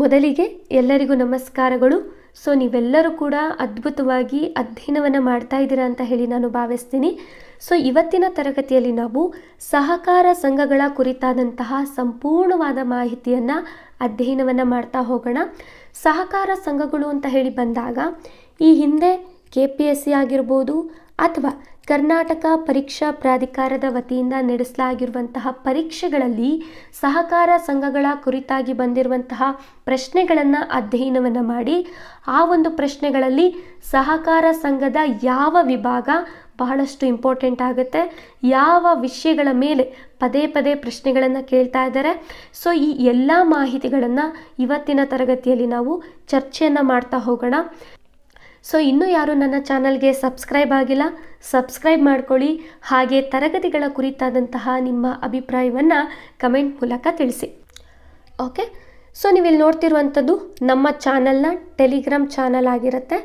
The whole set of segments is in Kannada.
ಮೊದಲಿಗೆ ಎಲ್ಲರಿಗೂ ನಮಸ್ಕಾರಗಳು. ನೀವೆಲ್ಲರೂ ಕೂಡ ಅದ್ಭುತವಾಗಿ ಅಧ್ಯಯನವನ್ನು ಮಾಡ್ತಾ ಇದ್ದೀರಾ ಅಂತ ಹೇಳಿ ನಾನು ಭಾವಿಸ್ತೀನಿ. ಇವತ್ತಿನ ತರಗತಿಯಲ್ಲಿ ನಾವು ಸಹಕಾರ ಸಂಘಗಳ ಕುರಿತಾದಂತಹ ಸಂಪೂರ್ಣವಾದ ಮಾಹಿತಿಯನ್ನು ಅಧ್ಯಯನವನ್ನು ಮಾಡ್ತಾ ಹೋಗೋಣ. ಸಹಕಾರ ಸಂಘಗಳು ಅಂತ ಹೇಳಿ ಬಂದಾಗ ಈ ಹಿಂದೆ KPSC ಆಗಿರ್ಬೋದು ಅಥವಾ ಕರ್ನಾಟಕ ಪರೀಕ್ಷಾ ಪ್ರಾಧಿಕಾರದ ವತಿಯಿಂದ ನಡೆಸಲಾಗಿರುವಂತಹ ಪರೀಕ್ಷೆಗಳಲ್ಲಿ ಸಹಕಾರ ಸಂಘಗಳ ಕುರಿತಾಗಿ ಬಂದಿರುವಂತಹ ಪ್ರಶ್ನೆಗಳನ್ನು ಅಧ್ಯಯನವನ್ನು ಮಾಡಿ ಆ ಒಂದು ಪ್ರಶ್ನೆಗಳಲ್ಲಿ ಸಹಕಾರ ಸಂಘದ ಯಾವ ವಿಭಾಗ ಬಹಳಷ್ಟು ಇಂಪಾರ್ಟೆಂಟ್ ಆಗುತ್ತೆ, ಯಾವ ವಿಷಯಗಳ ಮೇಲೆ ಪದೇ ಪದೇ ಪ್ರಶ್ನೆಗಳನ್ನು ಕೇಳ್ತಾ ಇದ್ದಾರೆ. ಈ ಎಲ್ಲ ಮಾಹಿತಿಗಳನ್ನು ಇವತ್ತಿನ ತರಗತಿಯಲ್ಲಿ ನಾವು ಚರ್ಚೆಯನ್ನು ಮಾಡ್ತಾ ಹೋಗೋಣ. ಇನ್ನೂ ಯಾರು ನನ್ನ ಚಾನಲ್ಗೆ ಸಬ್ಸ್ಕ್ರೈಬ್ ಆಗಿಲ್ಲ, ಸಬ್ಸ್ಕ್ರೈಬ್ ಮಾಡ್ಕೊಳ್ಳಿ. ಹಾಗೆ ತರಗತಿಗಳ ಕುರಿತಾದಂತಹ ನಿಮ್ಮ ಅಭಿಪ್ರಾಯವನ್ನು ಕಮೆಂಟ್ ಮೂಲಕ ತಿಳಿಸಿ. ಓಕೆ, ನೀವಿಲ್ಲಿ ನೋಡ್ತಿರುವಂಥದ್ದು ನಮ್ಮ ಚಾನಲ್ನ ಟೆಲಿಗ್ರಾಮ್ ಚಾನಲ್ ಆಗಿರುತ್ತೆ.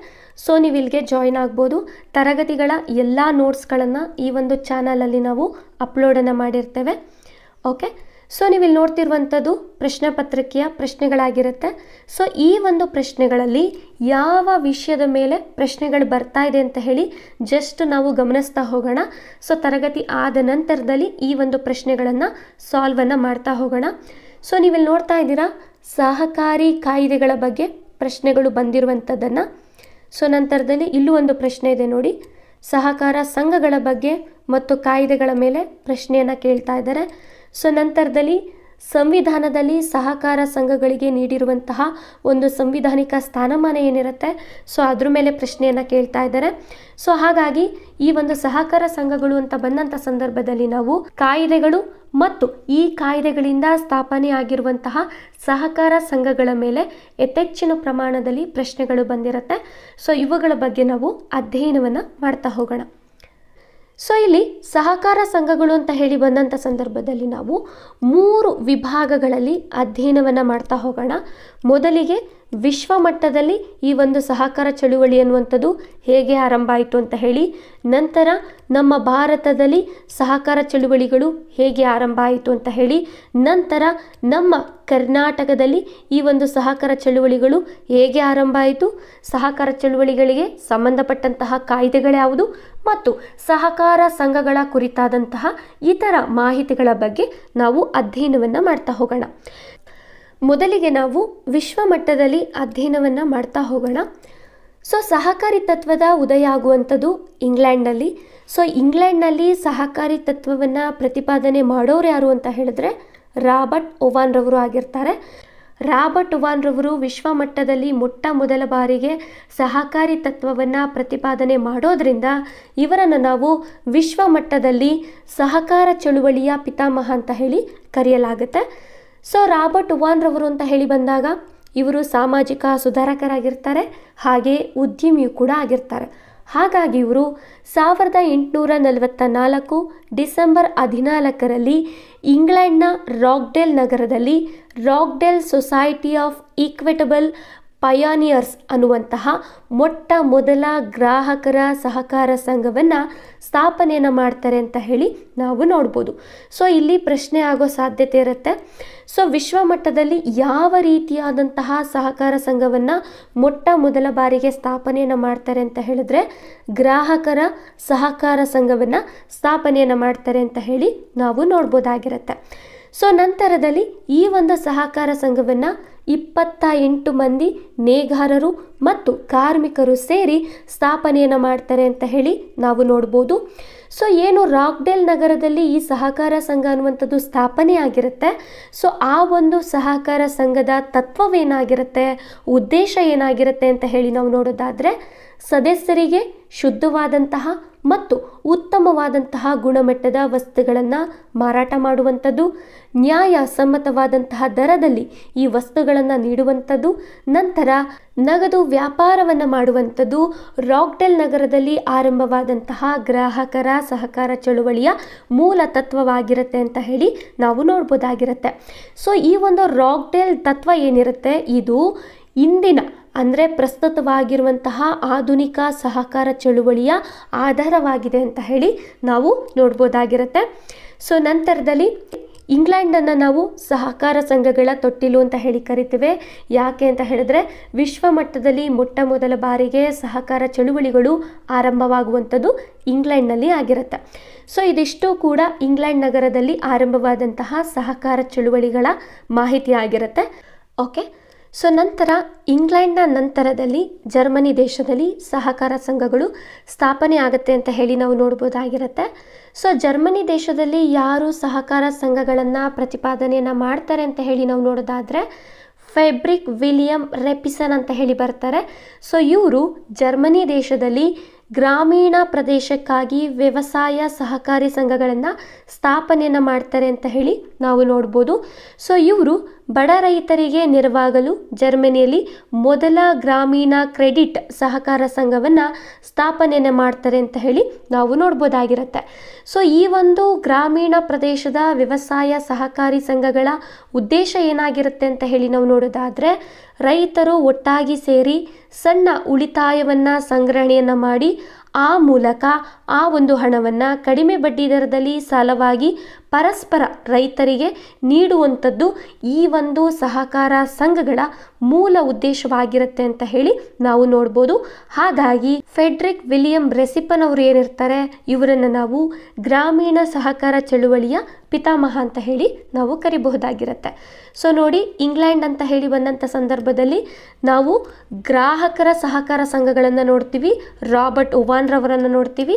ನೀವು ಇಲ್ಲಿಗೆ ಜಾಯ್ನ್ ಆಗ್ಬೋದು. ತರಗತಿಗಳ ಎಲ್ಲ ನೋಟ್ಸ್ಗಳನ್ನು ಈ ಒಂದು ಚಾನಲಲ್ಲಿ ನಾವು ಅಪ್ಲೋಡನ್ನು ಮಾಡಿರ್ತೇವೆ. ಓಕೆ, ನೀವಿಲ್ಲಿ ನೋಡ್ತಿರುವಂಥದ್ದು ಪ್ರಶ್ನೆ ಪತ್ರಿಕೆಯ ಪ್ರಶ್ನೆಗಳಾಗಿರುತ್ತೆ. ಈ ಒಂದು ಪ್ರಶ್ನೆಗಳಲ್ಲಿ ಯಾವ ವಿಷಯದ ಮೇಲೆ ಪ್ರಶ್ನೆಗಳು ಬರ್ತಾ ಇದೆ ಅಂತ ಹೇಳಿ ಜಸ್ಟ್ ನಾವು ಗಮನಿಸ್ತಾ ಹೋಗೋಣ. ತರಗತಿ ಆದ ನಂತರದಲ್ಲಿ ಈ ಒಂದು ಪ್ರಶ್ನೆಗಳನ್ನು ಸಾಲ್ವನ್ನು ಮಾಡ್ತಾ ಹೋಗೋಣ. ನೀವಿಲ್ಲಿ ನೋಡ್ತಾ ಇದ್ದೀರಾ ಸಹಕಾರಿ ಕಾಯ್ದೆಗಳ ಬಗ್ಗೆ ಪ್ರಶ್ನೆಗಳು ಬಂದಿರುವಂಥದ್ದನ್ನು. ನಂತರದಲ್ಲಿ ಇಲ್ಲೂ ಒಂದು ಪ್ರಶ್ನೆ ಇದೆ ನೋಡಿ, ಸಹಕಾರ ಸಂಘಗಳ ಬಗ್ಗೆ ಮತ್ತು ಕಾಯ್ದೆಗಳ ಮೇಲೆ ಪ್ರಶ್ನೆಯನ್ನು ಕೇಳ್ತಾ ಇದ್ದಾರೆ. ನಂತರದಲ್ಲಿ ಸಂವಿಧಾನದಲ್ಲಿ ಸಹಕಾರ ಸಂಘಗಳಿಗೆ ನೀಡಿರುವಂತಹ ಒಂದು ಸಂವಿಧಾನಿಕ ಸ್ಥಾನಮಾನ ಏನಿರುತ್ತೆ ಅದ್ರ ಮೇಲೆ ಪ್ರಶ್ನೆಯನ್ನು ಕೇಳ್ತಾ ಇದ್ದಾರೆ. ಹಾಗಾಗಿ ಈ ಒಂದು ಸಹಕಾರ ಸಂಘಗಳು ಅಂತ ಬಂದಂಥ ಸಂದರ್ಭದಲ್ಲಿ ನಾವು ಕಾಯ್ದೆಗಳು ಮತ್ತು ಈ ಕಾಯ್ದೆಗಳಿಂದ ಸ್ಥಾಪನೆ ಆಗಿರುವಂತಹ ಸಹಕಾರ ಸಂಘಗಳ ಮೇಲೆ ಯಥೇಚ್ಛಿನ ಪ್ರಮಾಣದಲ್ಲಿ ಪ್ರಶ್ನೆಗಳು ಬಂದಿರುತ್ತೆ. ಇವುಗಳ ಬಗ್ಗೆ ನಾವು ಅಧ್ಯಯನವನ್ನು ಮಾಡ್ತಾ ಹೋಗೋಣ. ಇಲ್ಲಿ ಸಹಕಾರ ಸಂಘಗಳು ಅಂತ ಹೇಳಿ ಬಂದಂಥ ಸಂದರ್ಭದಲ್ಲಿ ನಾವು 3 ವಿಭಾಗಗಳಲ್ಲಿ ಅಧ್ಯಯನವನ್ನು ಮಾಡ್ತಾ ಹೋಗೋಣ. ಮೊದಲಿಗೆ ವಿಶ್ವ ಮಟ್ಟದಲ್ಲಿ ಈ ಒಂದು ಸಹಕಾರ ಚಳುವಳಿ ಅನ್ನುವಂಥದ್ದು ಹೇಗೆ ಆರಂಭ ಆಯಿತು ಅಂತ ಹೇಳಿ, ನಂತರ ನಮ್ಮ ಭಾರತದಲ್ಲಿ ಸಹಕಾರ ಚಳುವಳಿಗಳು ಹೇಗೆ ಆರಂಭ ಆಯಿತು ಅಂತ ಹೇಳಿ, ನಂತರ ನಮ್ಮ ಕರ್ನಾಟಕದಲ್ಲಿ ಈ ಒಂದು ಸಹಕಾರ ಚಳುವಳಿಗಳು ಹೇಗೆ ಆರಂಭ ಆಯಿತು, ಸಹಕಾರ ಚಳುವಳಿಗಳಿಗೆ ಸಂಬಂಧಪಟ್ಟಂತಹ ಕಾಯ್ದೆಗಳ್ಯಾವುದು ಮತ್ತು ಸಹಕಾರ ಸಂಘಗಳ ಕುರಿತಾದಂತಹ ಇತರ ಮಾಹಿತಿಗಳ ಬಗ್ಗೆ ನಾವು ಅಧ್ಯಯನವನ್ನು ಮಾಡ್ತಾ ಹೋಗೋಣ. ಮೊದಲಿಗೆ ನಾವು ವಿಶ್ವ ಮಟ್ಟದಲ್ಲಿ ಅಧ್ಯಯನವನ್ನು ಮಾಡ್ತಾ ಹೋಗೋಣ. ಸಹಕಾರಿ ತತ್ವದ ಉದಯ ಆಗುವಂಥದ್ದು ಇಂಗ್ಲೆಂಡ್ನಲ್ಲಿ. ಇಂಗ್ಲೆಂಡ್ನಲ್ಲಿ ಸಹಕಾರಿ ತತ್ವವನ್ನು ಪ್ರತಿಪಾದನೆ ಮಾಡೋರು ಯಾರು ಅಂತ ಹೇಳಿದ್ರೆ ರಾಬರ್ಟ್ ಓವಾನ್ ರವರು ಆಗಿರ್ತಾರೆ. ರಾಬರ್ಟ್ ಓವಾನ್ ರವರು ವಿಶ್ವ ಮಟ್ಟದಲ್ಲಿ ಮೊಟ್ಟ ಮೊದಲ ಬಾರಿಗೆ ಸಹಕಾರಿ ತತ್ವವನ್ನು ಪ್ರತಿಪಾದನೆ ಮಾಡೋದ್ರಿಂದ ಇವರನ್ನು ನಾವು ವಿಶ್ವ ಮಟ್ಟದಲ್ಲಿ ಸಹಕಾರ ಚಳುವಳಿಯ ಪಿತಾಮಹ ಅಂತ ಹೇಳಿ ಕರೆಯಲಾಗುತ್ತೆ. ರಾಬರ್ಟ್ ಓವಾನ್ ರವರು ಅಂತ ಹೇಳಿ ಬಂದಾಗ ಇವರು ಸಾಮಾಜಿಕ ಸುಧಾರಕರಾಗಿರ್ತಾರೆ, ಹಾಗೆ ಉದ್ಯಮಿಯೂ ಕೂಡ ಆಗಿರ್ತಾರೆ. ಹಾಗಾಗಿ ಇವರು 1844 ಡಿಸೆಂಬರ್ 14ರಲ್ಲಿ ಇಂಗ್ಲೆಂಡ್ನ ರಾಕ್ಡೆಲ್ ನಗರದಲ್ಲಿ ರಾಕ್ಡೆಲ್ ಸೊಸೈಟಿ ಆಫ್ ಈಕ್ವಿಟಬಲ್ ಪಯಾನಿಯರ್ಸ್ ಅನ್ನುವಂತಹ ಮೊಟ್ಟ ಮೊದಲ ಗ್ರಾಹಕರ ಸಹಕಾರ ಸಂಘವನ್ನು ಸ್ಥಾಪನೆಯನ್ನು ಮಾಡ್ತಾರೆ ಅಂತ ಹೇಳಿ ನಾವು ನೋಡ್ಬೋದು. ಇಲ್ಲಿ ಪ್ರಶ್ನೆ ಆಗೋ ಸಾಧ್ಯತೆ ಇರುತ್ತೆ. ವಿಶ್ವ ಮಟ್ಟದಲ್ಲಿ ಯಾವ ರೀತಿಯಾದಂತಹ ಸಹಕಾರ ಸಂಘವನ್ನು ಮೊಟ್ಟ ಮೊದಲ ಬಾರಿಗೆ ಸ್ಥಾಪನೆಯನ್ನು ಮಾಡ್ತಾರೆ ಅಂತ ಹೇಳಿದ್ರೆ ಗ್ರಾಹಕರ ಸಹಕಾರ ಸಂಘವನ್ನು ಸ್ಥಾಪನೆಯನ್ನು ಮಾಡ್ತಾರೆ ಅಂತ ಹೇಳಿ ನಾವು ನೋಡ್ಬೋದಾಗಿರುತ್ತೆ. ನಂತರದಲ್ಲಿ ಈ ಒಂದು ಸಹಕಾರ ಸಂಘವನ್ನು 28 ಮಂದಿ ನೇಕಾರರು ಮತ್ತು ಕಾರ್ಮಿಕರು ಸೇರಿ ಸ್ಥಾಪನೆಯನ್ನು ಮಾಡ್ತಾರೆ ಅಂತ ಹೇಳಿ ನಾವು ನೋಡ್ಬೋದು. ಏನು ರಾಕ್ಡೆಲ್ ನಗರದಲ್ಲಿ ಈ ಸಹಕಾರ ಸಂಘ ಅನ್ನುವಂಥದ್ದು ಸ್ಥಾಪನೆ ಆಗಿರುತ್ತೆ. ಆ ಒಂದು ಸಹಕಾರ ಸಂಘದ ತತ್ವವೇನಾಗಿರುತ್ತೆ, ಉದ್ದೇಶ ಏನಾಗಿರುತ್ತೆ ಅಂತ ಹೇಳಿ ನಾವು ನೋಡೋದಾದರೆ ಸದಸ್ಯರಿಗೆ ಶುದ್ಧವಾದಂತಹ ಮತ್ತು ಉತ್ತಮವಾದಂತಹ ಗುಣಮಟ್ಟದ ವಸ್ತುಗಳನ್ನು ಮಾರಾಟ ಮಾಡುವಂಥದ್ದು, ನ್ಯಾಯ ಸಮ್ಮತವಾದಂತಹ ದರದಲ್ಲಿ ಈ ವಸ್ತುಗಳನ್ನು ನೀಡುವಂಥದ್ದು, ನಂತರ ನಗದು ವ್ಯಾಪಾರವನ್ನು ಮಾಡುವಂಥದ್ದು ರಾಕ್ಡೆಲ್ ನಗರದಲ್ಲಿ ಆರಂಭವಾದಂತಹ ಗ್ರಾಹಕರ ಸಹಕಾರ ಚಳುವಳಿಯ ಮೂಲ ತತ್ವವಾಗಿರುತ್ತೆ ಅಂತ ಹೇಳಿ ನಾವು ನೋಡ್ಬೋದಾಗಿರುತ್ತೆ. ಈ ಒಂದು ರಾಕ್ಡೆಲ್ ತತ್ವ ಏನಿರುತ್ತೆ ಇದು ಇಂದಿನ ಅಂದರೆ ಪ್ರಸ್ತುತವಾಗಿರುವಂತಹ ಆಧುನಿಕ ಸಹಕಾರ ಚಳುವಳಿಯ ಆಧಾರವಾಗಿದೆ ಅಂತ ಹೇಳಿ ನಾವು ನೋಡ್ಬೋದಾಗಿರುತ್ತೆ. ನಂತರದಲ್ಲಿ ಇಂಗ್ಲೆಂಡನ್ನು ನಾವು ಸಹಕಾರ ಸಂಘಗಳ ತೊಟ್ಟಿಲು ಅಂತ ಹೇಳಿ ಕರಿತೇವೆ. ಯಾಕೆ ಅಂತ ಹೇಳಿದ್ರೆ ವಿಶ್ವ ಮಟ್ಟದಲ್ಲಿ ಮೊಟ್ಟ ಮೊದಲ ಬಾರಿಗೆ ಸಹಕಾರ ಚಳುವಳಿಗಳು ಆರಂಭವಾಗುವಂಥದ್ದು ಇಂಗ್ಲೆಂಡ್ನಲ್ಲಿ ಆಗಿರುತ್ತೆ. ಸೊ ಇದಿಷ್ಟು ಕೂಡ ಇಂಗ್ಲೆಂಡ್ ನಗರದಲ್ಲಿ ಆರಂಭವಾದಂತಹ ಸಹಕಾರ ಚಳುವಳಿಗಳ ಮಾಹಿತಿ ಆಗಿರುತ್ತೆ. ಓಕೆ, ಸೊ ನಂತರ ಇಂಗ್ಲೆಂಡ್ನ ನಂತರದಲ್ಲಿ ಜರ್ಮನಿ ದೇಶದಲ್ಲಿ ಸಹಕಾರ ಸಂಘಗಳು ಸ್ಥಾಪನೆ ಆಗುತ್ತೆ ಅಂತ ಹೇಳಿ ನಾವು ನೋಡ್ಬೋದಾಗಿರುತ್ತೆ. ಸೊ ಜರ್ಮನಿ ದೇಶದಲ್ಲಿ ಯಾರು ಸಹಕಾರ ಸಂಘಗಳನ್ನು ಪ್ರತಿಪಾದನೆಯನ್ನು ಮಾಡ್ತಾರೆ ಅಂತ ಹೇಳಿ ನಾವು ನೋಡೋದಾದರೆ ಫೆಡ್ರಿಕ್ ವಿಲಿಯಂ ರೆಪಿಸನ್ ಅಂತ ಹೇಳಿ ಬರ್ತಾರೆ. ಸೊ ಇವರು ಜರ್ಮನಿ ದೇಶದಲ್ಲಿ ಗ್ರಾಮೀಣ ಪ್ರದೇಶಕ್ಕಾಗಿ ವ್ಯವಸಾಯ ಸಹಕಾರಿ ಸಂಘಗಳನ್ನು ಸ್ಥಾಪನೆಯನ್ನು ಮಾಡ್ತಾರೆ ಅಂತ ಹೇಳಿ ನಾವು ನೋಡ್ಬೋದು. ಸೊ ಇವರು ಬಡ ರೈತರಿಗೆ ನೆರವಾಗಲು ಜರ್ಮನಿಯಲ್ಲಿ ಮೊದಲ ಗ್ರಾಮೀಣ ಕ್ರೆಡಿಟ್ ಸಹಕಾರ ಸಂಘವನ್ನು ಸ್ಥಾಪನೆಯನ್ನು ಮಾಡ್ತಾರೆ ಅಂತ ಹೇಳಿ ನಾವು ನೋಡ್ಬೋದಾಗಿರುತ್ತೆ. ಸೊ ಈ ಒಂದು ಗ್ರಾಮೀಣ ಪ್ರದೇಶದ ವ್ಯವಸಾಯ ಸಹಕಾರಿ ಸಂಘಗಳ ಉದ್ದೇಶ ಏನಾಗಿರುತ್ತೆ ಅಂತ ಹೇಳಿ ನಾವು ನೋಡೋದಾದರೆ ರೈತರು ಒಟ್ಟಾಗಿ ಸೇರಿ ಸಣ್ಣ ಉಳಿತಾಯವನ್ನು ಸಂಗ್ರಹಣೆಯನ್ನು ಮಾಡಿ ಆ ಮೂಲಕ ಆ ಒಂದು ಹಣವನ್ನು ಕಡಿಮೆ ಬಡ್ಡಿ ದರದಲ್ಲಿ ಸಾಲವಾಗಿ ಪರಸ್ಪರ ರೈತರಿಗೆ ನೀಡುವಂಥದ್ದು ಈ ಒಂದು ಸಹಕಾರ ಸಂಘಗಳ ಮೂಲ ಉದ್ದೇಶವಾಗಿರುತ್ತೆ ಅಂತ ಹೇಳಿ ನಾವು ನೋಡ್ಬೋದು. ಹಾಗಾಗಿ ಫೆಡ್ರಿಕ್ ವಿಲಿಯಂ ರೆಸಿಪನ್ ಅವರು ಏನಿರ್ತಾರೆ ಇವರನ್ನು ನಾವು ಗ್ರಾಮೀಣ ಸಹಕಾರ ಚಳುವಳಿಯ ಪಿತಾಮಹ ಅಂತ ಹೇಳಿ ನಾವು ಕರಿಬಹುದಾಗಿರುತ್ತೆ. ಸೊ ನೋಡಿ, ಇಂಗ್ಲೆಂಡ್ ಅಂತ ಹೇಳಿ ಬಂದಂಥ ಸಂದರ್ಭದಲ್ಲಿ ನಾವು ಗ್ರಾಹಕರ ಸಹಕಾರ ಸಂಘಗಳನ್ನು ನೋಡ್ತೀವಿ, ರಾಬರ್ಟ್ ಓವಾನ್ ರವರನ್ನು ನೋಡ್ತೀವಿ.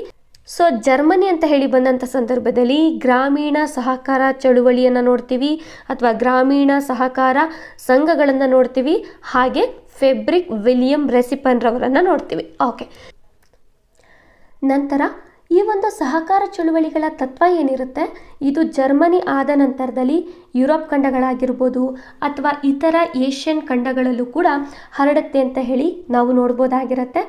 ಸೊ ಜರ್ಮನಿ ಅಂತ ಹೇಳಿ ಬಂದಂಥ ಸಂದರ್ಭದಲ್ಲಿ ಗ್ರಾಮೀಣ ಸಹಕಾರ ಚಳುವಳಿಯನ್ನು ನೋಡ್ತೀವಿ ಅಥವಾ ಗ್ರಾಮೀಣ ಸಹಕಾರ ಸಂಘಗಳನ್ನು ನೋಡ್ತೀವಿ. ಹಾಗೆ ಫೆಡ್ರಿಕ್ ವಿಲಿಯಂ ರೆಸಿಪನ್ ರವರನ್ನು ನೋಡ್ತೀವಿ. ಓಕೆ, ನಂತರ ಈ ಒಂದು ಸಹಕಾರ ಚಳುವಳಿಗಳ ತತ್ವ ಏನಿರುತ್ತೆ ಇದು ಜರ್ಮನಿ ಆದ ನಂತರದಲ್ಲಿ ಯುರೋಪ್ ಖಂಡಗಳಾಗಿರ್ಬೋದು ಅಥವಾ ಇತರ ಏಷ್ಯನ್ ಖಂಡಗಳಲ್ಲೂ ಕೂಡ ಹರಡುತ್ತೆ ಅಂತ ಹೇಳಿ ನಾವು ನೋಡ್ಬೋದಾಗಿರುತ್ತೆ.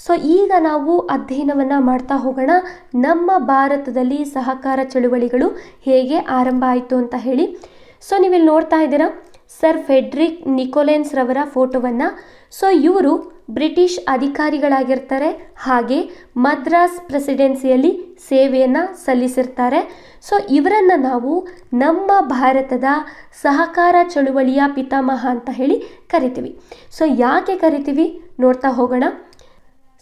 ಸೊ ಈಗ ನಾವು ಅಧ್ಯಯನವನ್ನು ಮಾಡ್ತಾ ಹೋಗೋಣ ನಮ್ಮ ಭಾರತದಲ್ಲಿ ಸಹಕಾರ ಚಳುವಳಿಗಳು ಹೇಗೆ ಆರಂಭ ಆಯಿತು ಅಂತ ಹೇಳಿ. ಸೊ ನೀವಿಲ್ಲಿ ನೋಡ್ತಾ ಇದ್ದೀರಾ ಸರ್ ಫೆಡ್ರಿಕ್ ನಿಕೋಲೆನ್ಸ್ ರವರ ಫೋಟೋವನ್ನು. ಸೊ ಇವರು ಬ್ರಿಟಿಷ್ ಅಧಿಕಾರಿಗಳಾಗಿರ್ತಾರೆ, ಹಾಗೆ ಮದ್ರಾಸ್ ಪ್ರೆಸಿಡೆನ್ಸಿಯಲ್ಲಿ ಸೇವೆಯನ್ನು ಸಲ್ಲಿಸಿರ್ತಾರೆ. ಸೊ ಇವರನ್ನು ನಾವು ನಮ್ಮ ಭಾರತದ ಸಹಕಾರ ಚಳುವಳಿಯ ಪಿತಾಮಹ ಅಂತ ಹೇಳಿ ಕರಿತೀವಿ. ಸೊ ಯಾಕೆ ಕರಿತೀವಿ ನೋಡ್ತಾ ಹೋಗೋಣ.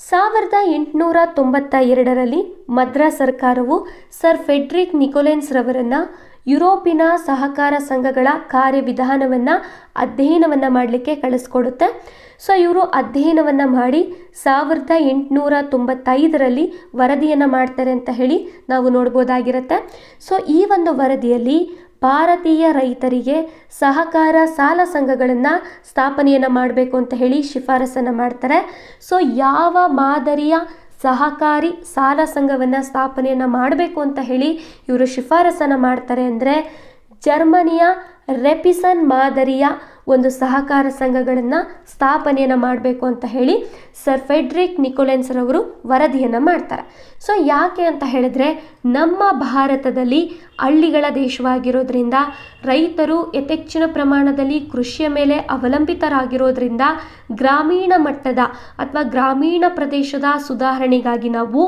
1892ರಲ್ಲಿ ಮದ್ರಾಸ್ ಸರ್ಕಾರವು ಸರ್ ಫೆಡ್ರಿಕ್ ನಿಕೋಲೆನ್ಸ್ ರವರನ್ನು ಯುರೋಪಿನ ಸಹಕಾರ ಸಂಘಗಳ ಕಾರ್ಯವಿಧಾನವನ್ನು ಅಧ್ಯಯನವನ್ನು ಮಾಡಲಿಕ್ಕೆ ಕಳಿಸ್ಕೊಡುತ್ತೆ. ಸೊ ಇವರು ಅಧ್ಯಯನವನ್ನು ಮಾಡಿ 1895ರಲ್ಲಿ ವರದಿಯನ್ನು ಮಾಡ್ತಾರೆ ಅಂತ ಹೇಳಿ ನಾವು ನೋಡ್ಬೋದಾಗಿರುತ್ತೆ. ಸೊ ಈ ಒಂದು ವರದಿಯಲ್ಲಿ ಭಾರತೀಯ ರೈತರಿಗೆ ಸಹಕಾರ ಸಾಲ ಸಂಘಗಳನ್ನು ಸ್ಥಾಪನೆಯನ್ನು ಮಾಡಬೇಕು ಅಂತ ಹೇಳಿ ಶಿಫಾರಸನ್ನು ಮಾಡ್ತಾರೆ. ಸೊ ಯಾವ ಮಾದರಿಯ ಸಹಕಾರಿ ಸಾಲ ಸಂಘವನ್ನು ಸ್ಥಾಪನೆಯನ್ನು ಮಾಡಬೇಕು ಅಂತ ಹೇಳಿ ಇವರು ಶಿಫಾರಸನ್ನು ಮಾಡ್ತಾರೆ ಅಂದರೆ ಜರ್ಮನಿಯ ರೆಪಿಸನ್ ಮಾದರಿಯ ಒಂದು ಸಹಕಾರ ಸಂಘಗಳನ್ನು ಸ್ಥಾಪನೆಯನ್ನು ಮಾಡಬೇಕು ಅಂತ ಹೇಳಿ ಸರ್ ಫೆಡ್ರಿಕ್ ನಿಕೋಲೆನ್ಸ್ ರವರು ವರದಿಯನ್ನು ಮಾಡ್ತಾರೆ. ಸೊ ಯಾಕೆ ಅಂತ ಹೇಳಿದ್ರೆ ನಮ್ಮ ಭಾರತದಲ್ಲಿ ಹಳ್ಳಿಗಳ ದೇಶವಾಗಿರೋದ್ರಿಂದ ರೈತರು ಯಥೇಚ್ಛಿನ ಪ್ರಮಾಣದಲ್ಲಿ ಕೃಷಿಯ ಮೇಲೆ ಅವಲಂಬಿತರಾಗಿರೋದ್ರಿಂದ ಗ್ರಾಮೀಣ ಮಟ್ಟದ ಅಥವಾ ಗ್ರಾಮೀಣ ಪ್ರದೇಶದ ಸುಧಾರಣೆಗಾಗಿ ನಾವು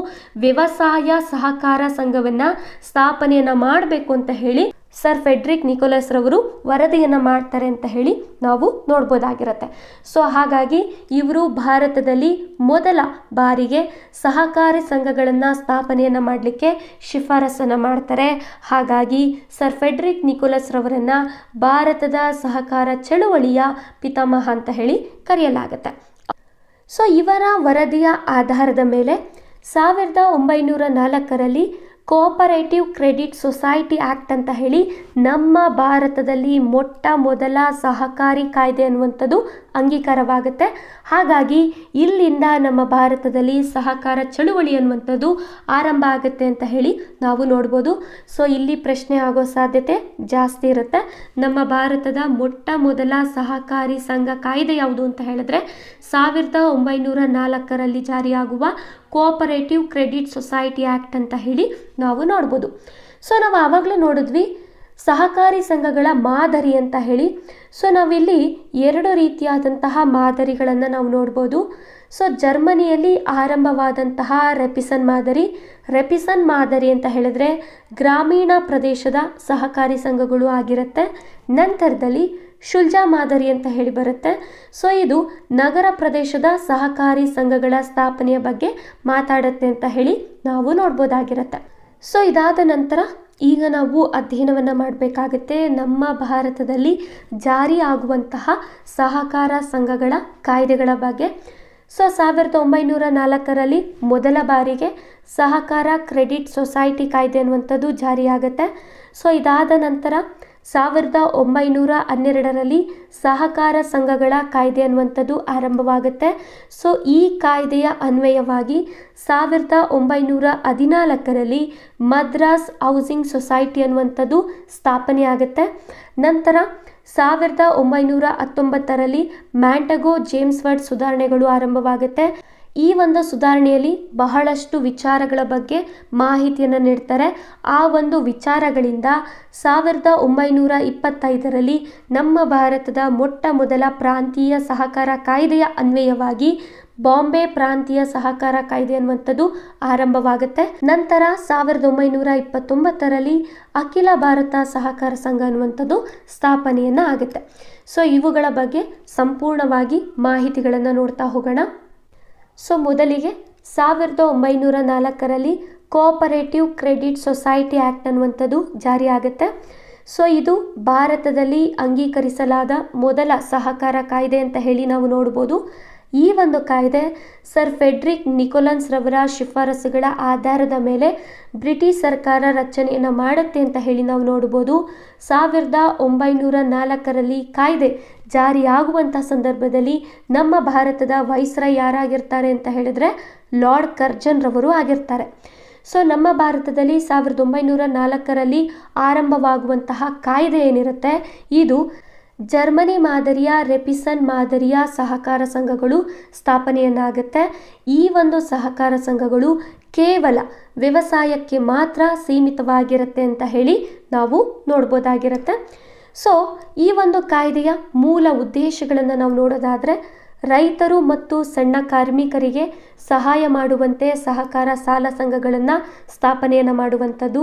ವ್ಯವಸಾಯ ಸಹಕಾರ ಸಂಘವನ್ನು ಸ್ಥಾಪನೆಯನ್ನು ಮಾಡಬೇಕು ಅಂತ ಹೇಳಿ ಸರ್ ಫೆಡ್ರಿಕ್ ನಿಕೋಲಸ್ ರವರು ವರದಿಯನ್ನು ಮಾಡ್ತಾರೆ ಅಂತ ಹೇಳಿ ನಾವು ನೋಡ್ಬೋದಾಗಿರುತ್ತೆ. ಸೊ ಹಾಗಾಗಿ ಇವರು ಭಾರತದಲ್ಲಿ ಮೊದಲ ಬಾರಿಗೆ ಸಹಕಾರಿ ಸಂಘಗಳನ್ನು ಸ್ಥಾಪನೆಯನ್ನು ಮಾಡಲಿಕ್ಕೆ ಶಿಫಾರಸನ್ನು ಮಾಡ್ತಾರೆ. ಹಾಗಾಗಿ ಸರ್ ಫೆಡ್ರಿಕ್ ನಿಕೋಲಸ್ ರವರನ್ನು ಭಾರತದ ಸಹಕಾರ ಚಳುವಳಿಯ ಪಿತಾಮಹ ಅಂತ ಹೇಳಿ ಕರೆಯಲಾಗುತ್ತೆ. ಸೊ ಇವರ ವರದಿಯ ಆಧಾರದ ಮೇಲೆ 1904ರಲ್ಲಿ ಕೋಆಪರೇಟಿವ್ ಕ್ರೆಡಿಟ್ ಸೊಸೈಟಿ ಆ್ಯಕ್ಟ್ ಅಂತ ಹೇಳಿ ನಮ್ಮ ಭಾರತದಲ್ಲಿ ಮೊಟ್ಟ ಮೊದಲ ಸಹಕಾರಿ ಕಾಯ್ದೆ ಅನ್ನುವಂಥದ್ದು ಅಂಗೀಕಾರವಾಗುತ್ತೆ. ಹಾಗಾಗಿ ಇಲ್ಲಿಂದ ನಮ್ಮ ಭಾರತದಲ್ಲಿ ಸಹಕಾರ ಚಳುವಳಿ ಅನ್ನುವಂಥದ್ದು ಆರಂಭ ಆಗುತ್ತೆ ಅಂತ ಹೇಳಿ ನಾವು ನೋಡ್ಬೋದು. ಸೊ ಇಲ್ಲಿ ಪ್ರಶ್ನೆ ಆಗೋ ಸಾಧ್ಯತೆ ಜಾಸ್ತಿ ಇರುತ್ತೆ. ನಮ್ಮ ಭಾರತದ ಮೊಟ್ಟ ಮೊದಲ ಸಹಕಾರಿ ಸಂಘ ಕಾಯ್ದೆ ಯಾವುದು ಅಂತ ಹೇಳಿದ್ರೆ 1904ರಲ್ಲಿ ಜಾರಿಯಾಗುವ ಕೋಆಪರೇಟಿವ್ ಕ್ರೆಡಿಟ್ ಸೊಸೈಟಿ ಆ್ಯಕ್ಟ್ ಅಂತ ಹೇಳಿ ನಾವು ನೋಡ್ಬೋದು. ಸೊ ನಾವು ಆವಾಗಲೇ ನೋಡಿದ್ವಿ ಸಹಕಾರಿ ಸಂಘಗಳ ಮಾದರಿ ಅಂತ ಹೇಳಿ. ಸೊ ನಾವಿಲ್ಲಿ ಎರಡು ರೀತಿಯಾದಂತಹ ಮಾದರಿಗಳನ್ನು ನಾವು ನೋಡ್ಬೋದು. ಸೊ ಜರ್ಮನಿಯಲ್ಲಿ ಆರಂಭವಾದಂತಹ ರೆಪಿಸನ್ ಮಾದರಿ ಅಂತ ಹೇಳಿದ್ರೆ ಗ್ರಾಮೀಣ ಪ್ರದೇಶದ ಸಹಕಾರಿ ಸಂಘಗಳು ಆಗಿರುತ್ತೆ. ನಂತರದಲ್ಲಿ ಶುಲ್ಜಾ ಮಾದರಿ ಅಂತ ಹೇಳಿ ಬರುತ್ತೆ. ಸೊ ಇದು ನಗರ ಪ್ರದೇಶದ ಸಹಕಾರಿ ಸಂಘಗಳ ಸ್ಥಾಪನೆಯ ಬಗ್ಗೆ ಮಾತಾಡುತ್ತೆ ಅಂತ ಹೇಳಿ ನಾವು ನೋಡ್ಬೋದಾಗಿರುತ್ತೆ. ಸೊ ಇದಾದ ನಂತರ ಈಗ ನಾವು ಅಧ್ಯಯನವನ್ನು ಮಾಡಬೇಕಾಗುತ್ತೆ ನಮ್ಮ ಭಾರತದಲ್ಲಿ ಜಾರಿ ಆಗುವಂತಹ ಸಹಕಾರ ಸಂಘಗಳ ಕಾಯ್ದೆಗಳ ಬಗ್ಗೆ. ಸೊ 1904ರಲ್ಲಿ ಮೊದಲ ಬಾರಿಗೆ ಸಹಕಾರ ಕ್ರೆಡಿಟ್ ಸೊಸೈಟಿ ಕಾಯ್ದೆ ಅನ್ನುವಂಥದ್ದು ಜಾರಿಯಾಗುತ್ತೆ. ಸೊ ಇದಾದ ನಂತರ 1912ರಲ್ಲಿ ಸಹಕಾರ ಸಂಘಗಳ ಕಾಯ್ದೆ ಅನ್ನುವಂಥದ್ದು ಆರಂಭವಾಗುತ್ತೆ. ಸೊ ಈ ಕಾಯ್ದೆಯ ಅನ್ವಯವಾಗಿ 1914ರಲ್ಲಿ ಮದ್ರಾಸ್ ಹೌಸಿಂಗ್ ಸೊಸೈಟಿ ಅನ್ನುವಂಥದ್ದು ಸ್ಥಾಪನೆಯಾಗುತ್ತೆ. ನಂತರ 1919ರಲ್ಲಿ ಮ್ಯಾಂಟಗೋ ಜೇಮ್ಸ್ ವರ್ಡ್ ಸುಧಾರಣೆಗಳು ಆರಂಭವಾಗುತ್ತೆ. ಈ ಒಂದು ಸುಧಾರಣೆಯಲ್ಲಿ ಬಹಳಷ್ಟು ವಿಚಾರಗಳ ಬಗ್ಗೆ ಮಾಹಿತಿಯನ್ನು ನೀಡ್ತಾರೆ. ಆ ಒಂದು ವಿಚಾರಗಳಿಂದ 1925ರಲ್ಲಿ ನಮ್ಮ ಭಾರತದ ಮೊಟ್ಟ ಮೊದಲ ಪ್ರಾಂತೀಯ ಸಹಕಾರ ಕಾಯ್ದೆಯ ಅನ್ವಯವಾಗಿ ಬಾಂಬೆ ಪ್ರಾಂತೀಯ ಸಹಕಾರ ಕಾಯ್ದೆ ಅನ್ನುವಂಥದ್ದು ಆರಂಭವಾಗುತ್ತೆ. ನಂತರ 1929ರಲ್ಲಿ ಅಖಿಲ ಭಾರತ ಸಹಕಾರ ಸಂಘ ಅನ್ನುವಂಥದ್ದು ಸ್ಥಾಪನೆಯನ್ನು ಆಗುತ್ತೆ. ಸೊ ಇವುಗಳ ಬಗ್ಗೆ ಸಂಪೂರ್ಣವಾಗಿ ಮಾಹಿತಿಗಳನ್ನು ನೋಡ್ತಾ ಹೋಗೋಣ. ಸೊ ಮೊದಲಿಗೆ 1904ರಲ್ಲಿ ಕೋಆಪರೇಟಿವ್ ಕ್ರೆಡಿಟ್ ಸೊಸೈಟಿ ಆ್ಯಕ್ಟ್ ಅನ್ನುವಂಥದ್ದು ಜಾರಿಯಾಗುತ್ತೆ. ಸೊ ಇದು ಭಾರತದಲ್ಲಿ ಅಂಗೀಕರಿಸಲಾದ ಮೊದಲ ಸಹಕಾರ ಕಾಯ್ದೆ ಅಂತ ಹೇಳಿ ನಾವು ನೋಡ್ಬೋದು. ಈ ಒಂದು ಕಾಯ್ದೆ ಸರ್ ಫೆಡ್ರಿಕ್ ನಿಕೋಲಸ್ ರವರ ಶಿಫಾರಸುಗಳ ಆಧಾರದ ಮೇಲೆ ಬ್ರಿಟಿಷ್ ಸರ್ಕಾರ ರಚನೆಯನ್ನು ಮಾಡುತ್ತೆ ಅಂತ ಹೇಳಿ ನಾವು ನೋಡ್ಬೋದು. 1904ರಲ್ಲಿ ಕಾಯ್ದೆ ಜಾರಿಯಾಗುವಂಥ ಸಂದರ್ಭದಲ್ಲಿ ನಮ್ಮ ಭಾರತದ ವೈಸ್ರಾಯ್ ಯಾರಾಗಿರ್ತಾರೆ ಅಂತ ಹೇಳಿದ್ರೆ ಲಾರ್ಡ್ ಕರ್ಜನ್ ರವರು ಆಗಿರ್ತಾರೆ. ಸೊ ನಮ್ಮ ಭಾರತದಲ್ಲಿ 1904ರಲ್ಲಿ ಆರಂಭವಾಗುವಂತಹ ಕಾಯ್ದೆ ಏನಿರುತ್ತೆ ಇದು ಜರ್ಮನಿ ಮಾದರಿಯ ರೆಪಿಸನ್ ಮಾದರಿಯ ಸಹಕಾರ ಸಂಘಗಳು ಸ್ಥಾಪನೆಯನ್ನಾಗುತ್ತೆ. ಈ ಒಂದು ಸಹಕಾರ ಸಂಘಗಳು ಕೇವಲ ವ್ಯವಸಾಯಕ್ಕೆ ಮಾತ್ರ ಸೀಮಿತವಾಗಿರುತ್ತೆ ಅಂತ ಹೇಳಿ ನಾವು ನೋಡ್ಬೋದಾಗಿರುತ್ತೆ. ಸೊ ಈ ಒಂದು ಕಾಯ್ದೆಯ ಮೂಲ ಉದ್ದೇಶಗಳನ್ನು ನಾವು ನೋಡೋದಾದರೆ ರೈತರು ಮತ್ತು ಸಣ್ಣ ಕಾರ್ಮಿಕರಿಗೆ ಸಹಾಯ ಮಾಡುವಂತೆ ಸಹಕಾರ ಸಾಲ ಸಂಘಗಳನ್ನು ಸ್ಥಾಪನೆಯನ್ನು ಮಾಡುವಂಥದ್ದು.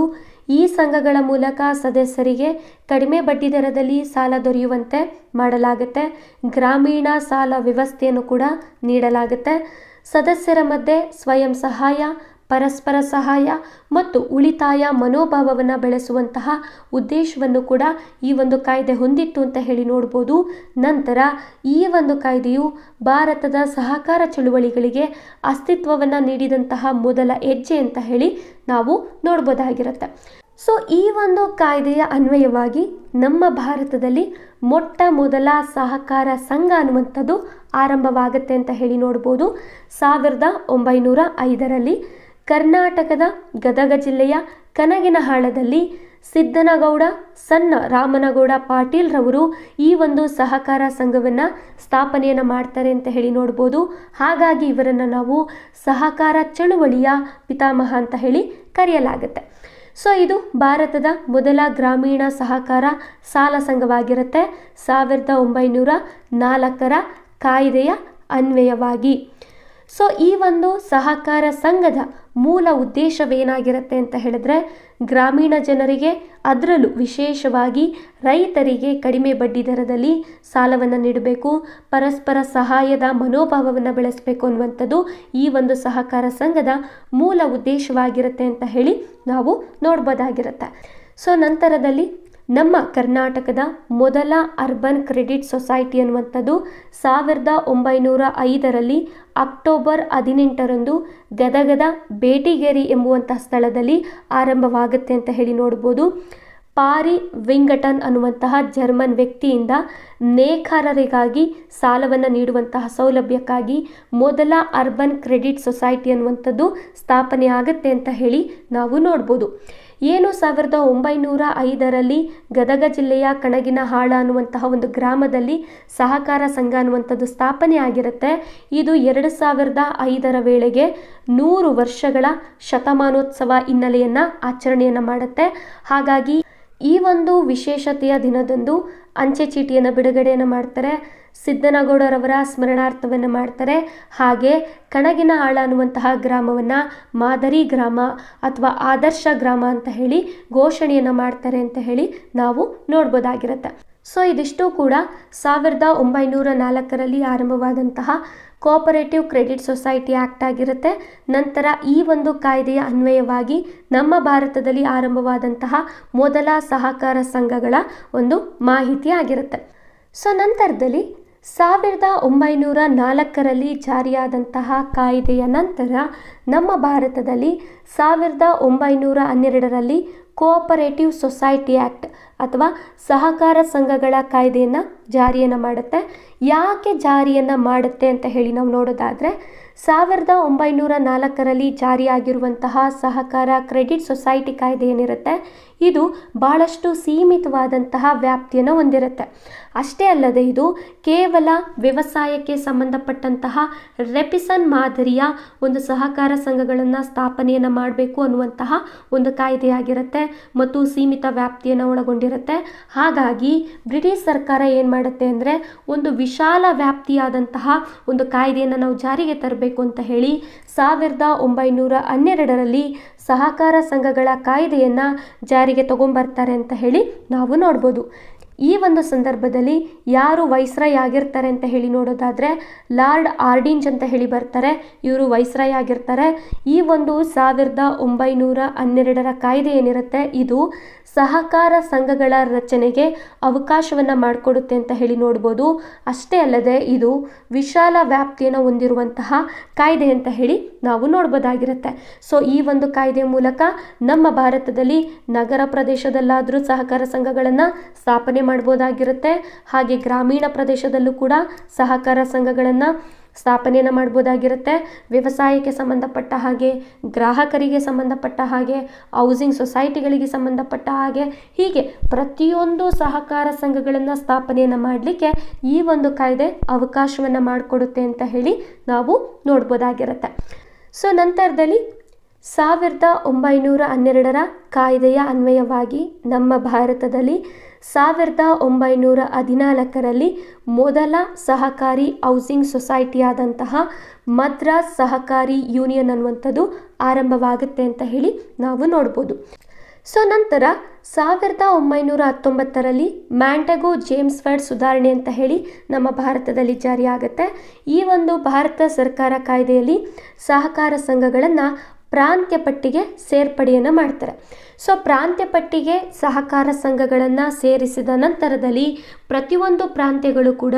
ಈ ಸಂಘಗಳ ಮೂಲಕ ಸದಸ್ಯರಿಗೆ ಕಡಿಮೆ ಬಡ್ಡಿ ದರದಲ್ಲಿ ಸಾಲ ದೊರೆಯುವಂತೆ ಮಾಡಲಾಗುತ್ತೆ. ಗ್ರಾಮೀಣ ಸಾಲ ವ್ಯವಸ್ಥೆಯನ್ನು ಕೂಡ ನೀಡಲಾಗುತ್ತೆ. ಸದಸ್ಯರ ಮಧ್ಯೆ ಸ್ವಯಂ ಸಹಾಯ, ಪರಸ್ಪರ ಸಹಾಯ ಮತ್ತು ಉಳಿತಾಯ ಮನೋಭಾವವನ್ನು ಬೆಳೆಸುವಂತಹ ಉದ್ದೇಶವನ್ನು ಕೂಡ ಈ ಒಂದು ಕಾಯ್ದೆ ಹೊಂದಿತ್ತು ಅಂತ ಹೇಳಿ ನೋಡ್ಬೋದು. ನಂತರ ಈ ಒಂದು ಕಾಯ್ದೆಯು ಭಾರತದ ಸಹಕಾರ ಚಳುವಳಿಗಳಿಗೆ ಅಸ್ತಿತ್ವವನ್ನು ನೀಡಿದಂತಹ ಮೊದಲ ಹೆಜ್ಜೆ ಅಂತ ಹೇಳಿ ನಾವು ನೋಡ್ಬೋದಾಗಿರುತ್ತೆ. ಸೊ ಈ ಒಂದು ಕಾಯ್ದೆಯ ಅನ್ವಯವಾಗಿ ನಮ್ಮ ಭಾರತದಲ್ಲಿ ಮೊಟ್ಟ ಮೊದಲ ಸಹಕಾರ ಸಂಘ ಅನ್ನುವಂಥದ್ದು ಆರಂಭವಾಗುತ್ತೆ ಅಂತ ಹೇಳಿ ನೋಡ್ಬೋದು. 1905ರಲ್ಲಿ ಕರ್ನಾಟಕದ ಗದಗ ಜಿಲ್ಲೆಯ ಕನಗಿನಹಾಳದಲ್ಲಿ ಸಿದ್ದನಗೌಡ ಸಣ್ಣ ರಾಮನಗೌಡ ಪಾಟೀಲ್ ರವರು ಈ ಒಂದು ಸಹಕಾರ ಸಂಘವನ್ನು ಸ್ಥಾಪನೆಯನ್ನು ಮಾಡ್ತಾರೆ ಅಂತ ಹೇಳಿ ನೋಡ್ಬೋದು. ಹಾಗಾಗಿ ಇವರನ್ನು ನಾವು ಸಹಕಾರ ಚಳುವಳಿಯ ಪಿತಾಮಹ ಅಂತ ಹೇಳಿ ಕರೆಯಲಾಗುತ್ತೆ. ಸೊ ಇದು ಭಾರತದ ಮೊದಲ ಗ್ರಾಮೀಣ ಸಹಕಾರ ಸಾಲ ಸಂಘವಾಗಿರುತ್ತೆ 1904ರ ಕಾಯ್ದೆಯ ಅನ್ವಯವಾಗಿ. ಸೊ ಈ ಒಂದು ಸಹಕಾರ ಸಂಘದ ಮೂಲ ಉದ್ದೇಶವೇನಾಗಿರುತ್ತೆ ಅಂತ ಹೇಳಿದ್ರೆ ಗ್ರಾಮೀಣ ಜನರಿಗೆ, ಅದರಲ್ಲೂ ವಿಶೇಷವಾಗಿ ರೈತರಿಗೆ ಕಡಿಮೆ ಬಡ್ಡಿ ದರದಲ್ಲಿ ಸಾಲವನ್ನು ನೀಡಬೇಕು, ಪರಸ್ಪರ ಸಹಾಯದ ಮನೋಭಾವವನ್ನು ಬೆಳೆಸಬೇಕು ಅನ್ನುವಂಥದ್ದು ಈ ಒಂದು ಸಹಕಾರ ಸಂಘದ ಮೂಲ ಉದ್ದೇಶವಾಗಿರುತ್ತೆ ಅಂತ ಹೇಳಿ ನಾವು ನೋಡ್ಬೋದಾಗಿರುತ್ತೆ. ಸೊ ನಂತರದಲ್ಲಿ ನಮ್ಮ ಕರ್ನಾಟಕದ ಮೊದಲ ಅರ್ಬನ್ ಕ್ರೆಡಿಟ್ ಸೊಸೈಟಿ ಅನ್ನುವಂಥದ್ದು 1905ರಲ್ಲಿ ಅಕ್ಟೋಬರ್ 18ರಂದು ಗದಗದ ಬೇಟಿಗೇರಿ ಎಂಬುವಂತಹ ಸ್ಥಳದಲ್ಲಿ ಆರಂಭವಾಗುತ್ತೆ ಅಂತ ಹೇಳಿ ನೋಡ್ಬೋದು. ಪಾರಿ ವಿಂಗಟನ್ ಅನ್ನುವಂತಹ ಜರ್ಮನ್ ವ್ಯಕ್ತಿಯಿಂದ ನೇಕಾರರಿಗಾಗಿ ಸಾಲವನ್ನು ನೀಡುವಂತಹ ಸೌಲಭ್ಯಕ್ಕಾಗಿ ಮೊದಲ ಅರ್ಬನ್ ಕ್ರೆಡಿಟ್ ಸೊಸೈಟಿ ಅನ್ನುವಂಥದ್ದು ಸ್ಥಾಪನೆ ಆಗುತ್ತೆ ಅಂತ ಹೇಳಿ ನಾವು ನೋಡ್ಬೋದು. ಏನು 1905ರಲ್ಲಿ ಗದಗ ಜಿಲ್ಲೆಯ ಕಣಗಿನಹಾಳ ಅನ್ನುವಂತಹ ಒಂದು ಗ್ರಾಮದಲ್ಲಿ ಸಹಕಾರ ಸಂಘ ಅನ್ನುವಂಥದ್ದು ಸ್ಥಾಪನೆ ಆಗಿರುತ್ತೆ. ಇದು 2005ರ ವೇಳೆಗೆ 100 ವರ್ಷಗಳ ಶತಮಾನೋತ್ಸವ ಹಿನ್ನೆಲೆಯನ್ನು ಆಚರಣೆಯನ್ನು ಮಾಡುತ್ತೆ. ಹಾಗಾಗಿ ಈ ಒಂದು ವಿಶೇಷತೆಯ ದಿನದಂದು ಅಂಚೆ ಚೀಟಿಯನ್ನು ಬಿಡುಗಡೆಯನ್ನು ಮಾಡ್ತಾರೆ. ಸಿದ್ದನಗೌಡರವರ ಸ್ಮರಣಾರ್ಥವನ್ನು ಮಾಡ್ತಾರೆ. ಹಾಗೆ ಕಣಗಿನ ಆಳ ಅನ್ನುವಂತಹ ಗ್ರಾಮವನ್ನು ಮಾದರಿ ಗ್ರಾಮ ಅಥವಾ ಆದರ್ಶ ಗ್ರಾಮ ಅಂತ ಹೇಳಿ ಘೋಷಣೆಯನ್ನು ಮಾಡ್ತಾರೆ ಅಂತ ಹೇಳಿ ನಾವು ನೋಡ್ಬೋದಾಗಿರುತ್ತೆ. ಸೊ ಇದಿಷ್ಟು ಕೂಡ 1904ರಲ್ಲಿ ಆರಂಭವಾದಂತಹ ಕೋಆಪರೇಟಿವ್ ಕ್ರೆಡಿಟ್ ಸೊಸೈಟಿ ಆ್ಯಕ್ಟ್ ಆಗಿರುತ್ತೆ. ನಂತರ ಈ ಒಂದು ಕಾಯ್ದೆಯ ಅನ್ವಯವಾಗಿ ನಮ್ಮ ಭಾರತದಲ್ಲಿ ಆರಂಭವಾದಂತಹ ಮೊದಲ ಸಹಕಾರ ಸಂಘಗಳ ಒಂದು ಮಾಹಿತಿ ಆಗಿರುತ್ತೆ. ಸೊ ನಂತರದಲ್ಲಿ 1904ರಲ್ಲಿ ಜಾರಿಯಾದಂತಹ ಕಾಯ್ದೆಯ ನಂತರ ನಮ್ಮ ಭಾರತದಲ್ಲಿ 1912ರಲ್ಲಿ ಕೋಆಪರೇಟಿವ್ ಸೊಸೈಟಿ ಆ್ಯಕ್ಟ್ ಅಥವಾ ಸಹಕಾರ ಸಂಘಗಳ ಕಾಯ್ದೆಯನ್ನು ಜಾರಿಯನ್ನು ಮಾಡುತ್ತೆ. ಯಾಕೆ ಜಾರಿಯನ್ನು ಮಾಡುತ್ತೆ ಅಂತ ಹೇಳಿ ನಾವು ನೋಡೋದಾದರೆ 1904ರಲ್ಲಿ ಜಾರಿಯಾಗಿರುವಂತಹ ಸಹಕಾರ ಕ್ರೆಡಿಟ್ ಸೊಸೈಟಿ ಕಾಯ್ದೆ ಏನಿರುತ್ತೆ ಇದು ಭಾಳಷ್ಟು ಸೀಮಿತವಾದಂತಹ ವ್ಯಾಪ್ತಿಯನ್ನು ಹೊಂದಿರುತ್ತೆ. ಅಷ್ಟೇ ಅಲ್ಲದೆ ಇದು ಕೇವಲ ವ್ಯವಸಾಯಕ್ಕೆ ಸಂಬಂಧಪಟ್ಟಂತಹ ರೆಪಿಸನ್ ಮಾದರಿಯ ಒಂದು ಸಹಕಾರ ಸಂಘಗಳನ್ನು ಸ್ಥಾಪನೆಯನ್ನು ಮಾಡಬೇಕು ಅನ್ನುವಂತಹ ಒಂದು ಕಾಯ್ದೆಯಾಗಿರುತ್ತೆ ಮತ್ತು ಸೀಮಿತ ವ್ಯಾಪ್ತಿಯನ್ನು ಒಳಗೊಂಡಿರುತ್ತೆ. ಹಾಗಾಗಿ ಬ್ರಿಟಿಷ್ ಸರ್ಕಾರ ಏನು ಮಾಡುತ್ತೆ ಅಂದರೆ ಒಂದು ವಿಶಾಲ ವ್ಯಾಪ್ತಿಯಾದಂತಹ ಒಂದು ಕಾಯ್ದೆಯನ್ನು ನಾವು ಜಾರಿಗೆ ತರಬೇಕು ಅಂತ ಹೇಳಿ 1912ರಲ್ಲಿ ಸಹಕಾರ ಸಂಘಗಳ ಕಾಯ್ದೆಯನ್ನು ಜಾರಿಗೆ ತಗೊಂಬರ್ತಾರೆ ಅಂತ ಹೇಳಿ ನಾವು ನೋಡ್ಬೋದು. ಈ ಒಂದು ಸಂದರ್ಭದಲ್ಲಿ ಯಾರು ವೈಸ್ರಾಯ್ ಆಗಿರ್ತಾರೆ ಅಂತ ಹೇಳಿ ನೋಡೋದಾದರೆ ಲಾರ್ಡ್ ಆರ್ಡಿಂಜ್ ಅಂತ ಹೇಳಿ ಬರ್ತಾರೆ. ಇವರು ವೈಸ್ರಾಯ್ ಆಗಿರ್ತಾರೆ. ಈ ಒಂದು 1912ರ ಕಾಯ್ದೆ ಏನಿರುತ್ತೆ ಇದು ಸಹಕಾರ ಸಂಘಗಳ ರಚನೆಗೆ ಅವಕಾಶವನ್ನು ಮಾಡಿಕೊಡುತ್ತೆ ಅಂತ ಹೇಳಿ ನೋಡ್ಬೋದು. ಅಷ್ಟೇ ಅಲ್ಲದೆ ಇದು ವಿಶಾಲ ವ್ಯಾಪ್ತಿಯನ್ನು ಹೊಂದಿರುವಂತಹ ಕಾಯ್ದೆ ಅಂತ ಹೇಳಿ ನಾವು ನೋಡ್ಬೋದಾಗಿರುತ್ತೆ. ಸೊ ಈ ಒಂದು ಕಾಯ್ದೆಯ ಮೂಲಕ ನಮ್ಮ ಭಾರತದಲ್ಲಿ ನಗರ ಪ್ರದೇಶದಲ್ಲಾದರೂ ಸಹಕಾರ ಸಂಘಗಳನ್ನು ಸ್ಥಾಪನೆ ಮಾಡ್ಬೋದಾಗಿರುತ್ತೆ. ಹಾಗೆ ಗ್ರಾಮೀಣ ಪ್ರದೇಶದಲ್ಲೂ ಕೂಡ ಸಹಕಾರ ಸಂಘಗಳನ್ನು ಸ್ಥಾಪನೆಯನ್ನು ಮಾಡ್ಬೋದಾಗಿರುತ್ತೆ. ವ್ಯವಸಾಯಕ್ಕೆ ಸಂಬಂಧಪಟ್ಟ ಹಾಗೆ, ಗ್ರಾಹಕರಿಗೆ ಸಂಬಂಧಪಟ್ಟ ಹಾಗೆ, ಹೌಸಿಂಗ್ ಸೊಸೈಟಿಗಳಿಗೆ ಸಂಬಂಧಪಟ್ಟ ಹಾಗೆ, ಹೀಗೆ ಪ್ರತಿಯೊಂದು ಸಹಕಾರ ಸಂಘಗಳನ್ನು ಸ್ಥಾಪನೆಯನ್ನು ಮಾಡಲಿಕ್ಕೆ ಈ ಒಂದು ಕಾಯ್ದೆ ಅವಕಾಶವನ್ನು ಮಾಡಿಕೊಡುತ್ತೆ ಅಂತ ಹೇಳಿ ನಾವು ನೋಡ್ಬೋದಾಗಿರುತ್ತೆ. ಸೊ ನಂತರದಲ್ಲಿ 1912ರ ಕಾಯ್ದೆಯ ಅನ್ವಯವಾಗಿ ನಮ್ಮ ಭಾರತದಲ್ಲಿ 1914ರಲ್ಲಿ ಮೊದಲ ಸಹಕಾರಿ ಹೌಸಿಂಗ್ ಸೊಸೈಟಿಯಾದಂತಹ ಮದ್ರಾಸ್ ಸಹಕಾರಿ ಯೂನಿಯನ್ ಅನ್ನುವಂಥದ್ದು ಆರಂಭವಾಗುತ್ತೆ ಅಂತ ಹೇಳಿ ನಾವು ನೋಡ್ಬೋದು. ಸೊ ನಂತರ 1919ರಲ್ಲಿ ಮ್ಯಾಂಟಗೋ ಜೇಮ್ಸ್ಫರ್ಡ್ ಸುಧಾರಣೆ ಅಂತ ಹೇಳಿ ನಮ್ಮ ಭಾರತದಲ್ಲಿ ಜಾರಿಯಾಗುತ್ತೆ. ಈ ಒಂದು ಭಾರತ ಸರ್ಕಾರ ಕಾಯ್ದೆಯಲ್ಲಿ ಸಹಕಾರ ಸಂಘಗಳನ್ನು ಪ್ರಾಂತ್ಯ ಪಟ್ಟಿಗೆ ಸೇರ್ಪಡೆಯನ್ನು ಮಾಡ್ತಾರೆ. ಸೊ ಪ್ರಾಂತ್ಯ ಪಟ್ಟಿಗೆ ಸಹಕಾರ ಸಂಘಗಳನ್ನು ಸೇರಿಸಿದ ನಂತರದಲ್ಲಿ ಪ್ರತಿಯೊಂದು ಪ್ರಾಂತ್ಯಗಳು ಕೂಡ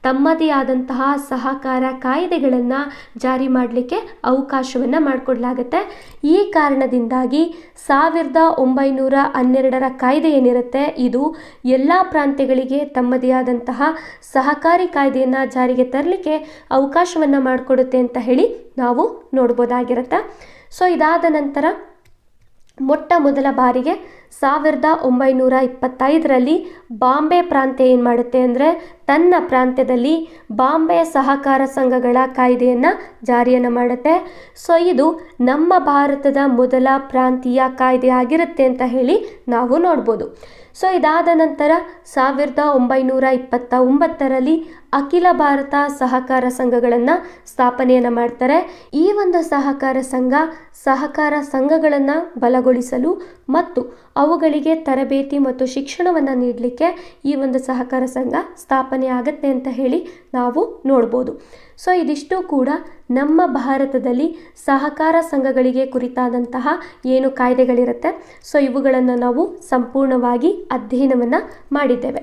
ತಮ್ಮದೇ ಆದಂತಹ ಸಹಕಾರ ಕಾಯ್ದೆಗಳನ್ನು ಜಾರಿ ಮಾಡಲಿಕ್ಕೆ ಅವಕಾಶವನ್ನು ಮಾಡಿಕೊಡ್ಲಾಗುತ್ತೆ. ಈ ಕಾರಣದಿಂದಾಗಿ 1912ರ ಕಾಯ್ದೆ ಏನಿರುತ್ತೆ ಇದು ಎಲ್ಲ ಪ್ರಾಂತ್ಯಗಳಿಗೆ ತಮ್ಮದೇ ಆದಂತಹ ಸಹಕಾರಿ ಕಾಯ್ದೆಯನ್ನು ಜಾರಿಗೆ ತರಲಿಕ್ಕೆ ಅವಕಾಶವನ್ನು ಮಾಡಿಕೊಡುತ್ತೆ ಅಂತ ಹೇಳಿ ನಾವು ನೋಡ್ಬೋದಾಗಿರುತ್ತೆ. ಸೊ ಇದಾದ ನಂತರ ಮೊಟ್ಟ ಮೊದಲ ಬಾರಿಗೆ 1925ರಲ್ಲಿ ಬಾಂಬೆ ಪ್ರಾಂತ್ಯ ಏನು ಮಾಡುತ್ತೆ ಅಂದರೆ ತನ್ನ ಪ್ರಾಂತ್ಯದಲ್ಲಿ ಬಾಂಬೆ ಸಹಕಾರ ಸಂಘಗಳ ಕಾಯ್ದೆಯನ್ನು ಜಾರಿಯನ್ನು ಮಾಡುತ್ತೆ. ಸೊ ಇದು ನಮ್ಮ ಭಾರತದ ಮೊದಲ ಪ್ರಾಂತೀಯ ಕಾಯ್ದೆ ಆಗಿರುತ್ತೆ ಅಂತ ಹೇಳಿ ನಾವು ನೋಡ್ಬೋದು. ಸೊ ಇದಾದ ನಂತರ 1929ರಲ್ಲಿ ಅಖಿಲ ಭಾರತ ಸಹಕಾರ ಸಂಘಗಳನ್ನು ಸ್ಥಾಪನೆಯನ್ನು ಮಾಡ್ತಾರೆ. ಈ ಒಂದು ಸಹಕಾರ ಸಂಘಗಳನ್ನು ಬಲಗೊಳಿಸಲು ಮತ್ತು ಅವುಗಳಿಗೆ ತರಬೇತಿ ಮತ್ತು ಶಿಕ್ಷಣವನ್ನು ನೀಡಲಿಕ್ಕೆ ಈ ಒಂದು ಸಹಕಾರ ಸಂಘ ಸ್ಥಾಪನೆ ಆಗುತ್ತೆ ಅಂತ ಹೇಳಿ ನಾವು ನೋಡ್ಬೋದು. ಸೊ ಇದಿಷ್ಟು ಕೂಡ ನಮ್ಮ ಭಾರತದಲ್ಲಿ ಸಹಕಾರ ಸಂಘಗಳಿಗೆ ಕುರಿತಾದಂತಹ ಏನು ಕಾಯ್ದೆಗಳಿರುತ್ತೆ ಸೊ ಇವುಗಳನ್ನು ನಾವು ಸಂಪೂರ್ಣವಾಗಿ ಅಧ್ಯಯನವನ್ನು ಮಾಡಿದ್ದೇವೆ.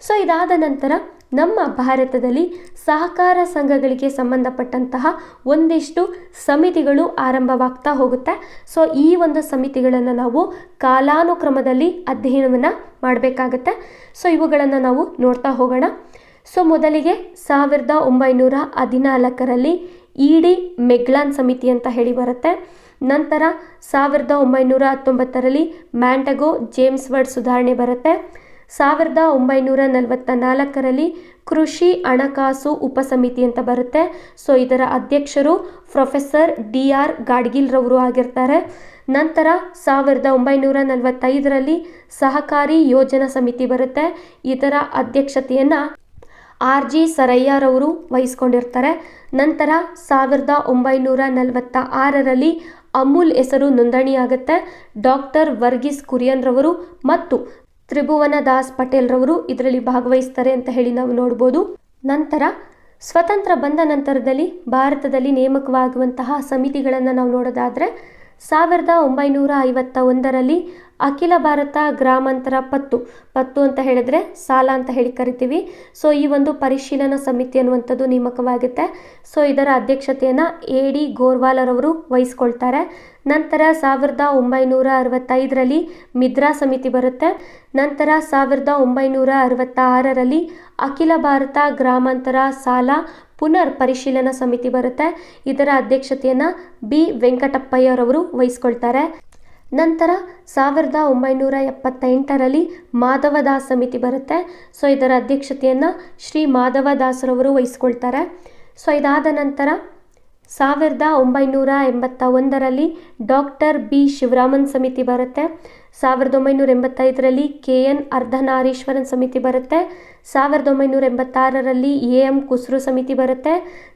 ಸೊ ಇದಾದ ನಂತರ ನಮ್ಮ ಭಾರತದಲ್ಲಿ ಸಹಕಾರ ಸಂಘಗಳಿಗೆ ಸಂಬಂಧಪಟ್ಟಂತಹ ಒಂದಿಷ್ಟು ಸಮಿತಿಗಳು ಆರಂಭವಾಗ್ತಾ ಹೋಗುತ್ತೆ. ಸೊ ಈ ಒಂದು ಸಮಿತಿಗಳನ್ನು ನಾವು ಕಾಲಾನುಕ್ರಮದಲ್ಲಿ ಅಧ್ಯಯನವನ್ನು ಮಾಡಬೇಕಾಗತ್ತೆ. ಸೊ ಇವುಗಳನ್ನು ನಾವು ನೋಡ್ತಾ ಹೋಗೋಣ. ಸೊ ಮೊದಲಿಗೆ 1914ರಲ್ಲಿ ಇಡಿ ಮೆಗ್ಲಾನ್ ಸಮಿತಿ ಅಂತ ಹೇಳಿ ಬರುತ್ತೆ. ನಂತರ 1919ರಲ್ಲಿ ಮ್ಯಾಂಟಗೋ ಜೇಮ್ಸ್ಫರ್ಡ್ ಸುಧಾರಣೆ ಬರುತ್ತೆ. 1944ರಲ್ಲಿ ಕೃಷಿ ಹಣಕಾಸು ಉಪಸಮಿತಿ ಅಂತ ಬರುತ್ತೆ. ಸೊ ಇದರ ಅಧ್ಯಕ್ಷರು ಪ್ರೊಫೆಸರ್ DR ಗಾಡ್ಗಿಲ್ ರವರು ಆಗಿರ್ತಾರೆ. ನಂತರ 1945ರಲ್ಲಿ ಸಹಕಾರಿ ಯೋಜನಾ ಸಮಿತಿ ಬರುತ್ತೆ. ಇದರ ಅಧ್ಯಕ್ಷತೆಯನ್ನು RG ಸರಯ್ಯರವರು ವಹಿಸ್ಕೊಂಡಿರ್ತಾರೆ. ನಂತರ 1946ರಲ್ಲಿ ಅಮೂಲ್ ಹೆಸರು ನೋಂದಣಿಯಾಗುತ್ತೆ. ಡಾಕ್ಟರ್ ವರ್ಗೀಸ್ ಕುರಿಯನ್ ರವರು ಮತ್ತು ತ್ರಿಭುವನ ದಾಸ್ ಪಟೇಲ್ ರವರು ಇದರಲ್ಲಿ ಭಾಗವಹಿಸ್ತಾರೆ ಅಂತ ಹೇಳಿ ನಾವು ನೋಡ್ಬೋದು. ನಂತರ ಸ್ವತಂತ್ರ ಬಂದ ನಂತರದಲ್ಲಿ ಭಾರತದಲ್ಲಿ ನೇಮಕವಾಗುವಂತಹ ಸಮಿತಿಗಳನ್ನು ನಾವು ನೋಡೋದಾದರೆ 1951ರಲ್ಲಿ ಅಖಿಲ ಭಾರತ ಗ್ರಾಮಾಂತರ ಪತ್ತು ಅಂತ ಹೇಳಿದ್ರೆ ಸಾಲ ಅಂತ ಹೇಳಿ ಕರಿತೀವಿ. ಸೊ ಈ ಒಂದು ಪರಿಶೀಲನಾ ಸಮಿತಿ ಅನ್ನುವಂಥದ್ದು ನೇಮಕವಾಗುತ್ತೆ. ಸೊ ಇದರ ಅಧ್ಯಕ್ಷತೆಯನ್ನು AD ಗೋರ್ವಾಲರವರು ವಹಿಸ್ಕೊಳ್ತಾರೆ. ನಂತರ 1965ರಲ್ಲಿ ಮಿದ್ರಾ ಸಮಿತಿ ಬರುತ್ತೆ. ನಂತರ 1966ರಲ್ಲಿ ಅಖಿಲ ಭಾರತ ಗ್ರಾಮಾಂತರ ಸಾಲ ಪುನರ್ ಪರಿಶೀಲನಾ ಸಮಿತಿ ಬರುತ್ತೆ. ಇದರ ಅಧ್ಯಕ್ಷತೆಯನ್ನು B ವೆಂಕಟಪ್ಪಯ್ಯರವರು ವಹಿಸ್ಕೊಳ್ತಾರೆ. ನಂತರ 1978ರಲ್ಲಿ ಮಾಧವದಾಸ್ ಸಮಿತಿ ಬರುತ್ತೆ. ಸೊ ಇದರ ಅಧ್ಯಕ್ಷತೆಯನ್ನು ಶ್ರೀ ಮಾಧವದಾಸರವರು ವಹಿಸ್ಕೊಳ್ತಾರೆ. ಸೊ ಇದಾದ ನಂತರ 1981ರಲ್ಲಿ ಡಾಕ್ಟರ್ B ಶಿವರಾಮನ್ ಸಮಿತಿ ಬರುತ್ತೆ. 1985ರಲ್ಲಿ KN ಅರ್ಧನಾರೀಶ್ವರನ್ ಸಮಿತಿ ಬರುತ್ತೆ. 1986ರಲ್ಲಿ AM ಕುಸ್ರು ಸಮಿತಿ ಬರುತ್ತೆ.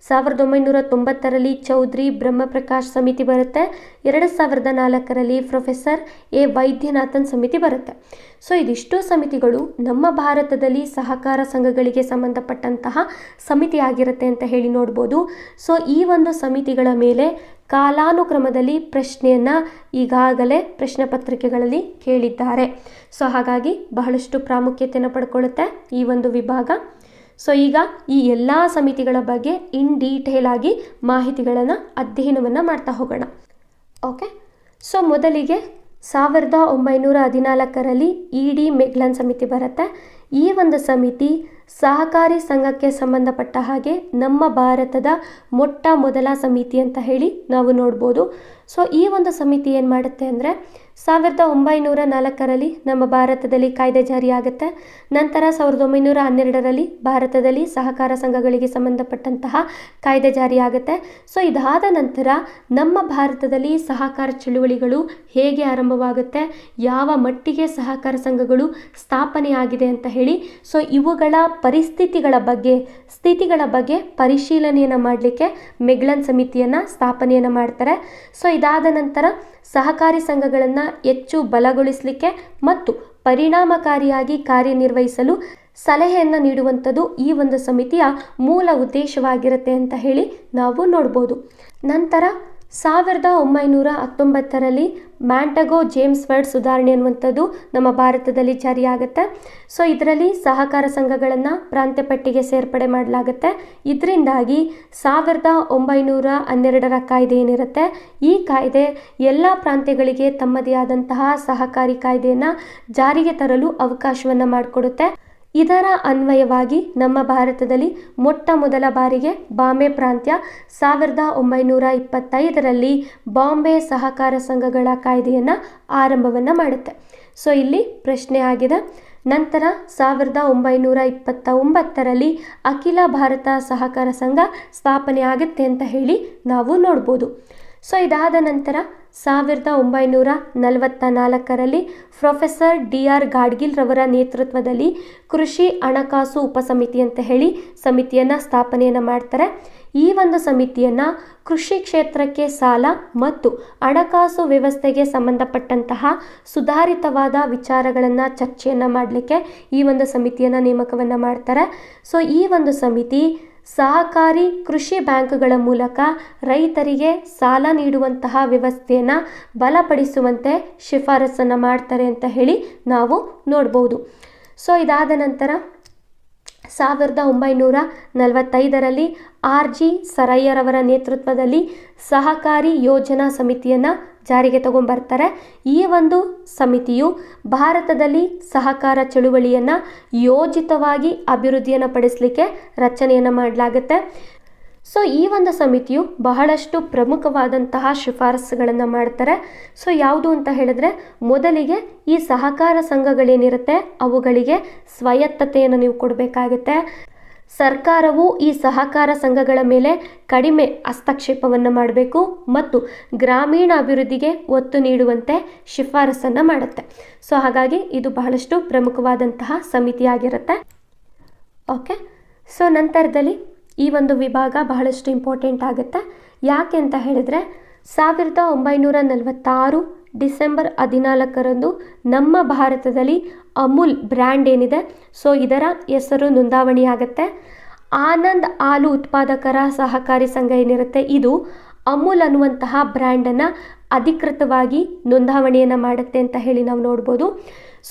1990ರಲ್ಲಿ ಚೌಧರಿ ಬ್ರಹ್ಮಪ್ರಕಾಶ್ ಸಮಿತಿ ಬರುತ್ತೆ. 2004ರಲ್ಲಿ ಪ್ರೊಫೆಸರ್ A ವೈದ್ಯನಾಥನ್ ಸಮಿತಿ ಬರುತ್ತೆ. ಸೊ ಇದಿಷ್ಟು ಸಮಿತಿಗಳು ನಮ್ಮ ಭಾರತದಲ್ಲಿ ಸಹಕಾರ ಸಂಘಗಳಿಗೆ ಸಂಬಂಧಪಟ್ಟಂತಹ ಸಮಿತಿ ಆಗಿರುತ್ತೆ ಅಂತ ಹೇಳಿ ನೋಡ್ಬೋದು. ಸೊ ಈ ಒಂದು ಸಮಿತಿಗಳ ಮೇಲೆ ಕಾಲಾನುಕ್ರಮದಲ್ಲಿ ಪ್ರಶ್ನೆಯನ್ನು ಈಗಾಗಲೇ ಪ್ರಶ್ನೆ ಪತ್ರಿಕೆಗಳಲ್ಲಿ ಕೇಳಿದ್ದಾರೆ. ಸೊ ಹಾಗಾಗಿ ಬಹಳಷ್ಟು ಪ್ರಾಮುಖ್ಯತೆಯನ್ನು ಪಡ್ಕೊಳ್ಳುತ್ತೆ ಈ ಒಂದು ವಿಭಾಗ. ಸೊ ಈಗ ಈ ಎಲ್ಲ ಸಮಿತಿಗಳ ಬಗ್ಗೆ ಇನ್ ಡೀಟೇಲ್ ಆಗಿ ಮಾಹಿತಿಗಳನ್ನು ಅಧ್ಯಯನವನ್ನು ಮಾಡ್ತಾ ಹೋಗೋಣ. ಓಕೆ, ಸೊ ಮೊದಲಿಗೆ 1914ರಲ್ಲಿ ED ಮೆಗ್ಲನ್ ಸಮಿತಿ ಬರುತ್ತೆ. ಈ ಒಂದು ಸಮಿತಿ ಸಹಕಾರಿ ಸಂಘಕ್ಕೆ ಸಂಬಂಧಪಟ್ಟ ಹಾಗೆ ನಮ್ಮ ಭಾರತದ ಮೊಟ್ಟ ಮೊದಲ ಸಮಿತಿ ಅಂತ ಹೇಳಿ ನಾವು ನೋಡ್ಬೋದು. ಸೊ ಈ ಒಂದು ಸಮಿತಿ ಏನು ಮಾಡುತ್ತೆ ಅಂದರೆ 1904ರಲ್ಲಿ ನಮ್ಮ ಭಾರತದಲ್ಲಿ ಕಾಯ್ದೆ ಜಾರಿಯಾಗುತ್ತೆ. ನಂತರ 1912ರಲ್ಲಿ ಭಾರತದಲ್ಲಿ ಸಹಕಾರ ಸಂಘಗಳಿಗೆ ಸಂಬಂಧಪಟ್ಟಂತಹ ಕಾಯ್ದೆ ಜಾರಿಯಾಗುತ್ತೆ. ಸೊ ಇದಾದ ನಂತರ ನಮ್ಮ ಭಾರತದಲ್ಲಿ ಸಹಕಾರ ಚಳುವಳಿಗಳು ಹೇಗೆ ಆರಂಭವಾಗುತ್ತೆ, ಯಾವ ಮಟ್ಟಿಗೆ ಸಹಕಾರ ಸಂಘಗಳು ಸ್ಥಾಪನೆಯಾಗಿದೆ ಅಂತ ಹೇಳಿ ಸೊ ಇವುಗಳ ಪರಿಸ್ಥಿತಿಗಳ ಬಗ್ಗೆ ಸ್ಥಿತಿಗಳ ಬಗ್ಗೆ ಪರಿಶೀಲನೆಯನ್ನು ಮಾಡಲಿಕ್ಕೆ ಮೆಗ್ಲನ್ ಸಮಿತಿಯನ್ನು ಸ್ಥಾಪನೆಯನ್ನು ಮಾಡ್ತಾರೆ. ಸೊ ಇದಾದ ನಂತರ ಸಹಕಾರಿ ಸಂಘಗಳನ್ನು ಹೆಚ್ಚು ಬಲಗೊಳಿಸಲಿಕ್ಕೆ ಮತ್ತು ಪರಿಣಾಮಕಾರಿಯಾಗಿ ಕಾರ್ಯನಿರ್ವಹಿಸಲು ಸಲಹೆಯನ್ನು ನೀಡುವಂಥದ್ದು ಈ ಒಂದು ಸಮಿತಿಯ ಮೂಲ ಉದ್ದೇಶವಾಗಿರುತ್ತೆ ಅಂತ ಹೇಳಿ ನಾವು ನೋಡ್ಬೋದು. ನಂತರ 1919ರಲ್ಲಿ ಮ್ಯಾಂಟಗೋ ಜೇಮ್ಸ್ ವರ್ಡ್ ಸುಧಾರಣೆ ಅನ್ನುವಂಥದ್ದು ನಮ್ಮ ಭಾರತದಲ್ಲಿ ಜಾರಿಯಾಗುತ್ತೆ. ಸೊ ಇದರಲ್ಲಿ ಸಹಕಾರ ಸಂಘಗಳನ್ನು ಪ್ರಾಂತ್ಯ ಪಟ್ಟಿಗೆ ಸೇರ್ಪಡೆ ಮಾಡಲಾಗುತ್ತೆ. ಇದರಿಂದಾಗಿ 1912ರ ಕಾಯ್ದೆ ಏನಿರುತ್ತೆ, ಈ ಕಾಯ್ದೆ ಎಲ್ಲ ಪ್ರಾಂತ್ಯಗಳಿಗೆ ತಮ್ಮದೇ ಆದಂತಹ ಸಹಕಾರಿ ಕಾಯ್ದೆಯನ್ನು ಜಾರಿಗೆ ತರಲು ಅವಕಾಶವನ್ನು ಮಾಡಿಕೊಡುತ್ತೆ. ಇದರ ಅನ್ವಯವಾಗಿ ನಮ್ಮ ಭಾರತದಲ್ಲಿ ಮೊಟ್ಟ ಮೊದಲ ಬಾರಿಗೆ ಬಾಂಬೆ ಪ್ರಾಂತ್ಯ 1925ರಲ್ಲಿ ಬಾಂಬೆ ಸಹಕಾರ ಸಂಘಗಳ ಕಾಯ್ದೆಯನ್ನು ಆರಂಭವನ್ನು ಮಾಡುತ್ತೆ. ಸೊ ಇಲ್ಲಿ ಪ್ರಶ್ನೆ ಆಗಿದೆ. ನಂತರ 1929ರಲ್ಲಿ ಅಖಿಲ ಭಾರತ ಸಹಕಾರ ಸಂಘ ಸ್ಥಾಪನೆ ಆಗುತ್ತೆ ಅಂತ ಹೇಳಿ ನಾವು ನೋಡ್ಬೋದು. ಸೊ ಇದಾದ ನಂತರ 1944ರಲ್ಲಿ ಪ್ರೊಫೆಸರ್ DR ಗಾಡ್ಗಿಲ್ ರವರ ನೇತೃತ್ವದಲ್ಲಿ ಕೃಷಿ ಹಣಕಾಸು ಉಪಸಮಿತಿ ಅಂತ ಹೇಳಿ ಸಮಿತಿಯನ್ನು ಸ್ಥಾಪನೆಯನ್ನು ಮಾಡ್ತಾರೆ. ಈ ಒಂದು ಸಮಿತಿಯನ್ನು ಕೃಷಿ ಕ್ಷೇತ್ರಕ್ಕೆ ಸಾಲ ಮತ್ತು ಹಣಕಾಸು ವ್ಯವಸ್ಥೆಗೆ ಸಂಬಂಧಪಟ್ಟಂತಹ ಸುಧಾರಿತವಾದ ವಿಚಾರಗಳನ್ನು ಚರ್ಚೆಯನ್ನು ಮಾಡಲಿಕ್ಕೆ ಈ ಒಂದು ಸಮಿತಿಯನ್ನು ನೇಮಕವನ್ನು ಮಾಡ್ತಾರೆ. ಸೊ ಈ ಒಂದು ಸಮಿತಿ ಸಹಕಾರಿ ಕೃಷಿ ಬ್ಯಾಂಕ್ಗಳ ಮೂಲಕ ರೈತರಿಗೆ ಸಾಲ ನೀಡುವಂತಹ ವ್ಯವಸ್ಥೆಯನ್ನು ಬಲಪಡಿಸುವಂತೆ ಶಿಫಾರಸನ್ನು ಮಾಡ್ತಾರೆ ಅಂತ ಹೇಳಿ ನಾವು ನೋಡ್ಬೋದು. ಸೊ ಇದಾದ ನಂತರ 1945ರಲ್ಲಿ RG ಸರಯ್ಯರವರ ನೇತೃತ್ವದಲ್ಲಿ ಸಹಕಾರಿ ಯೋಜನಾ ಸಮಿತಿಯನ್ನು ಜಾರಿಗೆ ತಗೊಂಡ್ಬರ್ತಾರೆ. ಈ ಒಂದು ಸಮಿತಿಯು ಭಾರತದಲ್ಲಿ ಸಹಕಾರ ಚಳುವಳಿಯನ್ನು ಯೋಜಿತವಾಗಿ ಅಭಿವೃದ್ಧಿಯನ್ನು ಪಡಿಸಲಿಕ್ಕೆ ರಚನೆಯನ್ನು ಮಾಡಲಾಗುತ್ತೆ. ಸೊ ಈ ಒಂದು ಸಮಿತಿಯು ಬಹಳಷ್ಟು ಪ್ರಮುಖವಾದಂತಹ ಶಿಫಾರಸುಗಳನ್ನು ಮಾಡ್ತಾರೆ. ಸೊ ಯಾವುದು ಅಂತ ಹೇಳಿದ್ರೆ, ಮೊದಲಿಗೆ ಈ ಸಹಕಾರ ಸಂಘಗಳೇನಿರುತ್ತೆ ಅವುಗಳಿಗೆ ಸ್ವಾಯತ್ತತೆಯನ್ನು ನೀವು ಕೊಡಬೇಕಾಗುತ್ತೆ. ಸರ್ಕಾರವು ಈ ಸಹಕಾರ ಸಂಘಗಳ ಮೇಲೆ ಕಡಿಮೆ ಹಸ್ತಕ್ಷೇಪವನ್ನು ಮಾಡಬೇಕು ಮತ್ತು ಗ್ರಾಮೀಣ ಅಭಿವೃದ್ಧಿಗೆ ಒತ್ತು ನೀಡುವಂತೆ ಶಿಫಾರಸನ್ನು ಮಾಡುತ್ತೆ. ಸೊ ಹಾಗಾಗಿ ಇದು ಬಹಳಷ್ಟು ಪ್ರಮುಖವಾದಂತಹ ಸಮಿತಿಯಾಗಿರುತ್ತೆ. ಓಕೆ, ಸೊ ನಂತರದಲ್ಲಿ ಈ ಒಂದು ವಿಭಾಗ ಬಹಳಷ್ಟು ಇಂಪಾರ್ಟೆಂಟ್ ಆಗುತ್ತೆ. ಯಾಕೆ ಅಂತ ಹೇಳಿದರೆ 1946 ಡಿಸೆಂಬರ್ 14ರಂದು ನಮ್ಮ ಭಾರತದಲ್ಲಿ ಅಮೂಲ್ ಬ್ರ್ಯಾಂಡ್ ಏನಿದೆ, ಸೊ ಇದರ ಹೆಸರು ನೋಂದಾವಣಿಯಾಗುತ್ತೆ. ಆನಂದ್ ಹಾಲು ಉತ್ಪಾದಕರ ಸಹಕಾರಿ ಸಂಘ ಏನಿರುತ್ತೆ, ಇದು ಅಮೂಲ್ ಅನ್ನುವಂತಹ ಬ್ರ್ಯಾಂಡನ್ನು ಅಧಿಕೃತವಾಗಿ ನೋಂದಾವಣಿಯನ್ನು ಮಾಡುತ್ತೆ ಅಂತ ಹೇಳಿ ನಾವು ನೋಡ್ಬೋದು.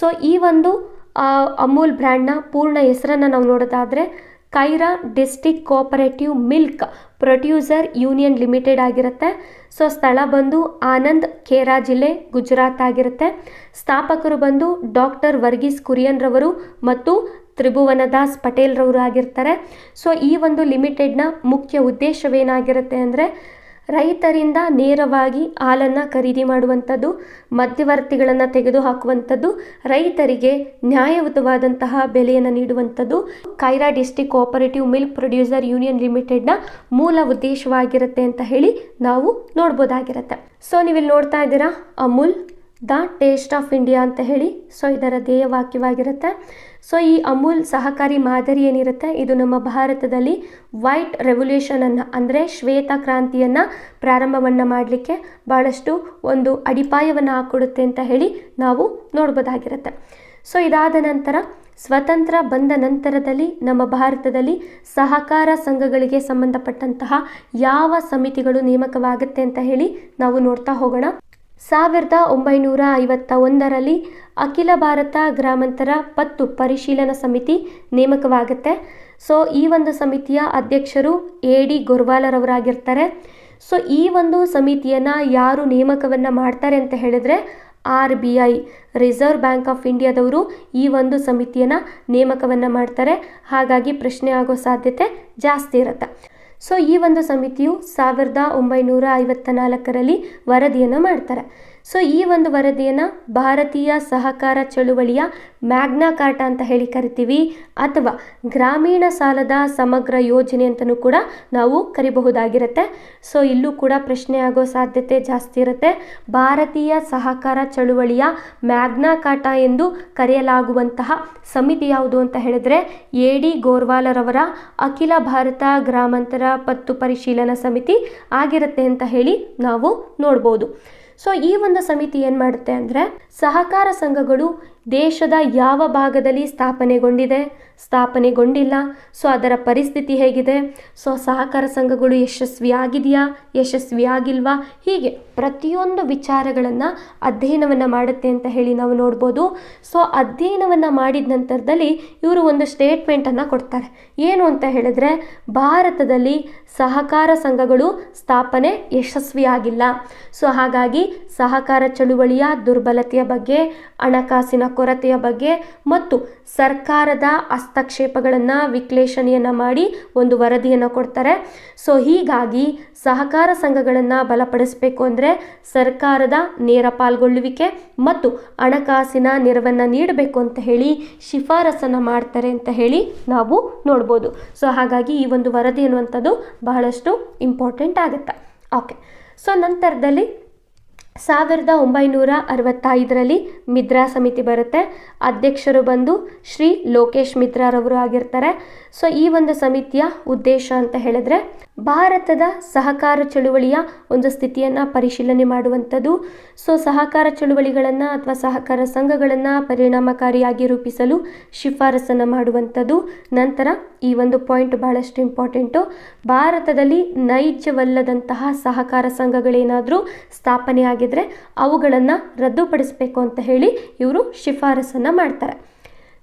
ಸೊ ಈ ಒಂದು ಅಮೂಲ್ ಬ್ರ್ಯಾಂಡ್ನ ಪೂರ್ಣ ಹೆಸರನ್ನು ನಾವು ನೋಡೋದಾದರೆ Kaira district cooperative milk producer union limited ಆಗಿರುತ್ತೆ. ಸೊ ಸ್ಥಳ ಬಂದು ಆನಂದ್, ಖೇರಾ ಜಿಲ್ಲೆ, ಗುಜರಾತ್ ಆಗಿರುತ್ತೆ. ಸ್ಥಾಪಕರು ಬಂದು ಡಾಕ್ಟರ್ ವರ್ಗೀಸ್ ಕುರಿಯನ್ ರವರು ಮತ್ತು ತ್ರಿಭುವನದಾಸ್ ಪಟೇಲ್ ರವರು ಆಗಿರ್ತಾರೆ. ಸೊ ಈ ಒಂದು ಲಿಮಿಟೆಡ್ನ ಮುಖ್ಯ ಉದ್ದೇಶವೇನಾಗಿರುತ್ತೆ ಅಂದರೆ ರೈತರಿಂದ ನೇರವಾಗಿ ಹಾಲನ್ನು ಖರೀದಿ ಮಾಡುವಂಥದ್ದು, ಮಧ್ಯವರ್ತಿಗಳನ್ನು ತೆಗೆದುಹಾಕುವಂಥದ್ದು, ರೈತರಿಗೆ ನ್ಯಾಯಯುತವಾದಂತಹ ಬೆಲೆಯನ್ನು ನೀಡುವಂಥದ್ದು Kaira district cooperative milk producer union ಲಿಮಿಟೆಡ್ನ ಮೂಲ ಉದ್ದೇಶವಾಗಿರುತ್ತೆ ಅಂತ ಹೇಳಿ ನಾವು ನೋಡ್ಬೋದಾಗಿರುತ್ತೆ. ಸೊ ನೀವಿಲ್ಲಿ ನೋಡ್ತಾ ಇದ್ದೀರಾ Amul the taste of India ಅಂತ ಹೇಳಿ, ಸೊ ಇದರ ಧ್ಯೇಯ ವಾಕ್ಯವಾಗಿರುತ್ತೆ. ಸೊ ಈ ಅಮೂಲ್ ಸಹಕಾರಿ ಮಾದರಿ ಏನಿರುತ್ತೆ, ಇದು ನಮ್ಮ ಭಾರತದಲ್ಲಿ ವೈಟ್ ರೆವಲ್ಯೂಷನನ್ನು ಅಂದರೆ ಶ್ವೇತ ಕ್ರಾಂತಿಯನ್ನು ಪ್ರಾರಂಭವನ್ನು ಮಾಡಲಿಕ್ಕೆ ಭಾಳಷ್ಟು ಒಂದು ಅಡಿಪಾಯವನ್ನು ಹಾಕ್ಕೊಡುತ್ತೆ ಅಂತ ಹೇಳಿ ನಾವು ನೋಡ್ಬೋದಾಗಿರುತ್ತೆ. ಸೊ ಇದಾದ ನಂತರ ಸ್ವತಂತ್ರ ಬಂದ ನಂತರದಲ್ಲಿ ನಮ್ಮ ಭಾರತದಲ್ಲಿ ಸಹಕಾರ ಸಂಘಗಳಿಗೆ ಸಂಬಂಧಪಟ್ಟಂತಹ ಯಾವ ಸಮಿತಿಗಳು ನೇಮಕವಾಗುತ್ತೆ ಅಂತ ಹೇಳಿ ನಾವು ನೋಡ್ತಾ ಹೋಗೋಣ. 1951ರಲ್ಲಿ ಅಖಿಲ ಭಾರತ ಗ್ರಾಮಾಂತರ ಪತ್ತು ಪರಿಶೀಲನಾ ಸಮಿತಿ ನೇಮಕವಾಗುತ್ತೆ. ಸೊ ಈ ಒಂದು ಸಮಿತಿಯ ಅಧ್ಯಕ್ಷರು A.D. ಗೋರ್ವಾಲರವರಾಗಿರ್ತಾರೆ. ಸೊ ಈ ಒಂದು ಸಮಿತಿಯನ್ನು ಯಾರು ನೇಮಕವನ್ನು ಮಾಡ್ತಾರೆ ಅಂತ ಹೇಳಿದ್ರೆ RBI ರಿಸರ್ವ್ ಬ್ಯಾಂಕ್ ಆಫ್ ಇಂಡಿಯಾದವರು ಈ ಒಂದು ಸಮಿತಿಯನ್ನು ನೇಮಕವನ್ನು ಮಾಡ್ತಾರೆ. ಹಾಗಾಗಿ ಪ್ರಶ್ನೆ ಆಗೋ ಸಾಧ್ಯತೆ ಜಾಸ್ತಿ ಇರುತ್ತೆ. ಸೊ ಈ ಒಂದು ಸಮಿತಿಯು 1954ರಲ್ಲಿ ವರದಿಯನ್ನು ಮಾಡ್ತಾರೆ. ಸೊ ಈ ಒಂದು ವರದಿಯನ್ನು ಭಾರತೀಯ ಸಹಕಾರ ಚಳುವಳಿಯ ಮ್ಯಾಗ್ನಾ ಕಾರ್ಟಾ ಅಂತ ಹೇಳಿ ಕರಿತೀವಿ, ಅಥವಾ ಗ್ರಾಮೀಣ ಸಾಲದ ಸಮಗ್ರ ಯೋಜನೆ ಅಂತಲೂ ಕೂಡ ನಾವು ಕರಿಬಹುದಾಗಿರುತ್ತೆ. ಸೊ ಇಲ್ಲೂ ಕೂಡ ಪ್ರಶ್ನೆ ಆಗೋ ಸಾಧ್ಯತೆ ಜಾಸ್ತಿ ಇರುತ್ತೆ. ಭಾರತೀಯ ಸಹಕಾರ ಚಳುವಳಿಯ ಮ್ಯಾಗ್ನಾ ಕಾರ್ಟಾ ಎಂದು ಕರೆಯಲಾಗುವಂತಹ ಸಮಿತಿ ಯಾವುದು ಅಂತ ಹೇಳಿದ್ರೆ A.D. ಗೋರ್ವಾಲರವರ ಅಖಿಲ ಭಾರತ ಗ್ರಾಮಾಂತರ ಪತ್ತು ಪರಿಶೀಲನಾ ಸಮಿತಿ ಆಗಿರುತ್ತೆ ಅಂತ ಹೇಳಿ ನಾವು ನೋಡ್ಬೋದು. ಸೊ ಈ ಒಂದು ಸಮಿತಿ ಏನು ಮಾಡುತ್ತೆ ಅಂದರೆ ಸಹಕಾರ ಸಂಘಗಳು ದೇಶದ ಯಾವ ಭಾಗದಲ್ಲಿ ಸ್ಥಾಪನೆಗೊಂಡಿಲ್ಲ, ಸೊ ಅದರ ಪರಿಸ್ಥಿತಿ ಹೇಗಿದೆ, ಸೊ ಸಹಕಾರ ಸಂಘಗಳು ಯಶಸ್ವಿಯಾಗಿದೆಯಾ, ಯಶಸ್ವಿಯಾಗಿಲ್ವಾ, ಹೀಗೆ ಪ್ರತಿಯೊಂದು ವಿಚಾರಗಳನ್ನು ಅಧ್ಯಯನವನ್ನು ಮಾಡುತ್ತೆ ಅಂತ ಹೇಳಿ ನಾವು ನೋಡ್ಬೋದು. ಸೊ ಅಧ್ಯಯನವನ್ನು ಮಾಡಿದ ನಂತರದಲ್ಲಿ ಇವರು ಒಂದು ಸ್ಟೇಟ್ಮೆಂಟನ್ನು ಕೊಡ್ತಾರೆ. ಏನು ಅಂತ ಹೇಳಿದ್ರೆ ಭಾರತದಲ್ಲಿ ಸಹಕಾರ ಸಂಘಗಳು ಸ್ಥಾಪನೆ ಯಶಸ್ವಿಯಾಗಿಲ್ಲ. ಸೊ ಹಾಗಾಗಿ ಸಹಕಾರ ಚಳುವಳಿಯ ದುರ್ಬಲತೆಯ ಬಗ್ಗೆ, ಹಣಕಾಸಿನ ಕೊರತೆಯ ಬಗ್ಗೆ ಮತ್ತು ಸರ್ಕಾರದ ಹಸ್ತಕ್ಷೇಪಗಳನ್ನು ವಿಶ್ಲೇಷಣೆಯನ್ನು ಮಾಡಿ ಒಂದು ವರದಿಯನ್ನು ಕೊಡ್ತಾರೆ. ಸೊ ಹೀಗಾಗಿ ಸಹಕಾರ ಸಂಘಗಳನ್ನು ಬಲಪಡಿಸಬೇಕು ಅಂದರೆ ಸರ್ಕಾರದ ನೇರ ಪಾಲ್ಗೊಳ್ಳುವಿಕೆ ಮತ್ತು ಹಣಕಾಸಿನ ನೆರವನ್ನು ನೀಡಬೇಕು ಅಂತ ಹೇಳಿ ಶಿಫಾರಸನ್ನು ಮಾಡ್ತಾರೆ ಅಂತ ಹೇಳಿ ನಾವು ನೋಡ್ಬೋದು. ಸೊ ಹಾಗಾಗಿ ಈ ಒಂದು ವರದಿ ಅನ್ನುವಂಥದ್ದು ಬಹಳಷ್ಟು ಇಂಪಾರ್ಟೆಂಟ್ ಆಗುತ್ತೆ. ಓಕೆ, ಸೊ ನಂತರದಲ್ಲಿ 1965ರಲ್ಲಿ ಮಿದ್ರಾ ಸಮಿತಿ ಬರುತ್ತೆ. ಅಧ್ಯಕ್ಷರು ಬಂದು ಶ್ರೀ ಲೋಕೇಶ್ ಮಿತ್ರಾರವರು ಆಗಿರ್ತಾರೆ. ಸೊ ಈ ಒಂದು ಸಮಿತಿಯ ಉದ್ದೇಶ ಅಂತ ಹೇಳಿದ್ರೆ ಭಾರತದ ಸಹಕಾರ ಚಳುವಳಿಯ ಒಂದು ಸ್ಥಿತಿಯನ್ನು ಪರಿಶೀಲನೆ ಮಾಡುವಂಥದ್ದು. ಸೊ ಸಹಕಾರ ಚಳುವಳಿಗಳನ್ನು ಅಥವಾ ಸಹಕಾರ ಸಂಘಗಳನ್ನು ಪರಿಣಾಮಕಾರಿಯಾಗಿ ರೂಪಿಸಲು ಶಿಫಾರಸನ್ನು ಮಾಡುವಂಥದ್ದು. ನಂತರ ಈ ಒಂದು ಪಾಯಿಂಟ್ ಬಹಳಷ್ಟು ಇಂಪಾರ್ಟೆಂಟು, ಭಾರತದಲ್ಲಿ ನೈಜವಲ್ಲದಂತಹ ಸಹಕಾರ ಸಂಘಗಳೇನಾದರೂ ಸ್ಥಾಪನೆ ಆಗಿದ್ರೆ ಅವುಗಳನ್ನು ರದ್ದುಪಡಿಸಬೇಕು ಅಂತ ಹೇಳಿ ಇವರು ಶಿಫಾರಸನ್ನು ಮಾಡ್ತಾರೆ.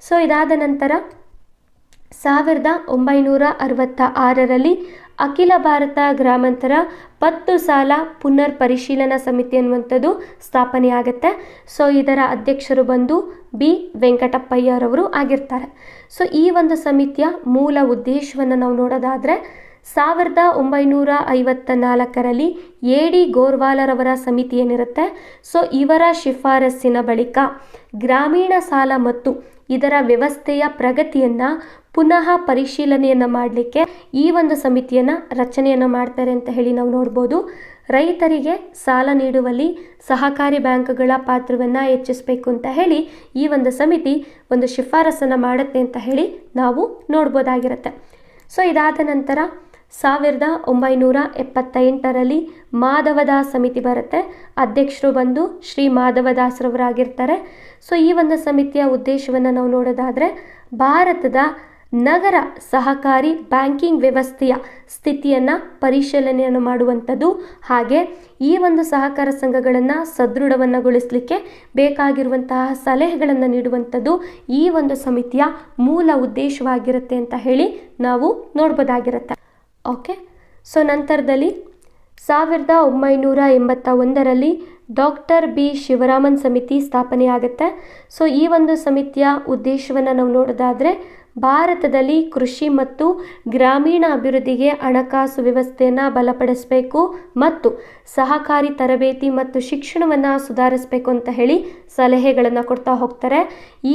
ಸೊ ಇದಾದ ನಂತರ 1966ರಲ್ಲಿ ಅಖಿಲ ಭಾರತ ಗ್ರಾಮಾಂತರ ಪತ್ತು ಸಾಲ ಪುನರ್ ಪರಿಶೀಲನಾ ಸಮಿತಿ ಅನ್ನುವಂಥದ್ದು ಸ್ಥಾಪನೆಯಾಗುತ್ತೆ. ಸೊ ಇದರ ಅಧ್ಯಕ್ಷರು ಬಂದು B. ವೆಂಕಟಪ್ಪಯ್ಯರವರು ಆಗಿರ್ತಾರೆ. ಸೊ ಈ ಒಂದು ಸಮಿತಿಯ ಮೂಲ ಉದ್ದೇಶವನ್ನು ನಾವು ನೋಡೋದಾದರೆ 1954ರಲ್ಲಿ A.D. ಗೋರ್ವಾಲರವರ ಸಮಿತಿ ಏನಿರುತ್ತೆ, ಸೊ ಇವರ ಶಿಫಾರಸ್ಸಿನ ಬಳಿಕ ಗ್ರಾಮೀಣ ಸಾಲ ಮತ್ತು ಇದರ ವ್ಯವಸ್ಥೆಯ ಪ್ರಗತಿಯನ್ನು ಪುನಃ ಪರಿಶೀಲನೆಯನ್ನು ಮಾಡಲಿಕ್ಕೆ ಈ ಒಂದು ಸಮಿತಿಯನ್ನು ರಚನೆಯನ್ನು ಮಾಡ್ತಾರೆ ಅಂತ ಹೇಳಿ ನಾವು ನೋಡ್ಬೋದು. ರೈತರಿಗೆ ಸಾಲ ನೀಡುವಲ್ಲಿ ಸಹಕಾರಿ ಬ್ಯಾಂಕ್ಗಳ ಪಾತ್ರವನ್ನು ಹೆಚ್ಚಿಸಬೇಕು ಅಂತ ಹೇಳಿ ಈ ಒಂದು ಸಮಿತಿ ಒಂದು ಶಿಫಾರಸನ್ನು ಮಾಡುತ್ತೆ ಅಂತ ಹೇಳಿ ನಾವು ನೋಡ್ಬೋದಾಗಿರುತ್ತೆ. ಸೊ ಇದಾದ ನಂತರ 1978ರಲ್ಲಿ ಮಾಧವದಾಸ್ ಸಮಿತಿ ಬರುತ್ತೆ. ಅಧ್ಯಕ್ಷರು ಬಂದು ಶ್ರೀ ಮಾಧವದಾಸ್ರವರಾಗಿರ್ತಾರೆ. ಸೊ ಈ ಒಂದು ಸಮಿತಿಯ ಉದ್ದೇಶವನ್ನು ನಾವು ನೋಡೋದಾದರೆ ಭಾರತದ ನಗರ ಸಹಕಾರಿ ಬ್ಯಾಂಕಿಂಗ್ ವ್ಯವಸ್ಥೆಯ ಸ್ಥಿತಿಯನ್ನು ಪರಿಶೀಲನೆಯನ್ನು ಮಾಡುವಂಥದ್ದು, ಹಾಗೆ ಈ ಒಂದು ಸಹಕಾರ ಸಂಘಗಳನ್ನು ಸದೃಢವನ್ನುಗೊಳಿಸಲಿಕ್ಕೆ ಬೇಕಾಗಿರುವಂತಹ ಸಲಹೆಗಳನ್ನು ನೀಡುವಂಥದ್ದು ಈ ಒಂದು ಸಮಿತಿಯ ಮೂಲ ಉದ್ದೇಶವಾಗಿರುತ್ತೆ ಅಂತ ಹೇಳಿ ನಾವು ನೋಡ್ಬೋದಾಗಿರುತ್ತೆ. ಓಕೆ, ಸೊ ನಂತರದಲ್ಲಿ 1981ರಲ್ಲಿ ಡಾಕ್ಟರ್ ಬಿ ಶಿವರಾಮನ್ ಸಮಿತಿ ಸ್ಥಾಪನೆಯಾಗುತ್ತೆ. ಸೊ ಈ ಒಂದು ಸಮಿತಿಯ ಉದ್ದೇಶವನ್ನು ನಾವು ನೋಡೋದಾದರೆ ಭಾರತದಲ್ಲಿ ಕೃಷಿ ಮತ್ತು ಗ್ರಾಮೀಣ ಅಭಿವೃದ್ಧಿಗೆ ಹಣಕಾಸು ವ್ಯವಸ್ಥೆಯನ್ನು ಬಲಪಡಿಸಬೇಕು ಮತ್ತು ಸಹಕಾರಿ ತರಬೇತಿ ಮತ್ತು ಶಿಕ್ಷಣವನ್ನು ಸುಧಾರಿಸಬೇಕು ಅಂತ ಹೇಳಿ ಸಲಹೆಗಳನ್ನು ಕೊಡ್ತಾ ಹೋಗ್ತಾರೆ.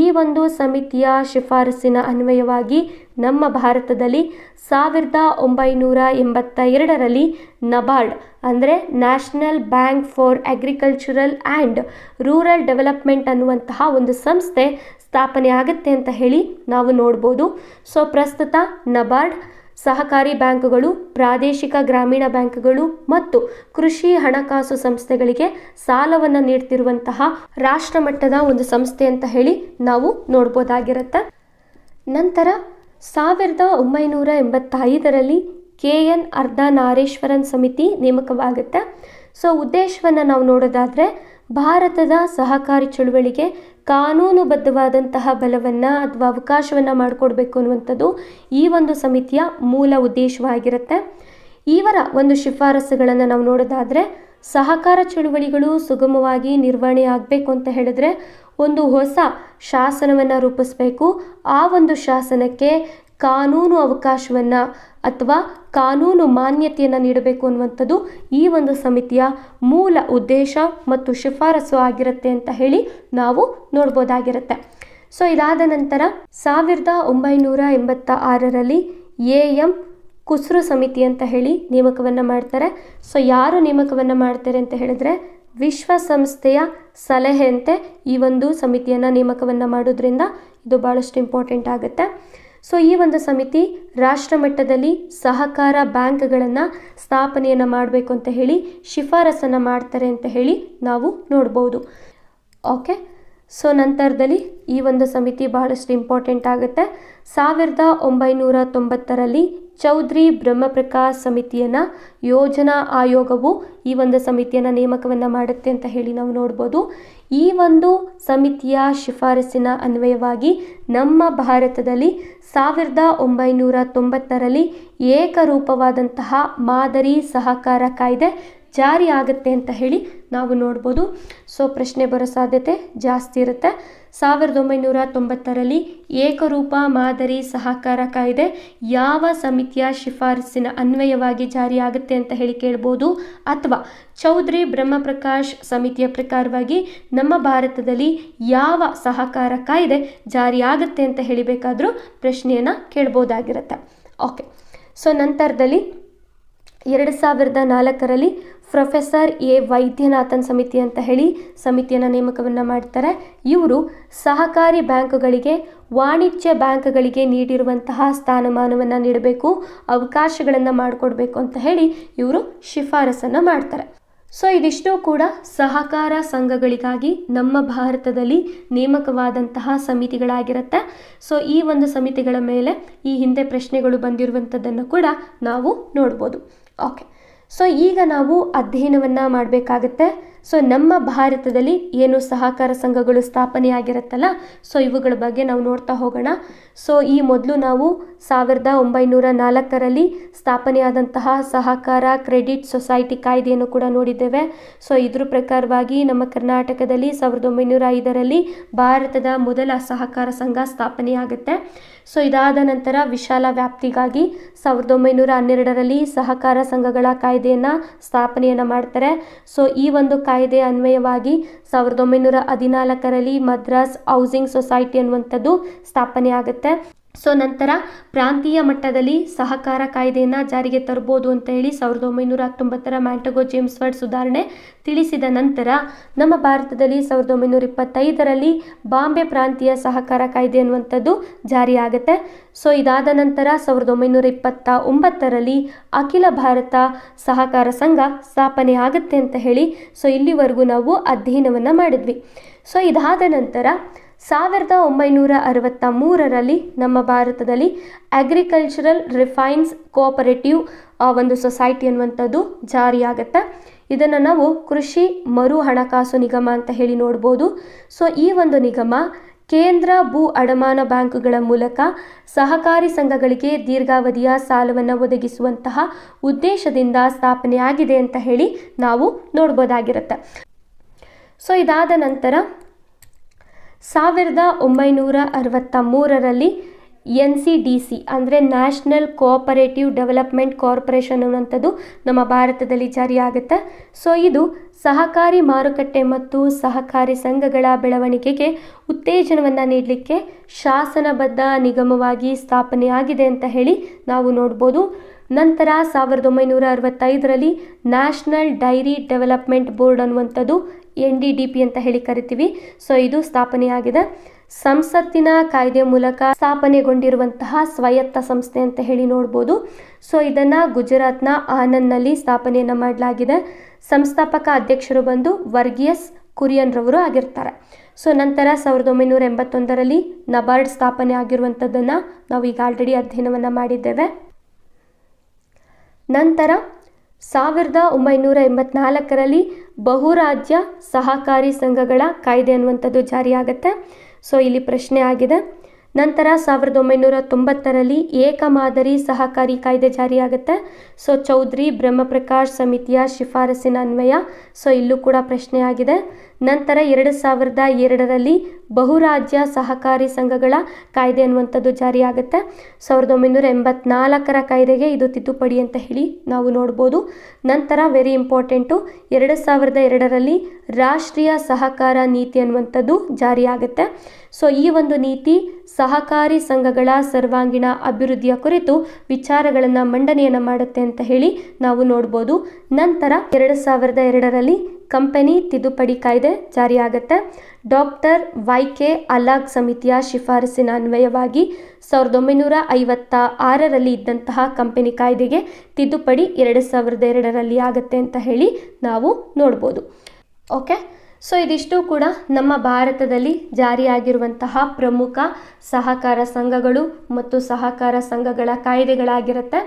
ಈ ಒಂದು ಸಮಿತಿಯ ಶಿಫಾರಸಿನ ಅನ್ವಯವಾಗಿ ನಮ್ಮ ಭಾರತದಲ್ಲಿ 1982ರಲ್ಲಿ ನಬಾರ್ಡ್ ಅಂದರೆ national bank for agricultural and rural development ಅನ್ನುವಂತಹ ಒಂದು ಸಂಸ್ಥೆ ಸ್ಥಾಪನೆ ಆಗುತ್ತೆ ಅಂತ ಹೇಳಿ ನಾವು ನೋಡ್ಬೋದು. ಸೊ ಪ್ರಸ್ತುತ ನಬಾರ್ಡ್ ಸಹಕಾರಿ ಬ್ಯಾಂಕುಗಳು, ಪ್ರಾದೇಶಿಕ ಗ್ರಾಮೀಣ ಬ್ಯಾಂಕುಗಳು ಮತ್ತು ಕೃಷಿ ಹಣಕಾಸು ಸಂಸ್ಥೆಗಳಿಗೆ ಸಾಲವನ್ನು ನೀಡ್ತಿರುವಂತಹ ರಾಷ್ಟ್ರಮಟ್ಟದ ಒಂದು ಸಂಸ್ಥೆ ಅಂತ ಹೇಳಿ ನಾವು ನೋಡ್ಬೋದಾಗಿರುತ್ತೆ. ನಂತರ 1985ರಲ್ಲಿ KN ಅರ್ಧನಾರೀಶ್ವರನ್ ಸಮಿತಿ ನೇಮಕವಾಗುತ್ತೆ. ಸೊ ಉದ್ದೇಶವನ್ನು ನಾವು ನೋಡೋದಾದರೆ ಭಾರತದ ಸಹಕಾರಿ ಚಳುವಳಿಗೆ ಕಾನೂನುಬದ್ಧವಾದಂತಹ ಬಲವನ್ನು ಅಥವಾ ಅವಕಾಶವನ್ನು ಮಾಡಿಕೊಡ್ಬೇಕು ಅನ್ನುವಂಥದ್ದು ಈ ಒಂದು ಸಮಿತಿಯ ಮೂಲ ಉದ್ದೇಶವಾಗಿರುತ್ತೆ. ಇವರ ಒಂದು ಶಿಫಾರಸುಗಳನ್ನು ನಾವು ನೋಡೋದಾದರೆ ಸಹಕಾರ ಚಳುವಳಿಗಳು ಸುಗಮವಾಗಿ ನಿರ್ವಹಣೆ ಆಗಬೇಕು ಅಂತ ಹೇಳಿದ್ರೆ ಒಂದು ಹೊಸ ಶಾಸನವನ್ನು ರೂಪಿಸಬೇಕು. ಆ ಒಂದು ಶಾಸನಕ್ಕೆ ಕಾನೂನು ಅವಕಾಶವನ್ನು ಅಥವಾ ಕಾನೂನು ಮಾನ್ಯತೆಯನ್ನು ನೀಡಬೇಕು ಅನ್ನುವಂಥದ್ದು ಈ ಒಂದು ಸಮಿತಿಯ ಮೂಲ ಉದ್ದೇಶ ಮತ್ತು ಶಿಫಾರಸು ಆಗಿರುತ್ತೆ ಅಂತ ಹೇಳಿ ನಾವು ನೋಡ್ಬೋದಾಗಿರುತ್ತೆ. ಸೊ ಇದಾದ ನಂತರ 1986ರಲ್ಲಿ AM ಕುಸ್ರು ಸಮಿತಿ ಅಂತ ಹೇಳಿ ನೇಮಕವನ್ನು ಮಾಡ್ತಾರೆ. ಸೊ ಯಾರು ನೇಮಕವನ್ನು ಮಾಡ್ತಾರೆ ಅಂತ ಹೇಳಿದ್ರೆ ವಿಶ್ವಸಂಸ್ಥೆಯ ಸಲಹೆಯಂತೆ ಈ ಒಂದು ಸಮಿತಿಯನ್ನು ನೇಮಕವನ್ನು ಮಾಡೋದ್ರಿಂದ ಇದು ಭಾಳಷ್ಟು ಇಂಪಾರ್ಟೆಂಟ್ ಆಗುತ್ತೆ. ಸೊ ಈ ಒಂದು ಸಮಿತಿ ರಾಷ್ಟ್ರ ಮಟ್ಟದಲ್ಲಿ ಸಹಕಾರ ಬ್ಯಾಂಕ್ಗಳನ್ನು ಸ್ಥಾಪನೆಯನ್ನು ಮಾಡಬೇಕು ಅಂತ ಹೇಳಿ ಶಿಫಾರಸನ್ನು ಮಾಡ್ತಾರೆ ಅಂತ ಹೇಳಿ ನಾವು ನೋಡ್ಬೋದು. ಓಕೆ, ಸೊ ನಂತರದಲ್ಲಿ ಈ ಒಂದು ಸಮಿತಿ ಬಹಳಷ್ಟು ಇಂಪಾರ್ಟೆಂಟ್ ಆಗುತ್ತೆ. 1990ರಲ್ಲಿ ಚೌಧರಿ ಬ್ರಹ್ಮಪ್ರಕಾಶ್ ಸಮಿತಿಯನ್ನು ಯೋಜನಾ ಆಯೋಗವು ಈ ಒಂದು ಸಮಿತಿಯನ್ನು ನೇಮಕವನ್ನು ಮಾಡುತ್ತೆ ಅಂತ ಹೇಳಿ ನಾವು ನೋಡ್ಬೋದು. ಈ ಒಂದು ಸಮಿತಿಯ ಶಿಫಾರಸಿನ ಅನ್ವಯವಾಗಿ ನಮ್ಮ ಭಾರತದಲ್ಲಿ 1990ರಲ್ಲಿ ಏಕರೂಪವಾದಂತಹ ಮಾದರಿ ಸಹಕಾರ ಕಾಯ್ದೆ ಜಾರಿ ಆಗುತ್ತೆ ಅಂತ ಹೇಳಿ ನಾವು ನೋಡ್ಬೋದು. ಸೊ ಪ್ರಶ್ನೆ ಬರೋ ಸಾಧ್ಯತೆ ಜಾಸ್ತಿ ಇರುತ್ತೆ. 1990ರಲ್ಲಿ ಏಕರೂಪ ಮಾದರಿ ಸಹಕಾರ ಕಾಯ್ದೆ ಯಾವ ಸಮಿತಿಯ ಶಿಫಾರಸಿನ ಅನ್ವಯವಾಗಿ ಜಾರಿಯಾಗುತ್ತೆ ಅಂತ ಹೇಳಿ ಕೇಳ್ಬೋದು, ಅಥವಾ ಚೌಧರಿ ಬ್ರಹ್ಮಪ್ರಕಾಶ್ ಸಮಿತಿಯ ಪ್ರಕಾರವಾಗಿ ನಮ್ಮ ಭಾರತದಲ್ಲಿ ಯಾವ ಸಹಕಾರ ಕಾಯ್ದೆ ಜಾರಿಯಾಗುತ್ತೆ ಅಂತ ಹೇಳಿಬೇಕಾದ್ರೂ ಪ್ರಶ್ನೆಯನ್ನು ಕೇಳ್ಬೋದಾಗಿರುತ್ತೆ. ಓಕೆ, ಸೊ ನಂತರದಲ್ಲಿ 2004ರಲ್ಲಿ ಪ್ರೊಫೆಸರ್ ವೈದ್ಯನಾಥನ್ ಸಮಿತಿ ಅಂತ ಹೇಳಿ ಸಮಿತಿಯನ್ನು ನೇಮಕವನ್ನು ಮಾಡ್ತಾರೆ. ಇವರು ಸಹಕಾರಿ ಬ್ಯಾಂಕುಗಳಿಗೆ ವಾಣಿಜ್ಯ ಬ್ಯಾಂಕ್ಗಳಿಗೆ ನೀಡಿರುವಂತಹ ಸ್ಥಾನಮಾನವನ್ನು ನೀಡಬೇಕು, ಅವಕಾಶಗಳನ್ನು ಮಾಡಿಕೊಡ್ಬೇಕು ಅಂತ ಹೇಳಿ ಇವರು ಶಿಫಾರಸನ್ನು ಮಾಡ್ತಾರೆ. ಸೊ ಇದಿಷ್ಟು ಕೂಡ ಸಹಕಾರ ಸಂಘಗಳಿಗಾಗಿ ನಮ್ಮ ಭಾರತದಲ್ಲಿ ನೇಮಕವಾದಂತಹ ಸಮಿತಿಗಳಾಗಿರುತ್ತೆ. ಸೊ ಈ ಒಂದು ಸಮಿತಿಗಳ ಮೇಲೆ ಈ ಹಿಂದೆ ಪ್ರಶ್ನೆಗಳು ಬಂದಿರುವಂಥದ್ದನ್ನು ಕೂಡ ನಾವು ನೋಡ್ಬೋದು. ಓಕೆ, ಸೊ ಈಗ ನಾವು ಅಧ್ಯಯನವನ್ನು ಮಾಡಬೇಕಾಗತ್ತೆ. ಸೊ ನಮ್ಮ ಭಾರತದಲ್ಲಿ ಏನು ಸಹಕಾರ ಸಂಘಗಳು ಸ್ಥಾಪನೆಯಾಗಿರುತ್ತಲ್ಲ, ಸೊ ಇವುಗಳ ಬಗ್ಗೆ ನಾವು ನೋಡ್ತಾ ಹೋಗೋಣ. ಸೊ ಈ ಮೊದಲು ನಾವು 1904ರಲ್ಲಿ ಸ್ಥಾಪನೆಯಾದಂತಹ ಸಹಕಾರ ಕ್ರೆಡಿಟ್ ಸೊಸೈಟಿ ಕಾಯ್ದೆಯನ್ನು ಕೂಡ ನೋಡಿದ್ದೇವೆ. ಸೊ ಇದ್ರ ಪ್ರಕಾರವಾಗಿ ನಮ್ಮ ಕರ್ನಾಟಕದಲ್ಲಿ 1905ರಲ್ಲಿ ಭಾರತದ ಮೊದಲ ಸಹಕಾರ ಸಂಘ ಸ್ಥಾಪನೆಯಾಗುತ್ತೆ. ಸೊ ಇದಾದ ನಂತರ ವಿಶಾಲ ವ್ಯಾಪ್ತಿಗಾಗಿ 1912ರಲ್ಲಿ ಸಹಕಾರ ಸಂಘಗಳ ಕಾಯ್ದೆಯನ್ನು ಸ್ಥಾಪನೆಯನ್ನು ಮಾಡ್ತಾರೆ. ಸೊ ಈ ಒಂದು ಕಾಯ್ದೆ ಅನ್ವಯವಾಗಿ 1914ರಲ್ಲಿ ಮದ್ರಾಸ್ ಹೌಸಿಂಗ್ ಸೊಸೈಟಿ ಅನ್ನುವಂಥದ್ದು ಸ್ಥಾಪನೆ ಆಗುತ್ತೆ. ಸೊ ನಂತರ ಪ್ರಾಂತೀಯ ಮಟ್ಟದಲ್ಲಿ ಸಹಕಾರ ಕಾಯ್ದೆಯನ್ನು ಜಾರಿಗೆ ತರ್ಬೋದು ಅಂತ ಹೇಳಿ 1919ರ ಮ್ಯಾಂಟಗೋ ಜೇಮ್ಸ್ ವರ್ಡ್ ಸುಧಾರಣೆ ತಿಳಿಸಿದ ನಂತರ ನಮ್ಮ ಭಾರತದಲ್ಲಿ 1925ರಲ್ಲಿ ಬಾಂಬೆ ಪ್ರಾಂತೀಯ ಸಹಕಾರ ಕಾಯ್ದೆ ಅನ್ನುವಂಥದ್ದು ಜಾರಿಯಾಗುತ್ತೆ. ಸೊ ಇದಾದ ನಂತರ 1929ರಲ್ಲಿ ಅಖಿಲ ಭಾರತ ಸಹಕಾರ ಸಂಘ ಸ್ಥಾಪನೆ ಆಗುತ್ತೆ ಅಂತ ಹೇಳಿ ಸೊ ಇಲ್ಲಿವರೆಗೂ ನಾವು ಅಧ್ಯಯನವನ್ನು ಮಾಡಿದ್ವಿ. ಸೊ ಇದಾದ ನಂತರ 1963ರಲ್ಲಿ ನಮ್ಮ ಭಾರತದಲ್ಲಿ ಅಗ್ರಿಕಲ್ಚರಲ್ ರಿಫೈನ್ಸ್ ಕೋಆಪರೇಟಿವ್ ಒಂದು ಸೊಸೈಟಿ ಅನ್ನುವಂಥದ್ದು ಜಾರಿಯಾಗುತ್ತೆ. ಇದನ್ನು ನಾವು ಕೃಷಿ ಮರು ಹಣಕಾಸು ನಿಗಮ ಅಂತ ಹೇಳಿ ನೋಡ್ಬೋದು. ಸೊ ಈ ಒಂದು ನಿಗಮ ಕೇಂದ್ರ ಭೂ ಅಡಮಾನ ಬ್ಯಾಂಕುಗಳ ಮೂಲಕ ಸಹಕಾರಿ ಸಂಘಗಳಿಗೆ ದೀರ್ಘಾವಧಿಯ ಸಾಲವನ್ನು ಒದಗಿಸುವಂತಹ ಉದ್ದೇಶದಿಂದ ಸ್ಥಾಪನೆಯಾಗಿದೆ ಅಂತ ಹೇಳಿ ನಾವು ನೋಡ್ಬೋದಾಗಿರುತ್ತೆ. ಸೊ ಇದಾದ ನಂತರ 1963ರಲ್ಲಿ NCDC ಅಂದರೆ ನ್ಯಾಷನಲ್ ಕೋಆಪರೇಟಿವ್ ಡೆವಲಪ್ಮೆಂಟ್ ಕಾರ್ಪೊರೇಷನ್ ಅನ್ನುವಂಥದ್ದು ನಮ್ಮ ಭಾರತದಲ್ಲಿ ಜಾರಿಯಾಗುತ್ತೆ. ಸೊ ಇದು ಸಹಕಾರಿ ಮಾರುಕಟ್ಟೆ ಮತ್ತು ಸಹಕಾರಿ ಸಂಘಗಳ ಬೆಳವಣಿಗೆಗೆ ಉತ್ತೇಜನವನ್ನು ನೀಡಲಿಕ್ಕೆ ಶಾಸನಬದ್ಧ ನಿಗಮವಾಗಿ ಸ್ಥಾಪನೆಯಾಗಿದೆ ಅಂತ ಹೇಳಿ ನಾವು ನೋಡ್ಬೋದು. ನಂತರ 1965ರಲ್ಲಿ ನ್ಯಾಷನಲ್ ಡೈರಿ ಡೆವಲಪ್ಮೆಂಟ್ ಬೋರ್ಡ್ ಅನ್ನುವಂಥದ್ದು NDDP ಅಂತ ಹೇಳಿ ಕರಿತೀವಿ. ಸೊ ಇದು ಸ್ಥಾಪನೆಯಾಗಿದೆ. ಸಂಸತ್ತಿನ ಕಾಯ್ದೆ ಮೂಲಕ ಸ್ಥಾಪನೆಗೊಂಡಿರುವಂತಹ ಸ್ವಾಯತ್ತ ಸಂಸ್ಥೆ ಅಂತ ಹೇಳಿ ನೋಡ್ಬೋದು. ಸೊ ಇದನ್ನು ಗುಜರಾತ್ನ ಆನಂದ್ನಲ್ಲಿ ಸ್ಥಾಪನೆಯನ್ನು ಮಾಡಲಾಗಿದೆ. ಸಂಸ್ಥಾಪಕ ಅಧ್ಯಕ್ಷರು ಬಂದು ವರ್ಗೀಸ್ ಕುರಿಯನ್ ರವರು ಆಗಿರ್ತಾರೆ. ಸೊ ನಂತರ 1981ರಲ್ಲಿ ನಬಾರ್ಡ್ ಸ್ಥಾಪನೆ ಆಗಿರುವಂಥದ್ದನ್ನು ನಾವು ಈಗ ಆಲ್ರೆಡಿ ಅಧ್ಯಯನವನ್ನು ಮಾಡಿದ್ದೇವೆ. ನಂತರ 1984ರಲ್ಲಿ ಬಹುರಾಜ್ಯ ಸಹಕಾರಿ ಸಂಘಗಳ ಕಾಯ್ದೆ ಅನ್ನುವಂಥದ್ದು ಜಾರಿಯಾಗುತ್ತೆ. ಸೊ ಇಲ್ಲಿ ಪ್ರಶ್ನೆ ಆಗಿದೆ. ನಂತರ 1990ರಲ್ಲಿ ಏಕಮಾದರಿ ಸಹಕಾರಿ ಕಾಯ್ದೆ ಜಾರಿಯಾಗುತ್ತೆ. ಸೊ ಚೌಧರಿ ಬ್ರಹ್ಮಪ್ರಕಾಶ್ ಸಮಿತಿಯ ಶಿಫಾರಸಿನ ಅನ್ವಯ. ಸೊ ಇಲ್ಲೂ ಕೂಡ ಪ್ರಶ್ನೆ ಆಗಿದೆ. ನಂತರ 2002ರಲ್ಲಿ ಬಹುರಾಜ್ಯ ಸಹಕಾರಿ ಸಂಘಗಳ ಕಾಯ್ದೆ ಅನ್ನುವಂಥದ್ದು ಜಾರಿಯಾಗುತ್ತೆ. 1984ರ ಕಾಯ್ದೆಗೆ ಇದು ತಿದ್ದುಪಡಿ ಅಂತ ಹೇಳಿ ನಾವು ನೋಡ್ಬೋದು. ನಂತರ ವೆರಿ ಇಂಪಾರ್ಟೆಂಟು 2002ರಲ್ಲಿ ರಾಷ್ಟ್ರೀಯ ಸಹಕಾರ ನೀತಿ ಅನ್ನುವಂಥದ್ದು ಜಾರಿಯಾಗುತ್ತೆ. ಸೊ ಈ ಒಂದು ನೀತಿ ಸಹಕಾರಿ ಸಂಘಗಳ ಸರ್ವಾಂಗೀಣ ಅಭಿವೃದ್ಧಿಯ ಕುರಿತು ವಿಚಾರಗಳನ್ನು ಮಂಡನೆಯನ್ನು ಮಾಡುತ್ತೆ ಅಂತ ಹೇಳಿ ನಾವು ನೋಡ್ಬೋದು. ನಂತರ 2002ರಲ್ಲಿ ಕಂಪನಿ ತಿದ್ದುಪಡಿ ಕಾಯ್ದೆ ಜಾರಿಯಾಗುತ್ತೆ. ಡಾಕ್ಟರ್ YK ಅಲಾಗ್ ಸಮಿತಿಯ ಶಿಫಾರಸಿನ ಅನ್ವಯವಾಗಿ 1956ರಲ್ಲಿ ಇದ್ದಂತಹ ಕಂಪನಿ ಕಾಯ್ದೆಗೆ ತಿದ್ದುಪಡಿ 2002ರಲ್ಲಿ ಆಗುತ್ತೆ ಅಂತ ಹೇಳಿ ನಾವು ನೋಡ್ಬೋದು. ಓಕೆ, ಸೊ ಇದಿಷ್ಟು ಕೂಡ ನಮ್ಮ ಭಾರತದಲ್ಲಿ ಜಾರಿಯಾಗಿರುವಂತಹ ಪ್ರಮುಖ ಸಹಕಾರ ಸಂಘಗಳು ಮತ್ತು ಸಹಕಾರ ಸಂಘಗಳ ಕಾಯ್ದೆಗಳಾಗಿರುತ್ತೆ.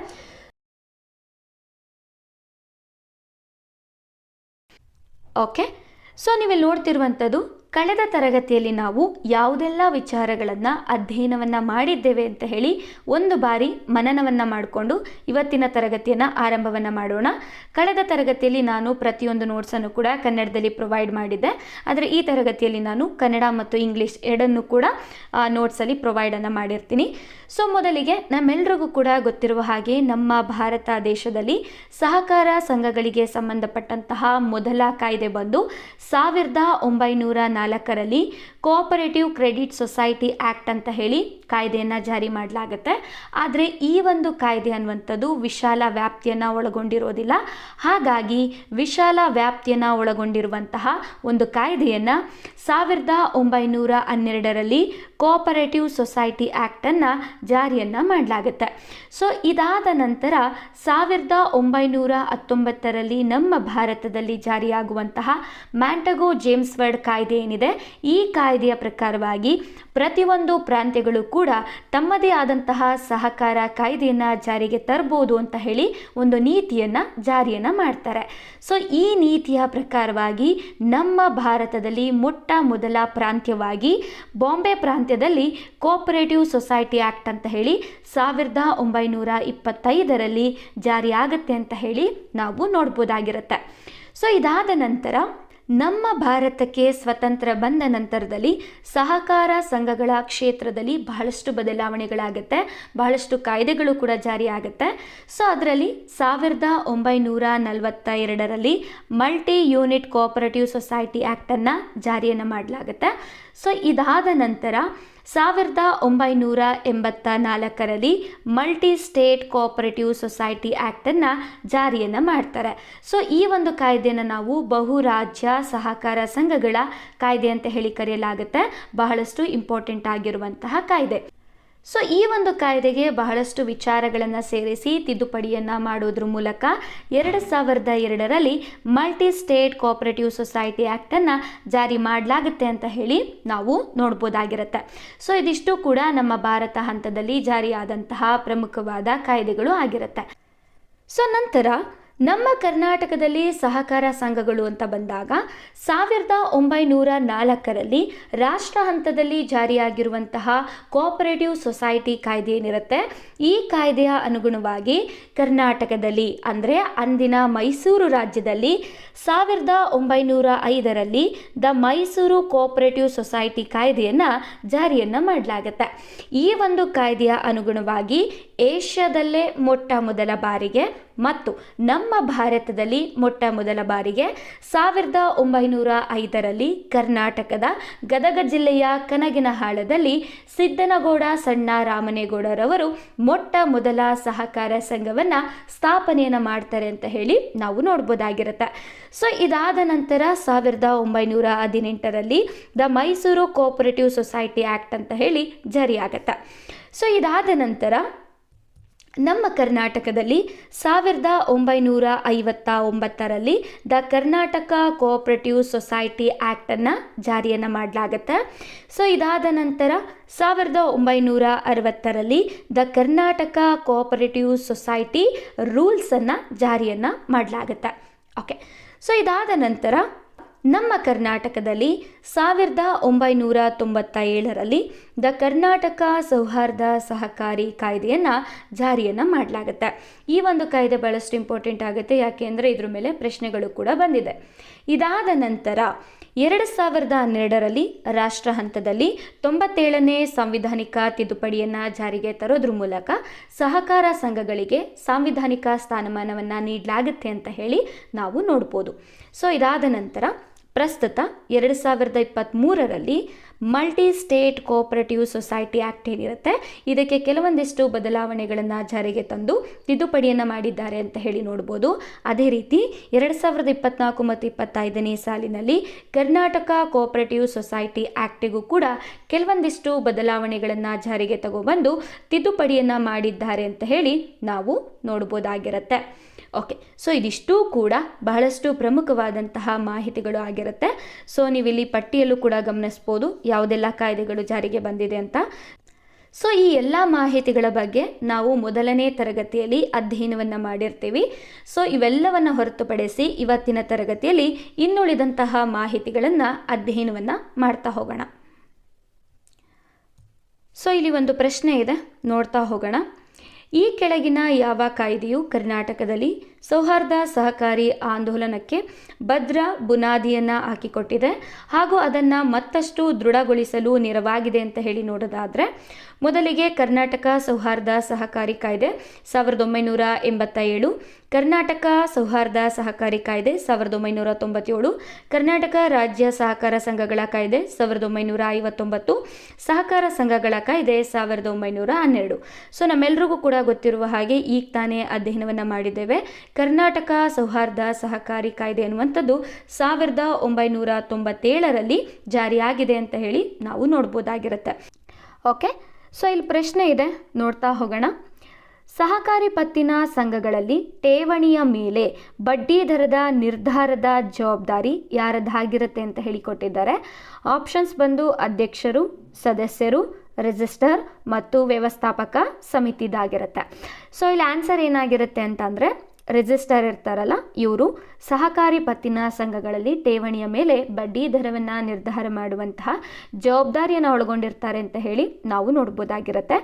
ಓಕೆ, ಸೊ ನೀವಿಲ್ಲಿ ನೋಡ್ತಿರುವಂಥದ್ದು ಕಳೆದ ತರಗತಿಯಲ್ಲಿ ನಾವು ಯಾವುದೆಲ್ಲ ವಿಚಾರಗಳನ್ನು ಅಧ್ಯಯನವನ್ನು ಮಾಡಿದ್ದೇವೆ ಅಂತ ಹೇಳಿ ಒಂದು ಬಾರಿ ಮನನವನ್ನು ಮಾಡಿಕೊಂಡು ಇವತ್ತಿನ ತರಗತಿಯನ್ನು ಆರಂಭವನ್ನು ಮಾಡೋಣ. ಕಳೆದ ತರಗತಿಯಲ್ಲಿ ನಾನು ಪ್ರತಿಯೊಂದು ನೋಟ್ಸನ್ನು ಕೂಡ ಕನ್ನಡದಲ್ಲಿ ಪ್ರೊವೈಡ್ ಮಾಡಿದ್ದೆ. ಆದರೆ ಈ ತರಗತಿಯಲ್ಲಿ ನಾನು ಕನ್ನಡ ಮತ್ತು ಇಂಗ್ಲೀಷ್ ಎರಡನ್ನೂ ಕೂಡ ನೋಟ್ಸಲ್ಲಿ ಪ್ರೊವೈಡನ್ನು ಮಾಡಿರ್ತೀನಿ. ಸೊ ಮೊದಲಿಗೆ ನಮ್ಮೆಲ್ಲರಿಗೂ ಕೂಡ ಗೊತ್ತಿರುವ ಹಾಗೆ ನಮ್ಮ ಭಾರತ ದೇಶದಲ್ಲಿ ಸಹಕಾರ ಸಂಘಗಳಿಗೆ ಸಂಬಂಧಪಟ್ಟಂತಹ ಮೊದಲ ಕಾಯ್ದೆ ಬಂದು 1904ರಲ್ಲಿ ಕೋಆಪರೇಟಿವ್ ಕ್ರೆಡಿಟ್ ಸೊಸೈಟಿ ಆ್ಯಕ್ಟ್ ಅಂತ ಹೇಳಿ ಕಾಯ್ದೆಯನ್ನು ಜಾರಿ ಮಾಡಲಾಗುತ್ತೆ. ಆದರೆ ಈ ಒಂದು ಕಾಯ್ದೆ ಅನ್ನುವಂಥದ್ದು ವಿಶಾಲ ವ್ಯಾಪ್ತಿಯನ್ನು ಒಳಗೊಂಡಿರೋದಿಲ್ಲ. ಹಾಗಾಗಿ ವಿಶಾಲ ವ್ಯಾಪ್ತಿಯನ್ನು ಒಳಗೊಂಡಿರುವಂತಹ ಒಂದು ಕಾಯ್ದೆಯನ್ನು 1912ರಲ್ಲಿ ಕೋಆಪರೇಟಿವ್ ಸೊಸೈಟಿ ಆ್ಯಕ್ಟನ್ನು ಜಾರಿಯನ್ನು ಮಾಡಲಾಗುತ್ತೆ. ಸೊ ಇದಾದ ನಂತರ 1919ರಲ್ಲಿ ನಮ್ಮ ಭಾರತದಲ್ಲಿ ಜಾರಿಯಾಗುವಂತಹ ಮ್ಯಾಂಟಗೋ ಜೇಮ್ಸ್ ವರ್ಡ್ ಕಾಯ್ದೆ ಏನಿದೆ, ಈ ಕಾಯ್ದೆಯ ಪ್ರಕಾರವಾಗಿ ಪ್ರತಿಯೊಂದು ಪ್ರಾಂತ್ಯಗಳು ಕೂಡ ತಮ್ಮದೇ ಆದಂತಹ ಸಹಕಾರ ಕಾಯ್ದೆಯನ್ನು ಜಾರಿಗೆ ತರಬಹುದು ಅಂತ ಹೇಳಿ ಒಂದು ನೀತಿಯನ್ನು ಜಾರಿಯನ್ನು ಮಾಡ್ತಾರೆ. ಸೊ ಈ ನೀತಿಯ ಪ್ರಕಾರವಾಗಿ ನಮ್ಮ ಭಾರತದಲ್ಲಿ ಮೊಟ್ಟ ಮೊದಲ ಪ್ರಾಂತ್ಯವಾಗಿ ಬಾಂಬೆ ಪ್ರಾಂತ್ಯದಲ್ಲಿ ಕೋಆಪರೇಟಿವ್ ಸೊಸೈಟಿ ಆ್ಯಕ್ಟ್ ಅಂತ ಹೇಳಿ 1925ರಲ್ಲಿ ಜಾರಿಯಾಗುತ್ತೆ ಅಂತ ಹೇಳಿ ನಾವು ನೋಡ್ಬೋದಾಗಿರುತ್ತೆ. ಸೊ ಇದಾದ ನಂತರ ನಮ್ಮ ಭಾರತಕ್ಕೆ ಸ್ವತಂತ್ರ ಬಂದ ನಂತರದಲ್ಲಿ ಸಹಕಾರ ಸಂಘಗಳ ಕ್ಷೇತ್ರದಲ್ಲಿ ಬಹಳಷ್ಟು ಬದಲಾವಣೆಗಳಾಗುತ್ತೆ, ಬಹಳಷ್ಟು ಕಾಯ್ದೆಗಳು ಕೂಡ ಜಾರಿ ಆಗುತ್ತೆ. ಸೊ ಅದರಲ್ಲಿ 1942ರಲ್ಲಿ ಮಲ್ಟಿ ಯೂನಿಟ್ ಕೋಆಪರೇಟಿವ್ ಸೊಸೈಟಿ ಆ್ಯಕ್ಟನ್ನು ಜಾರಿಯನ್ನು ಮಾಡಲಾಗುತ್ತೆ. ಸೊ ಇದಾದ ನಂತರ 1984ರಲ್ಲಿ ಮಲ್ಟಿ ಸ್ಟೇಟ್ ಕೋಆಪರೇಟಿವ್ ಸೊಸೈಟಿ ಆ್ಯಕ್ಟನ್ನು ಜಾರಿಯನ್ನು ಮಾಡ್ತಾರೆ. ಸೊ ಈ ಒಂದು ಕಾಯ್ದೆಯನ್ನು ನಾವು ಬಹುರಾಜ್ಯ ಸಹಕಾರ ಸಂಘಗಳ ಕಾಯ್ದೆ ಅಂತ ಹೇಳಿ ಕರೆಯಲಾಗುತ್ತೆ. ಬಹಳಷ್ಟು ಇಂಪಾರ್ಟೆಂಟ್ ಆಗಿರುವಂತಹ ಕಾಯ್ದೆ. ಸೊ ಈ ಒಂದು ಕಾಯ್ದೆಗೆ ಬಹಳಷ್ಟು ವಿಚಾರಗಳನ್ನು ಸೇರಿಸಿ ತಿದ್ದುಪಡಿಯನ್ನು ಮಾಡೋದ್ರ ಮೂಲಕ 2002ರಲ್ಲಿ ಮಲ್ಟಿ ಸ್ಟೇಟ್ ಕೋಆಪರೇಟಿವ್ ಸೊಸೈಟಿ ಆ್ಯಕ್ಟನ್ನು ಜಾರಿ ಮಾಡಲಾಗುತ್ತೆ ಅಂತ ಹೇಳಿ ನಾವು ನೋಡ್ಬೋದಾಗಿರುತ್ತೆ. ಸೊ ಇದಿಷ್ಟು ಕೂಡ ನಮ್ಮ ಭಾರತ ಹಂತದಲ್ಲಿ ಜಾರಿಯಾದಂತಹ ಪ್ರಮುಖವಾದ ಕಾಯ್ದೆಗಳು ಆಗಿರುತ್ತೆ. ಸೊ ನಂತರ ನಮ್ಮ ಕರ್ನಾಟಕದಲ್ಲಿ ಸಹಕಾರ ಸಂಘಗಳು ಅಂತ ಬಂದಾಗ 1904ರಲ್ಲಿ ರಾಷ್ಟ್ರ ಹಂತದಲ್ಲಿ ಜಾರಿಯಾಗಿರುವಂತಹ ಕೋಆಪರೇಟಿವ್ ಸೊಸೈಟಿ ಕಾಯ್ದೆ ಏನಿರುತ್ತೆ, ಈ ಕಾಯ್ದೆಯ ಅನುಗುಣವಾಗಿ ಕರ್ನಾಟಕದಲ್ಲಿ ಅಂದರೆ ಅಂದಿನ ಮೈಸೂರು ರಾಜ್ಯದಲ್ಲಿ 1905ರಲ್ಲಿ ದ ಮೈಸೂರು ಕೋಆಪರೇಟಿವ್ ಸೊಸೈಟಿ ಕಾಯ್ದೆಯನ್ನು ಜಾರಿಯನ್ನು ಮಾಡಲಾಗುತ್ತೆ. ಈ ಒಂದು ಕಾಯ್ದೆಯ ಅನುಗುಣವಾಗಿ ಏಷ್ಯಾದಲ್ಲೇ ಮೊಟ್ಟ ಮೊದಲ ಬಾರಿಗೆ ಮತ್ತು ನಮ್ಮ ಭಾರತದಲ್ಲಿ ಮೊಟ್ಟ ಮೊದಲ ಬಾರಿಗೆ 1905ರಲ್ಲಿ ಕರ್ನಾಟಕದ ಗದಗ ಜಿಲ್ಲೆಯ ಕನಗಿನಹಾಳದಲ್ಲಿ ಸಿದ್ದನಗೌಡ ಸಣ್ಣ ರಾಮನೇಗೌಡರವರು ಮೊಟ್ಟ ಮೊದಲ ಸಹಕಾರ ಸಂಘವನ್ನು ಸ್ಥಾಪನೆಯನ್ನು ಮಾಡ್ತಾರೆ ಅಂತ ಹೇಳಿ ನಾವು ನೋಡ್ಬೋದಾಗಿರುತ್ತೆ. ಸೊ ಇದಾದ ನಂತರ 1918ರಲ್ಲಿ the Mysuru cooperative society act ಅಂತ ಹೇಳಿ ಜಾರಿಯಾಗತ್ತೆ. ಸೊ ಇದಾದ ನಂತರ ನಮ್ಮ ಕರ್ನಾಟಕದಲ್ಲಿ 1959ರಲ್ಲಿ ದ ಕರ್ನಾಟಕ ಕೋಆಪರೇಟಿವ್ ಸೊಸೈಟಿ ಆ್ಯಕ್ಟನ್ನು ಜಾರಿಯನ್ನು ಮಾಡಲಾಗುತ್ತೆ. ಸೊ ಇದಾದ ನಂತರ 1960ರಲ್ಲಿ ದ ಕರ್ನಾಟಕ ಕೋಆಪರೇಟಿವ್ ಸೊಸೈಟಿ ರೂಲ್ಸನ್ನು ಜಾರಿಯನ್ನು ಮಾಡಲಾಗುತ್ತೆ. ಓಕೆ, ಸೊ ಇದಾದ ನಂತರ ನಮ್ಮ ಕರ್ನಾಟಕದಲ್ಲಿ 1997ರಲ್ಲಿ ದ ಕರ್ನಾಟಕ ಸೌಹಾರ್ದ ಸಹಕಾರಿ ಕಾಯ್ದೆಯನ್ನು ಜಾರಿಯನ್ನು ಮಾಡಲಾಗುತ್ತೆ. ಈ ಒಂದು ಕಾಯ್ದೆ ಭಾಳಷ್ಟು ಇಂಪಾರ್ಟೆಂಟ್ ಆಗುತ್ತೆ, ಯಾಕೆಂದರೆ ಇದ್ರ ಮೇಲೆ ಪ್ರಶ್ನೆಗಳು ಕೂಡ ಬಂದಿದೆ. ಇದಾದ ನಂತರ 2012ರಲ್ಲಿ ರಾಷ್ಟ್ರ ಹಂತದಲ್ಲಿ 97ನೇ ಸಾಂವಿಧಾನಿಕ ತಿದ್ದುಪಡಿಯನ್ನು ಜಾರಿಗೆ ತರೋದ್ರ ಮೂಲಕ ಸಹಕಾರ ಸಂಘಗಳಿಗೆ ಸಾಂವಿಧಾನಿಕ ಸ್ಥಾನಮಾನವನ್ನು ನೀಡಲಾಗುತ್ತೆ ಅಂತ ಹೇಳಿ ನಾವು ನೋಡ್ಬೋದು. ಸೊ ಇದಾದ ನಂತರ ಪ್ರಸ್ತುತ 2023ರಲ್ಲಿ multi state cooperative society act ಏನಿರುತ್ತೆ, ಇದಕ್ಕೆ ಕೆಲವೊಂದಿಷ್ಟು ಬದಲಾವಣೆಗಳನ್ನು ಜಾರಿಗೆ ತಂದು ತಿದ್ದುಪಡಿಯನ್ನು ಮಾಡಿದ್ದಾರೆ ಅಂತ ಹೇಳಿ ನೋಡ್ಬೋದು. ಅದೇ ರೀತಿ 2024 ಮತ್ತು 25ನೇ ಸಾಲಿನಲ್ಲಿ ಕರ್ನಾಟಕ ಕೋಆಪರೇಟಿವ್ ಸೊಸೈಟಿ ಆ್ಯಕ್ಟಿಗೂ ಕೂಡ ಕೆಲವೊಂದಿಷ್ಟು ಬದಲಾವಣೆಗಳನ್ನು ಜಾರಿಗೆ ತಗೊಬಂದು ತಿದ್ದುಪಡಿಯನ್ನು ಮಾಡಿದ್ದಾರೆ ಅಂತ ಹೇಳಿ ನಾವು ನೋಡ್ಬೋದಾಗಿರುತ್ತೆ. ಓಕೆ, ಸೊ ಇದಿಷ್ಟೂ ಕೂಡ ಬಹಳಷ್ಟು ಪ್ರಮುಖವಾದಂತಹ ಮಾಹಿತಿಗಳು ಆಗಿರುತ್ತೆ. ಸೊ ನೀವಿಲ್ಲಿ ಪಟ್ಟಿಯಲ್ಲೂ ಕೂಡ ಗಮನಿಸ್ಬೋದು ಯಾವುದೆಲ್ಲ ಕಾಯ್ದೆಗಳು ಜಾರಿಗೆ ಬಂದಿದೆ ಅಂತ. ಸೊ ಈ ಎಲ್ಲ ಮಾಹಿತಿಗಳ ಬಗ್ಗೆ ನಾವು ಮೊದಲನೇ ತರಗತಿಯಲ್ಲಿ ಅಧ್ಯಯನವನ್ನು ಮಾಡಿರ್ತೀವಿ. ಸೊ ಇವೆಲ್ಲವನ್ನು ಹೊರತುಪಡಿಸಿ ಇವತ್ತಿನ ತರಗತಿಯಲ್ಲಿ ಇನ್ನುಳಿದಂತಹ ಮಾಹಿತಿಗಳನ್ನು ಅಧ್ಯಯನವನ್ನು ಮಾಡ್ತಾ ಹೋಗೋಣ. ಸೊ ಇಲ್ಲಿ ಒಂದು ಪ್ರಶ್ನೆ ಇದೆ, ನೋಡ್ತಾ ಹೋಗೋಣ. ಈ ಕೆಳಗಿನ ಯಾವ ಕಾಯ್ದೆಯು ಕರ್ನಾಟಕದಲ್ಲಿ ಸೌಹಾರ್ದ ಸಹಕಾರಿ ಆಂದೋಲನಕ್ಕೆ ಭದ್ರ ಬುನಾದಿಯನ್ನು ಹಾಕಿಕೊಟ್ಟಿದೆ ಹಾಗೂ ಅದನ್ನು ಮತ್ತಷ್ಟು ದೃಢಗೊಳಿಸಲು ನೆರವಾಗಿದೆ ಅಂತ ಹೇಳಿ ನೋಡೋದಾದರೆ, ಮೊದಲಿಗೆ ಕರ್ನಾಟಕ ಸೌಹಾರ್ದ ಸಹಕಾರಿ ಕಾಯ್ದೆ 1987, ಕರ್ನಾಟಕ ಸೌಹಾರ್ದ ಸಹಕಾರಿ ಕಾಯ್ದೆ 1997, ಕರ್ನಾಟಕ ರಾಜ್ಯ ಸಹಕಾರ ಸಂಘಗಳ ಕಾಯ್ದೆ 1959, ಸಹಕಾರ ಸಂಘಗಳ ಕಾಯ್ದೆ 1912. ಸೊ ನಮ್ಮೆಲ್ರಿಗೂ ಕೂಡ ಗೊತ್ತಿರುವ ಹಾಗೆ ಈಗ ತಾನೇ ಅಧ್ಯಯನವನ್ನು ಮಾಡಿದ್ದೇವೆ. ಕರ್ನಾಟಕ ಸೌಹಾರ್ದ ಸಹಕಾರಿ ಕಾಯ್ದೆ ಅನ್ನುವಂಥದ್ದು 1997ರಲ್ಲಿ ಜಾರಿಯಾಗಿದೆ ಅಂತ ಹೇಳಿ ನಾವು ನೋಡ್ಬೋದಾಗಿರುತ್ತೆ. ಓಕೆ, ಸೊ ಇಲ್ಲಿ ಪ್ರಶ್ನೆ ಇದೆ, ನೋಡ್ತಾ ಹೋಗೋಣ. ಸಹಕಾರಿ ಪತ್ತಿನ ಸಂಘಗಳಲ್ಲಿ ಠೇವಣಿಯ ಮೇಲೆ ಬಡ್ಡಿ ದರದ ನಿರ್ಧಾರದ ಜವಾಬ್ದಾರಿ ಯಾರದ್ದಾಗಿರುತ್ತೆ ಅಂತ ಹೇಳಿಕೊಟ್ಟಿದ್ದಾರೆ. ಆಪ್ಷನ್ಸ್ ಬಂದು ಅಧ್ಯಕ್ಷರು, ಸದಸ್ಯರು, ರಿಜಿಸ್ಟರ್ ಮತ್ತು ವ್ಯವಸ್ಥಾಪಕ ಸಮಿತಿದಾಗಿರುತ್ತೆ. ಸೊ ಇಲ್ಲಿ ಆನ್ಸರ್ ಏನಾಗಿರುತ್ತೆ ಅಂತಂದರೆ, ರಿಜಿಸ್ಟರ್ ಇರ್ತಾರಲ್ಲ ಇವರು ಸಹಕಾರಿ ಪತ್ತಿನ ಸಂಘಗಳಲ್ಲಿ ಠೇವಣಿಯ ಮೇಲೆ ಬಡ್ಡಿ ದರವನ್ನು ನಿರ್ಧಾರ ಮಾಡುವಂತಹ ಜವಾಬ್ದಾರಿಯನ್ನು ಒಳಗೊಂಡಿರ್ತಾರೆ ಅಂತ ಹೇಳಿ ನಾವು ನೋಡ್ಬೋದಾಗಿರುತ್ತೆ.